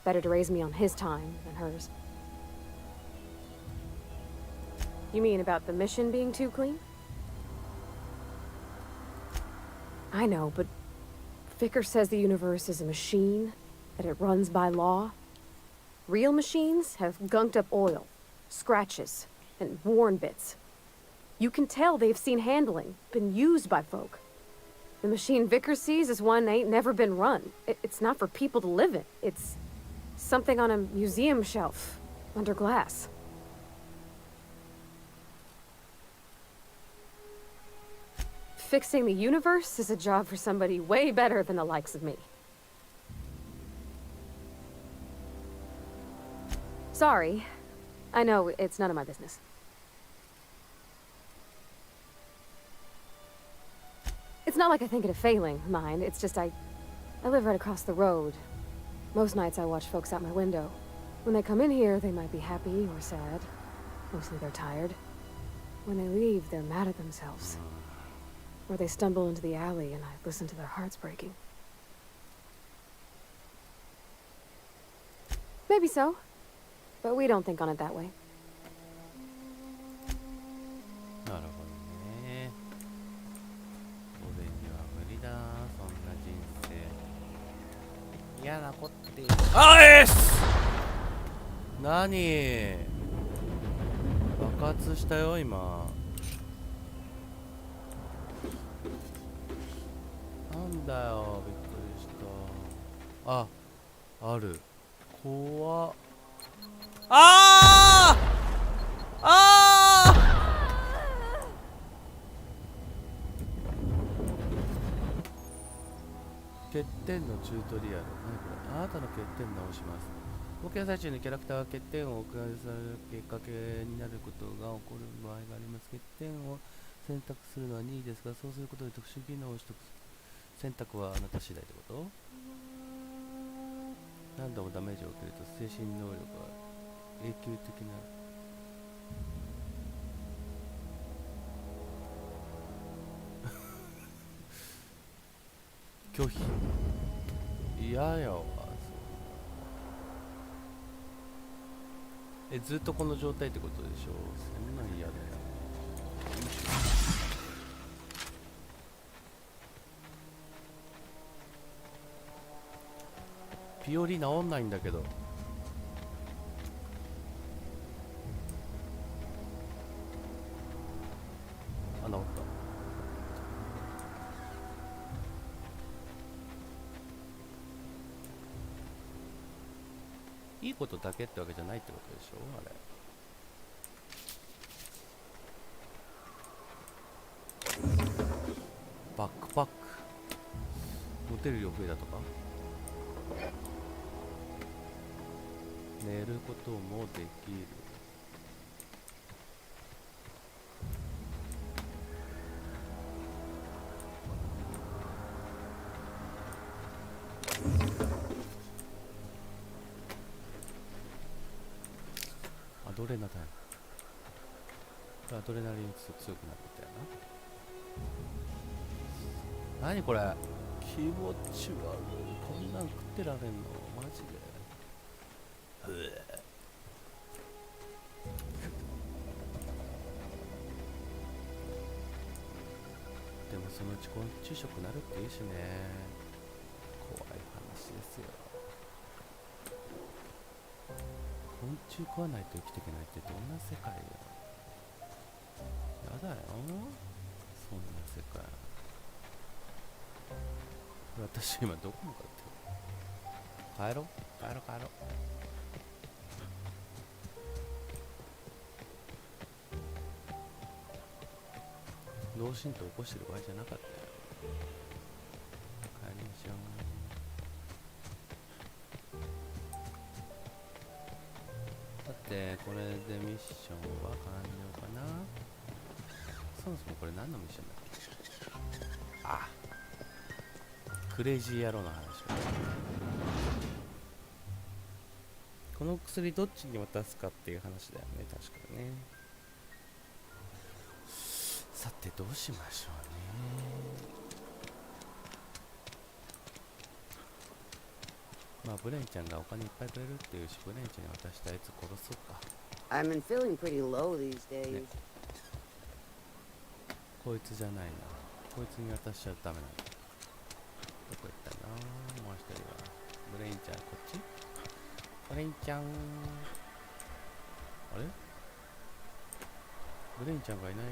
Better to raise me on his time than hers. You mean about the mission being too clean? I know, but Vicker says the universe is a machine, that it runs by law. Real machines have gunked up oil, scratches, and worn bits. You can tell they've seen handling, been used by folk. The machine Vicker sees is one ain't never been run. It's not for people to live in. It's something on a museum shelf, under glass. Fixing the universe is a job for somebody way better than the likes of me. Sorry. I know, it's none of my business. It's not like I think it a failing, mind. It's just I live right across the road. Most nights I watch folks out my window. When they come in here, they might be happy or sad. Mostly they're tired. When they leave, they're mad at themselves. Or they stumble into the alley and I listen to their hearts breaking. Maybe so. But we don't think on it that way. なるほどね。俺には無理だ、そんな人生。嫌なこってあえす。何？爆発したよ今。なんだよ、びっくりした。あ、ある。怖っ。あーあー欠点のチュートリアル。何これ？あなたの欠点直します。冒険最中にキャラクターが欠点を送られされるきっかけになることが起こる場合があります。欠点を選択するのは2位ですが、そうすることで特殊技能を取得選択はあなた次第ってこと？何度もダメージを受けると精神能力が永久的な拒否。嫌やわ。ずっとこの状態ってことでしょ。そんなん嫌だよ。ピオリ治んないんだけど。あ、治った。いいことだけってわけじゃないってことでしょあれ。バックパック持てる量増えたとか、寝ることもできる。ドレナタイム。これアドレナリン打つと強くなるみたいな。何これ、気持ち悪い。こんなん食ってられんのマジで。でもそのうち昆虫食になるって言うしね。怖い話ですよ。昆虫食わないと生きていけないってどんな世界よ。やだよ、そんな世界。私今どこ向かってる？帰ろう帰ろう帰ろう。脳震盪起こしてる場合じゃなかったよ。帰りましょう。さて、これでミッションは完了かな。そもそもこれ何のミッションだっけ。あ、クレイジー野郎の話。この薬どっちに渡すかっていう話だよね、確かね。さてどうしましょうね。まあブレンちゃんがお金いっぱいくれるっていうし、ブレンちゃんに渡したやつ殺そうか。 I've been feeling pretty low these days. ね、こいつじゃないな。こいつに渡しちゃダメなんだ。どこ行ったな。もう一人はブレンちゃん、こっち。ブレンちゃん、あれブレンちゃんがいないの。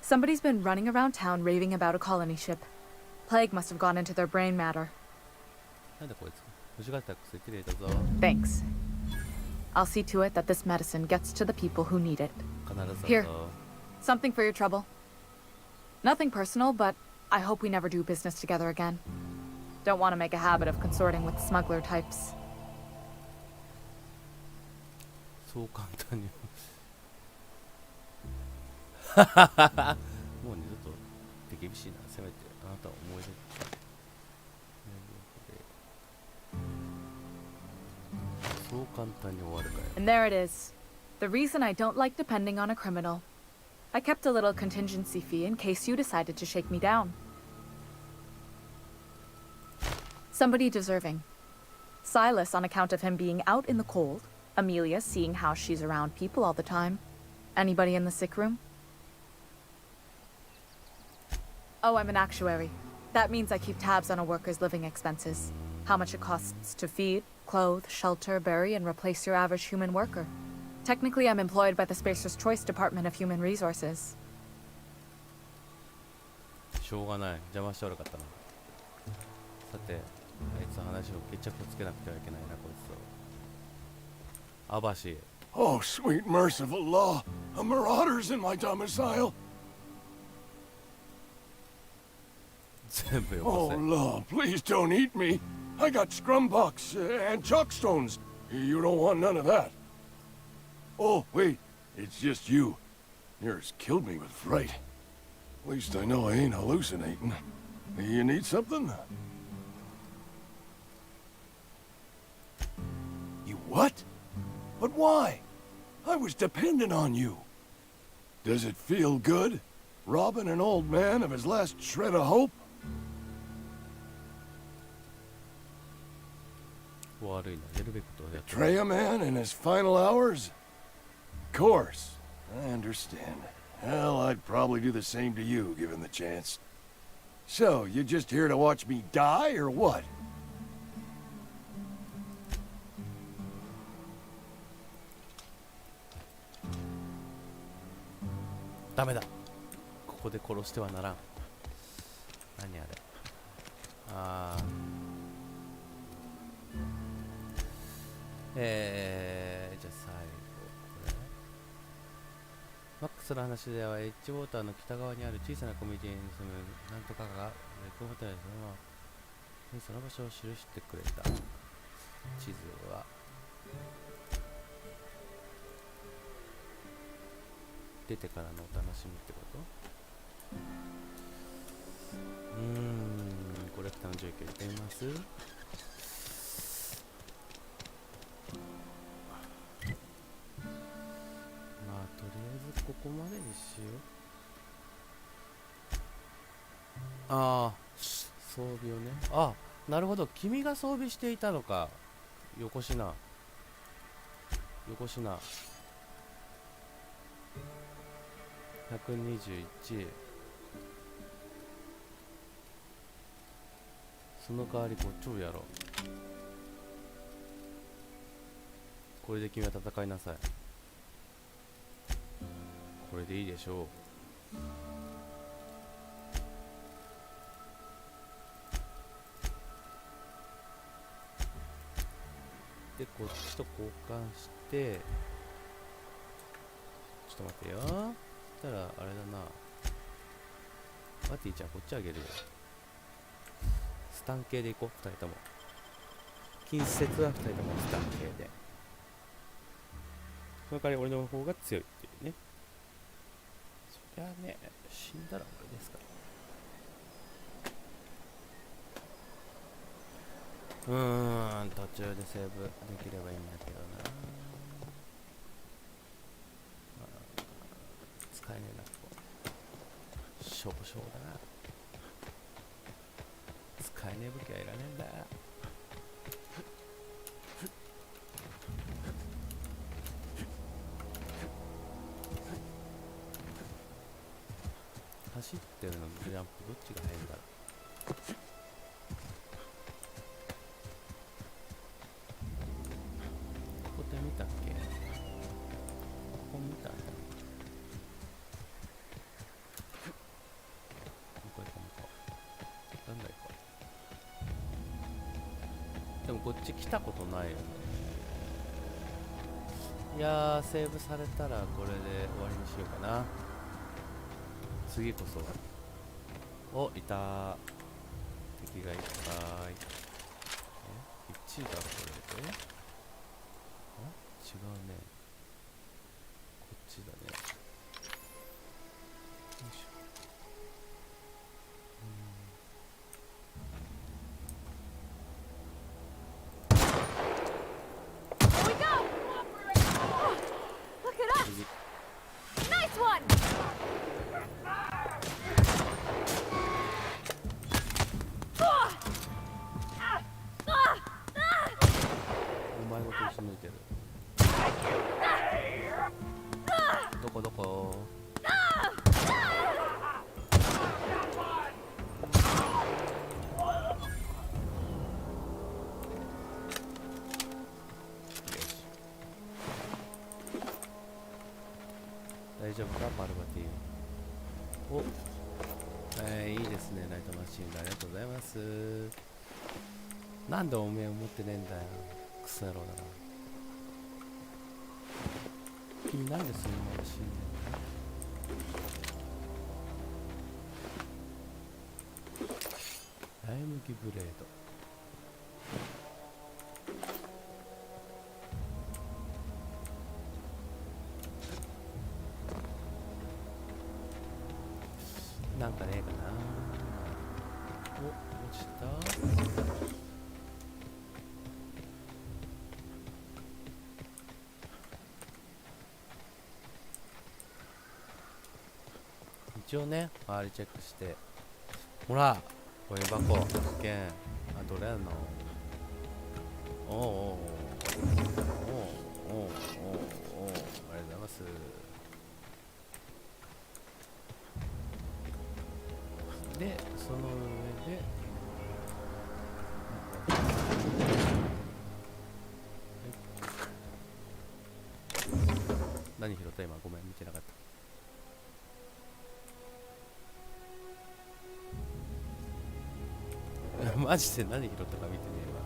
Somebody's been running around town raving about a colony ship. Plague must have gone into their brain matter. なんだこいつ。欲しがった薬手に入れたぞ。 Thanks. I'll see to it that this medicine gets to the people who need it. Here, something for your trouble. Nothing personal, but I hope we never do business together again. Don't want to make a habit of consorting with smuggler types. そう簡単に。もう二度と手厳しいな。せめてあなたを思い出。そう簡単に終わるかよ。 And there it is. The reason I don't like depending on a criminal. I kept a little contingency fee in case you decided to shake me down. Somebody deserving. Silas on account of him being out in the cold. Amelia seeing how she's around people all the time. Anybody in the sick room? Oh, I'm an actuary. That means I keep tabs on a worker's living expenses. How much it costs to feed, clothe, shelter, bury, and replace your average human worker. Technically, I'm employed by the Spacer's Choice Department of Human Resources. しょうがない。邪魔して悪かったな。さて、あいつの話を決着をつけなくてはいけないな、こいつと。アバシ。 Oh, sweet merciful law. A marauder's in my domicile. Oh, law, please don't eat me. I got scrumbucks and chalkstones. You don't want none of that. Oh, wait, it's just you. Yours killed me with fright. At least I know I ain't hallucinating. You need something? You what? But why? I was dependent on you. Does it feel good? Robbing an old man of his last shred of hope? Betray a man in his final hours? Of course. I understand. Hell, I'd probably do the same to you, given the chance. So, you just here to watch me die, or what? ダメだ。ここで殺してはならん。何あれ。ああ。じゃあ最後これ。マックスの話ではエッジウォーターの北側にある小さなコミュニティに住むなんとかがレッドホテルでその場所を記してくれた。地図は出てからのお楽しみってこと？これレクターの状況入れてみます。まあとりあえずここまでにしよう。ああ、装備をね。あ、なるほど、君が装備していたのか。よこしな121。その代わりこっちをやろう。これで君は戦いなさい。これでいいでしょう。で、こっちと交換して、ちょっと待ってよ。そしたら、あれだな。マティちゃん、こっちあげるよ。スタン系でいこう、2人とも。近接は2人ともスタン系で。その代わり俺の方が強いっていうね。そりゃね、死んだら終わりですから。途中でセーブできればいいんだけどな。使えねえな、ここ。しょぼしょぼだな。使えねえ武器はいらねえんだ。走ってるのとジャンプどっちが速いんだろう。ここで見たっけ？ここ見たんだ。向こう行こう。なんだ行こう。でもこっち来たことないよね。いやー、セーブされたらこれで終わりにしようかな。次こそ。お、いた。敵がいっぱい。1位だろ、これで。違うね。こっちだね。よいしょ。どこ大丈夫かパルバティ。お、いいですね、ナイトマシンがありがとうございます。なんでおめえを持ってねえんだよ、クソ野郎だな。君なんでそのまま死んでんの？ライ麦ブレード。なんかねえかな。お、落ちた。一応ね、周りチェックして。ほら、ゴミ箱、発見。あ、どれやんの？おうおうおうおうおうおうおう、ありがとうございます。で、その上で、何拾った今？ごめん、見てなかった。マジで何拾ったか見てねえわ。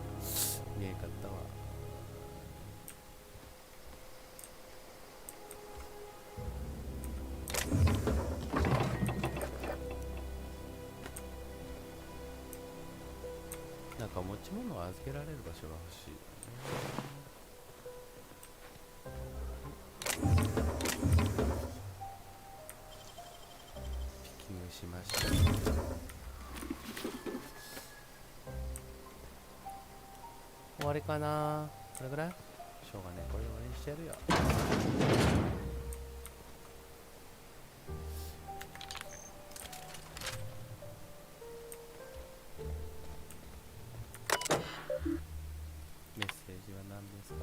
見えんかったわ。なんか持ち物を預けられる場所が欲しいよね。ピッキングしました。終わりかな。これぐらいしょうがねえ、これで終わりにしてやるよ。メッセージは何ですか？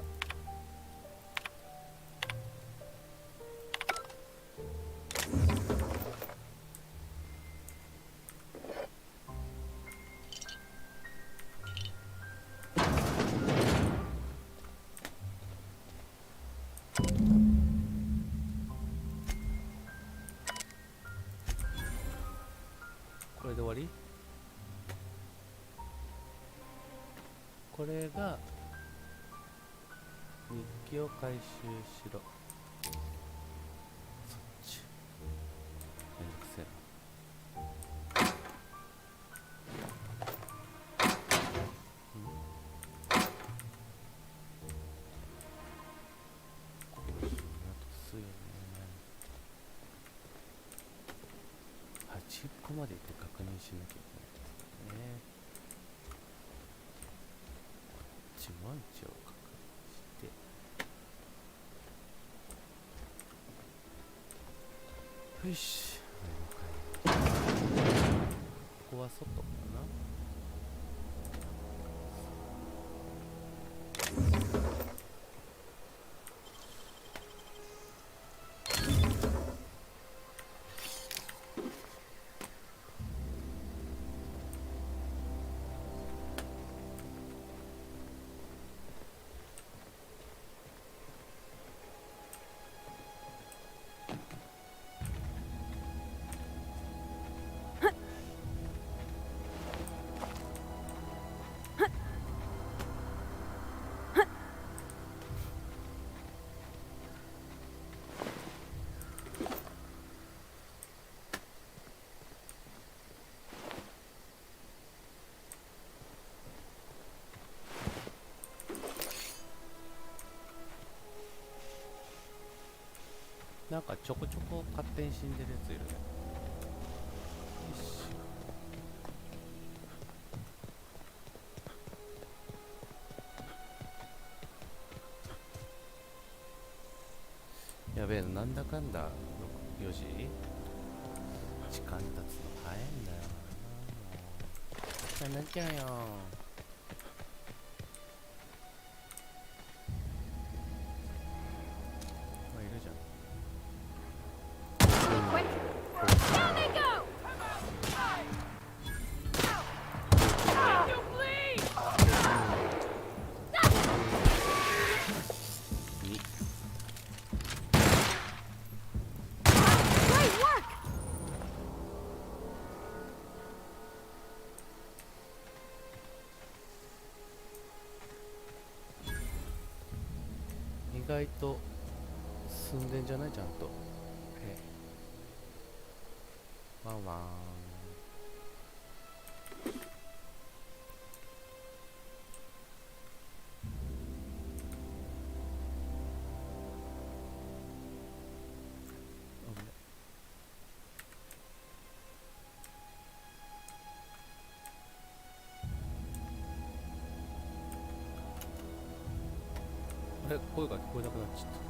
これで終わり？これが日記を回収しろ。そっちめんどくせえな。8個まで行って確認しなきゃいけないね。こっちも一応確認して、よし、ここは外かな。なんかちょこちょこ勝手に死んでるやついるね。よし。やべえな、なんだかんだ4時？時間経つの早いんだよな。なんちゃうよ。意外と進んでんじゃない？ちゃんと。ワンワン。あれ、声が聞こえなくなっちゃった。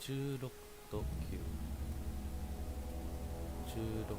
16と9、16と9。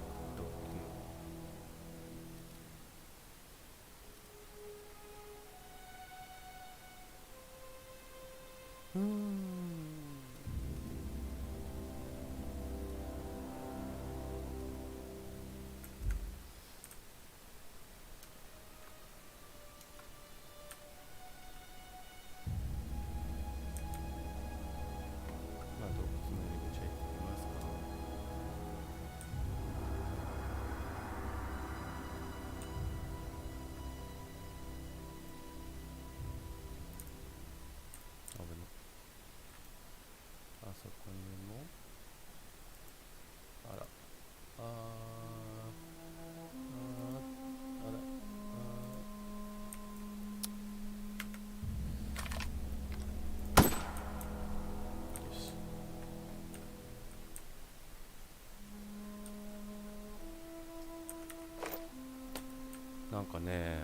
なんかね、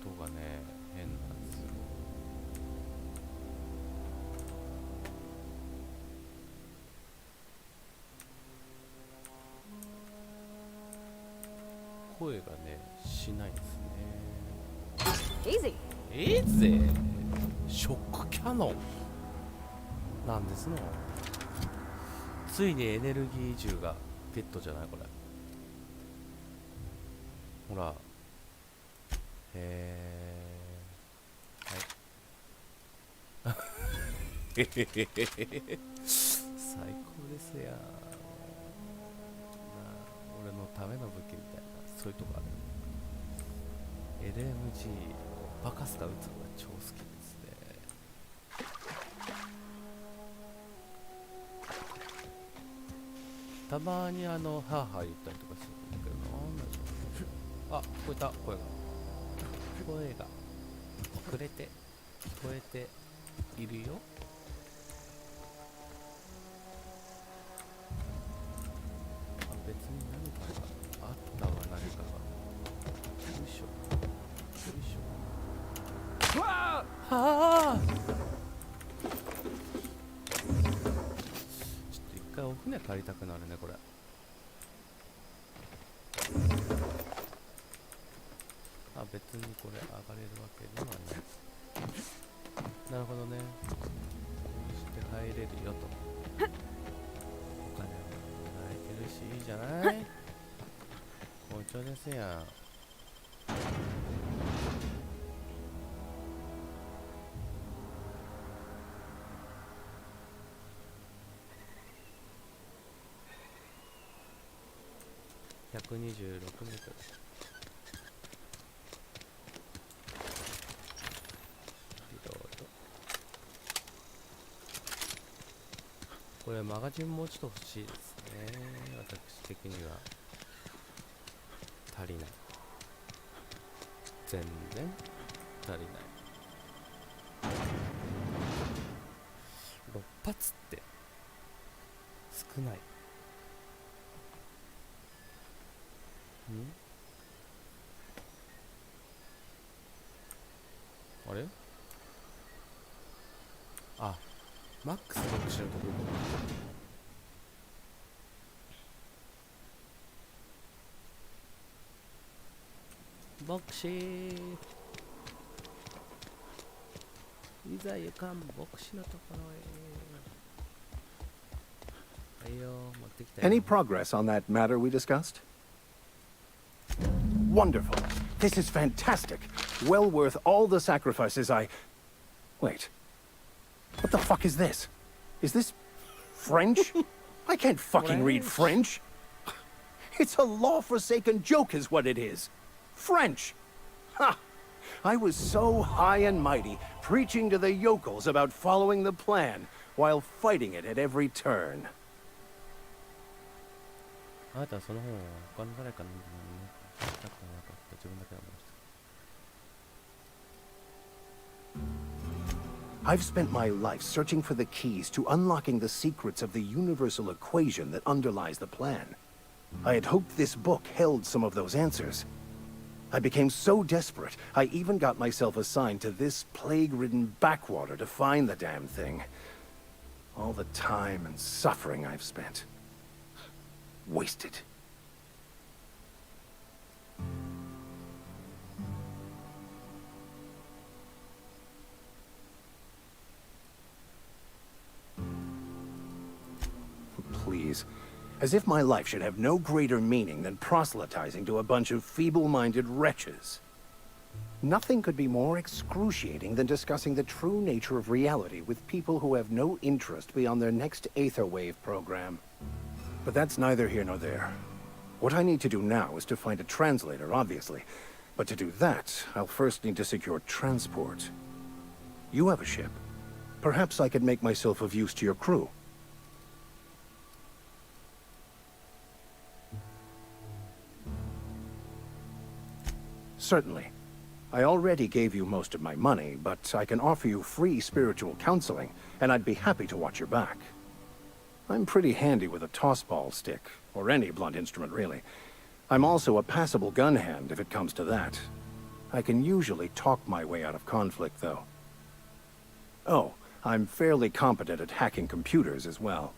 音がね、変なんですよ。声がね、しないですね。いいぜ。ショックキャノンなんですの。ついにエネルギー銃がゲットじゃないこれ。ほら。はい。最高ですやん。俺のための武器みたいな、そういうとこある。LMG バカスカ撃つのが超好きですね。たまにハーハー言ったりとかするんだけど、なんだろう。あ、聞こえた、声が遅れて聞こえているよ。別に何かがあったわ、何かが。よいしょよいしょ。はあ、ちょっと一回お船借りたくなるねこれ。あ、別にこれ上がれるわけではない。なるほどね。こうして入れるよと。お金をもらえてるしいいじゃない。好調ですやん。126メートル。これマガジンもうちょっと欲しいですね。私的には足りない。全然足りない。6発って少ない。あれ？あ、マックス特殊のところ。ボクシー、いざ行かんボクシーのところへ。はいよ、持ってきたよ。 Any progress on that matter we discussed? Wonderful. This is fantastic. Well worth all the sacrifices I... Wait. What the fuck is this? Is this French? I can't fucking read French. It's a law-forsaken joke is what it is. French. Ha! I was so high and mighty, preaching to the yokels about following the plan, while fighting it at every turn. あなたはその本を他の誰かの見たくなかった。自分だけは思いました。 I've spent my life searching for the keys to unlocking the secrets of the universal equation that underlies the plan. I had hoped this book held some of those answers. I became so desperate, I even got myself assigned to this plague-ridden backwater to find the damn thing. All the time and suffering I've spent. Wasted. Please. As if my life should have no greater meaning than proselytizing to a bunch of feeble-minded wretches. Nothing could be more excruciating than discussing the true nature of reality with people who have no interest beyond their next Aetherwave program. But that's neither here nor there. What I need to do now is to find a translator, obviously. But to do that, I'll first need to secure transport. You have a ship. Perhaps I could make myself of use to your crew. Certainly. I already gave you most of my money, but I can offer you free spiritual counseling, and I'd be happy to watch your back. I'm pretty handy with a tossball stick, or any blunt instrument really. I'm also a passable gun hand if it comes to that. I can usually talk my way out of conflict, though. Oh, I'm fairly competent at hacking computers as well.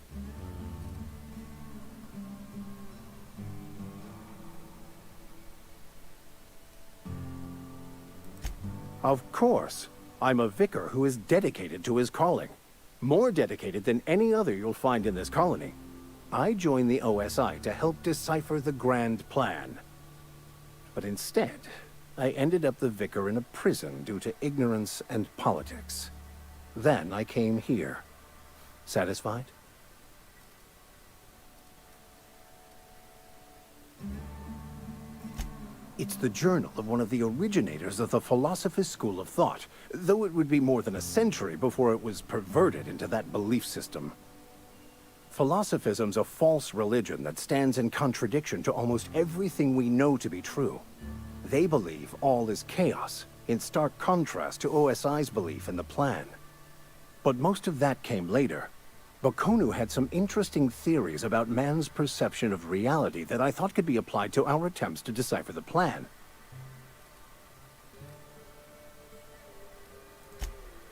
Of course. I'm a vicar who is dedicated to his calling. More dedicated than any other you'll find in this colony. I joined the OSI to help decipher the grand plan. But instead, I ended up the vicar in a prison due to ignorance and politics. Then I came here. Satisfied? It's the journal of one of the originators of the Philosopher's School of Thought, though it would be more than a century before it was perverted into that belief system. Philosophism's a false religion that stands in contradiction to almost everything we know to be true. They believe all is chaos, in stark contrast to OSI's belief in the plan. But most of that came later. Bakonu had some interesting theories about man's perception of reality that I thought could be applied to our attempts to decipher the plan.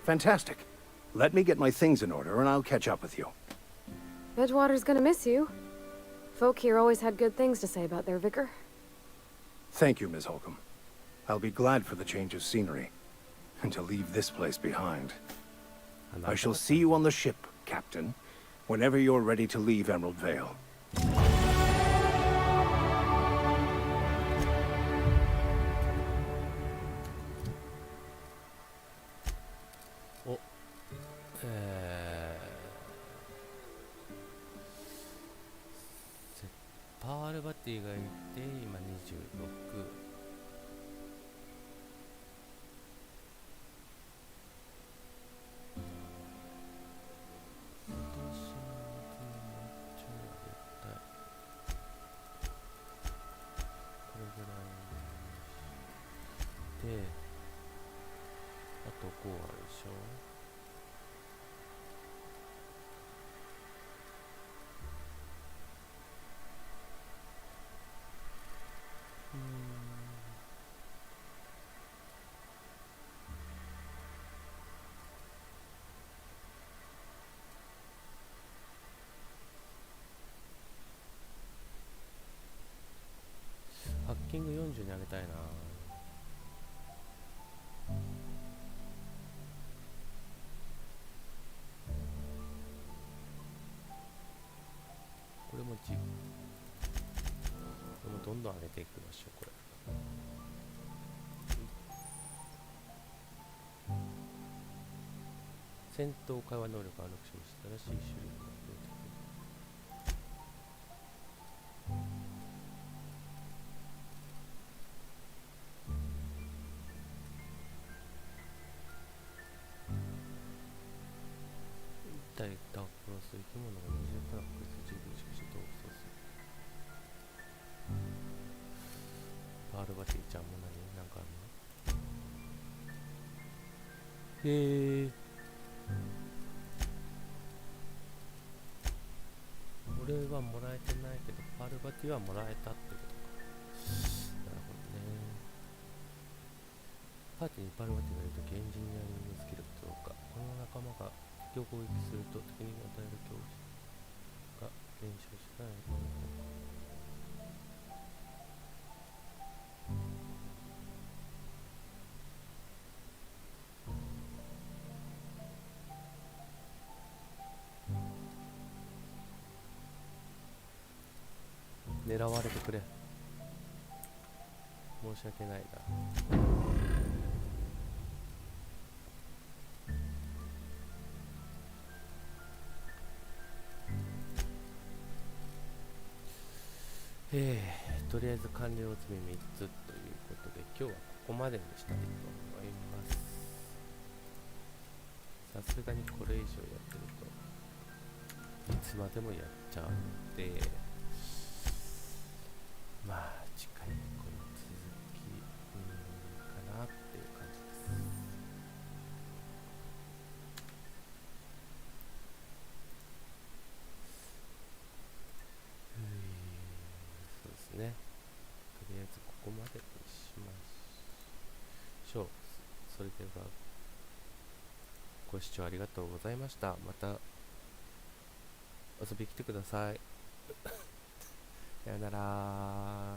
Fantastic. Let me get my things in order and I'll catch up with you. Edgewater's gonna miss you. Folk here always had good things to say about their vicar. Thank you, Ms. Holcomb. I'll be glad for the change of scenery, and to leave this place behind. I shall see you on the ship, Captain, whenever you're ready to leave Emerald Vale. Oh.パールバティがいて今26。で、あと5あるでしょ。ハッキング40に上げたいな。これもどんどん上げていきましょう。これ戦闘会話能力をアンロックしました。新しい種類が増えてくる。一体ダークプロス生き物が20から確率10分しかし動作する。パールバティちゃんもなんかあるの？へえ。俺はもらえてないけど、パールバティはもらえたってことか。なるほどね。パーティーにパールバティがいるときエンジニアリングスキルが増加。この仲間が敵を攻撃すると敵に与える恐怖が減少しない。狙われてくれ。申し訳ないな。とりあえず完了済み3つということで、今日はここまでにしたいと思います。さすがにこれ以上やってるといつまでもやっちゃうので、まあ次回この続きかなっていう感じです。そうですね。とりあえずここまでにします。しょう。それではご視聴ありがとうございました。また遊びに来てください。さよなら。